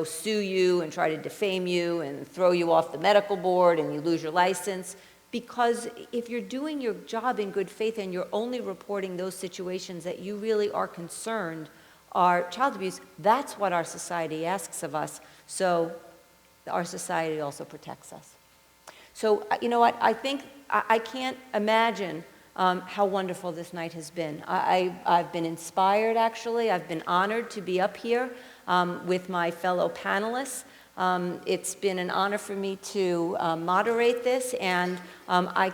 sue you and try to defame you and throw you off the medical board and you lose your license. Because if you're doing your job in good faith and you're only reporting those situations that you really are concerned are child abuse, that's what our society asks of us. So our society also protects us. So you know what, I think, I can't imagine how wonderful this night has been. I've been inspired, actually. I've been honored to be up here with my fellow panelists. It's been an honor for me to moderate this, and I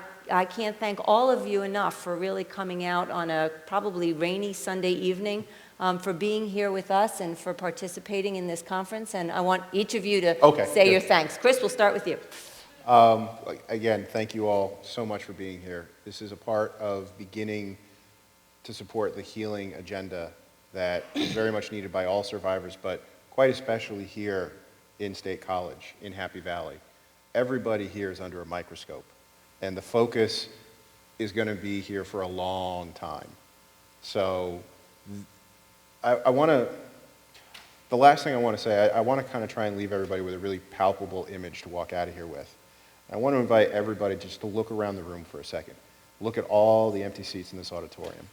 can't thank all of you enough for really coming out on a probably rainy Sunday evening, for being here with us and for participating in this conference. And I want each of you to say your thanks. Chris, we'll start with you. Again, thank you all so much for being here. This is a part of beginning to support the healing agenda that is very much needed by all survivors, but quite especially here in State College, in Happy Valley. Everybody here is under a microscope, and the focus is going to be here for a long time. So I want to, the last thing I want to say, I want to kind of try and leave everybody with a really palpable image to walk out of here with. I want to invite everybody just to look around the room for a second. Look at all the empty seats in this auditorium.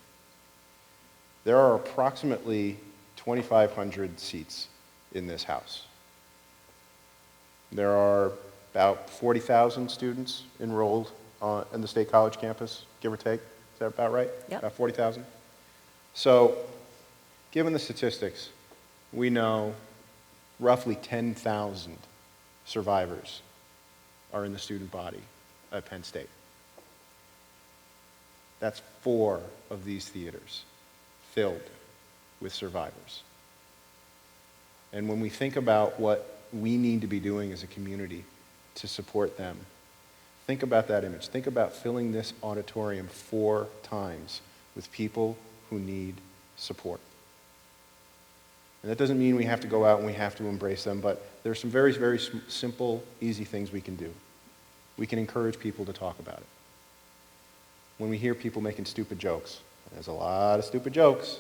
There are approximately 2,500 seats in this house. There are about 40,000 students enrolled in the State College campus, give or take. Is that about right? Yep. About 40,000? So, given the statistics, we know roughly 10,000 survivors are in the student body at Penn State. That's 4 of these theaters filled with survivors. And when we think about what we need to be doing as a community to support them, think about that image. Think about filling this auditorium 4 times with people who need support. And that doesn't mean we have to go out and we have to embrace them, but there's some very, very simple, easy things we can do. We can encourage people to talk about it. When we hear people making stupid jokes, and there's a lot of stupid jokes,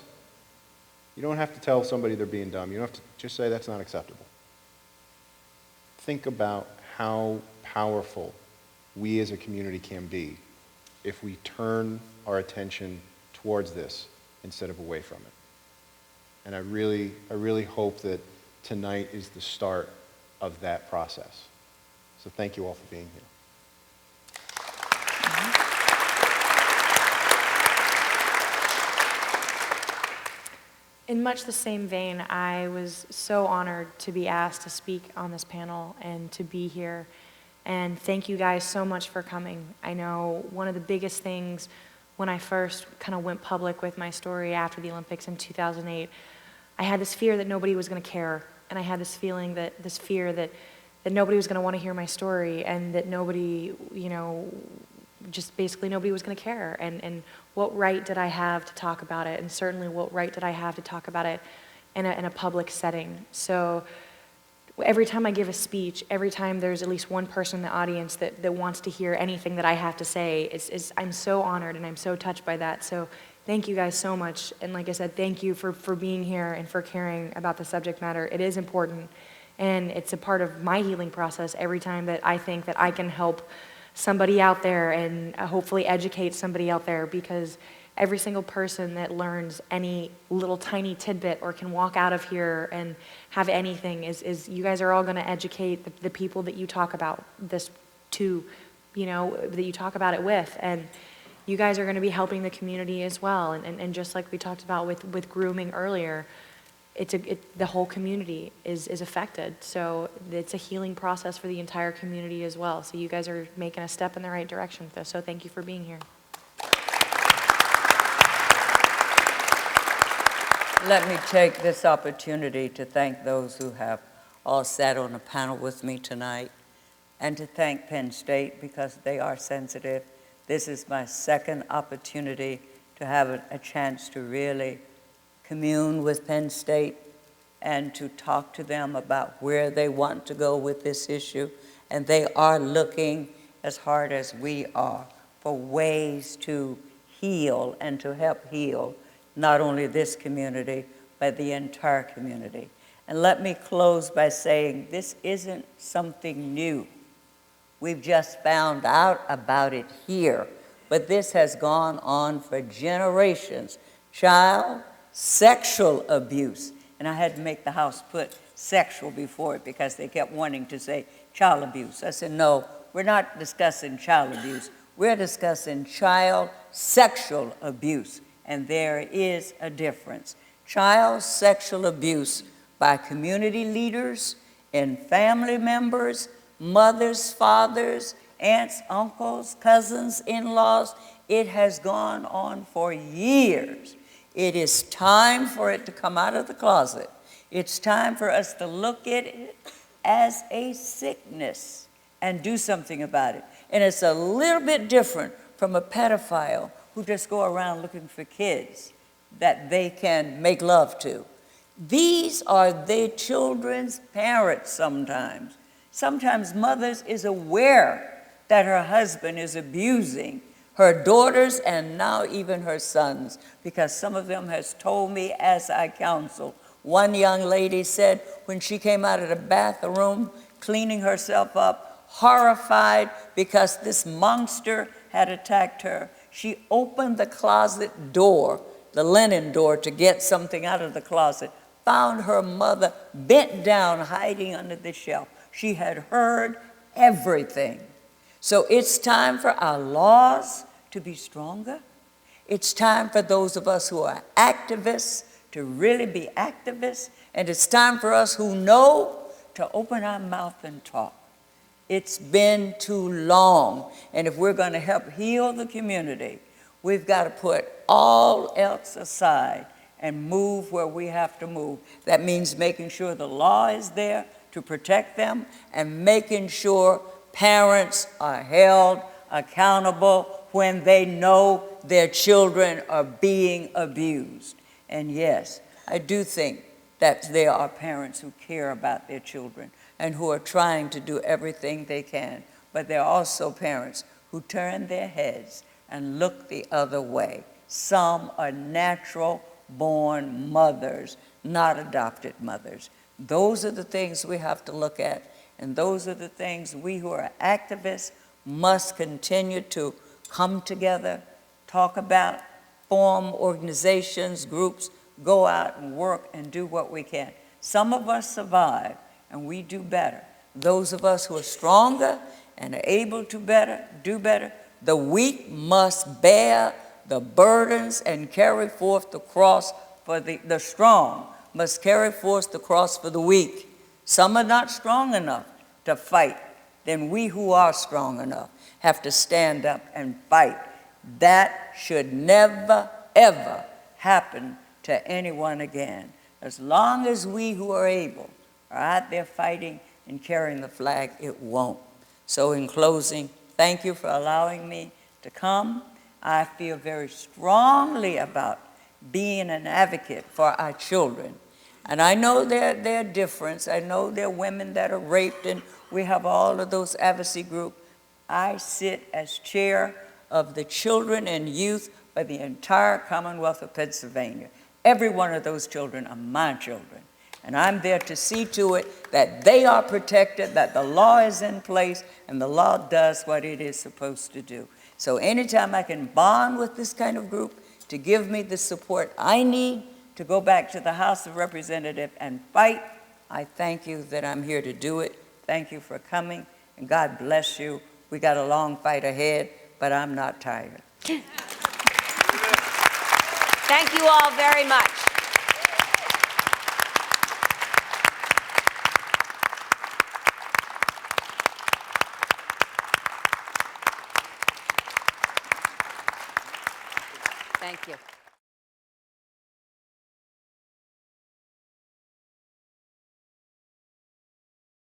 You don't have to tell somebody they're being dumb. You don't have to just say that's not acceptable. Think about how powerful we as a community can be if we turn our attention towards this instead of away from it. And I really hope that tonight is the start of that process. So thank you all for being here. In much the same vein, I was so honored to be asked to speak on this panel and to be here. And thank you guys so much for coming. I know one of the biggest things when I first kind of went public with my story after the Olympics in 2008, I had this fear that nobody was going to care. And I had this feeling that, this fear that nobody was going to want to hear my story and that nobody, you know, just basically nobody was going to care. And what right did I have to talk about it? And certainly what right did I have to talk about it in a public setting? So every time I give a speech, every time there's at least one person in the audience that wants to hear anything that I have to say, I'm so honored and I'm so touched by that. So thank you guys so much. And like I said, thank you for being here and for caring about the subject matter. It is important. And it's a part of my healing process every time that I think that I can help somebody out there and hopefully educate somebody out there, because every single person that learns any little tiny tidbit or can walk out of here and have anything is you guys are all going to educate the people that you talk about this to, you know, that you talk about it with. And you guys are going to be helping the community as well. And just like we talked about with grooming earlier, the whole community is affected. So it's a healing process for the entire community as well. So you guys are making a step in the right direction with this. So thank you for being here. Let me take this opportunity to thank those who have all sat on the panel with me tonight, and to thank Penn State because they are sensitive. This is my second opportunity to have a chance to really commune with Penn State and to talk to them about where they want to go with this issue. And they are looking as hard as we are for ways to heal and to help heal not only this community, but the entire community. And let me close by saying this isn't something new. We've just found out about it here, but this has gone on for generations. Child sexual abuse, and I had to make the House put sexual before it because they kept wanting to say child abuse. I said, no, we're not discussing child abuse. We're discussing child sexual abuse, and there is a difference. Child sexual abuse by community leaders and family members, mothers, fathers, aunts, uncles, cousins, in-laws, it has gone on for years. It is time for it to come out of the closet. It's time for us to look at it as a sickness and do something about it. And it's a little bit different from a pedophile who just go around looking for kids that they can make love to. These are their children's parents sometimes. Sometimes mothers is aware that her husband is abusing her daughters and now even her sons, because some of them has told me as I counsel. One young lady said when she came out of the bathroom, cleaning herself up, horrified because this monster had attacked her, she opened the closet door, the linen door, to get something out of the closet, found her mother bent down, hiding under the shelf. She had heard everything. So it's time for our laws to be stronger. It's time for those of us who are activists to really be activists. And it's time for us who know to open our mouth and talk. It's been too long. And if we're going to help heal the community, we've got to put all else aside and move where we have to move. That means making sure the law is there to protect them and making sure parents are held accountable when they know their children are being abused. And yes, I do think that there are parents who care about their children and who are trying to do everything they can. But there are also parents who turn their heads and look the other way. Some are natural born mothers, not adopted mothers. Those are the things we have to look at, and those are the things we who are activists must continue to come together, talk about, form organizations, groups, go out and work and do what we can. Some of us survive, and we do better. Those of us who are stronger and are able to do better. The weak must bear the burdens and carry forth the cross for the strong must carry forth the cross for the weak. Some are not strong enough to fight. Then we who are strong enough have to stand up and fight. That should never, ever happen to anyone again. As long as we who are able are out there fighting and carrying the flag, it won't. So in closing, thank you for allowing me to come. I feel very strongly about being an advocate for our children. And I know their difference. I know there are women that are raped, and we have all of those advocacy groups. I sit as chair of the children and youth for the entire Commonwealth of Pennsylvania. Every one of those children are my children. And I'm there to see to it that they are protected, that the law is in place, and the law does what it is supposed to do. So anytime I can bond with this kind of group to give me the support I need to go back to the House of Representatives and fight, I thank you that I'm here to do it. Thank you for coming, and God bless you. We got a long fight ahead, but I'm not tired. Thank you all very much. Thank you.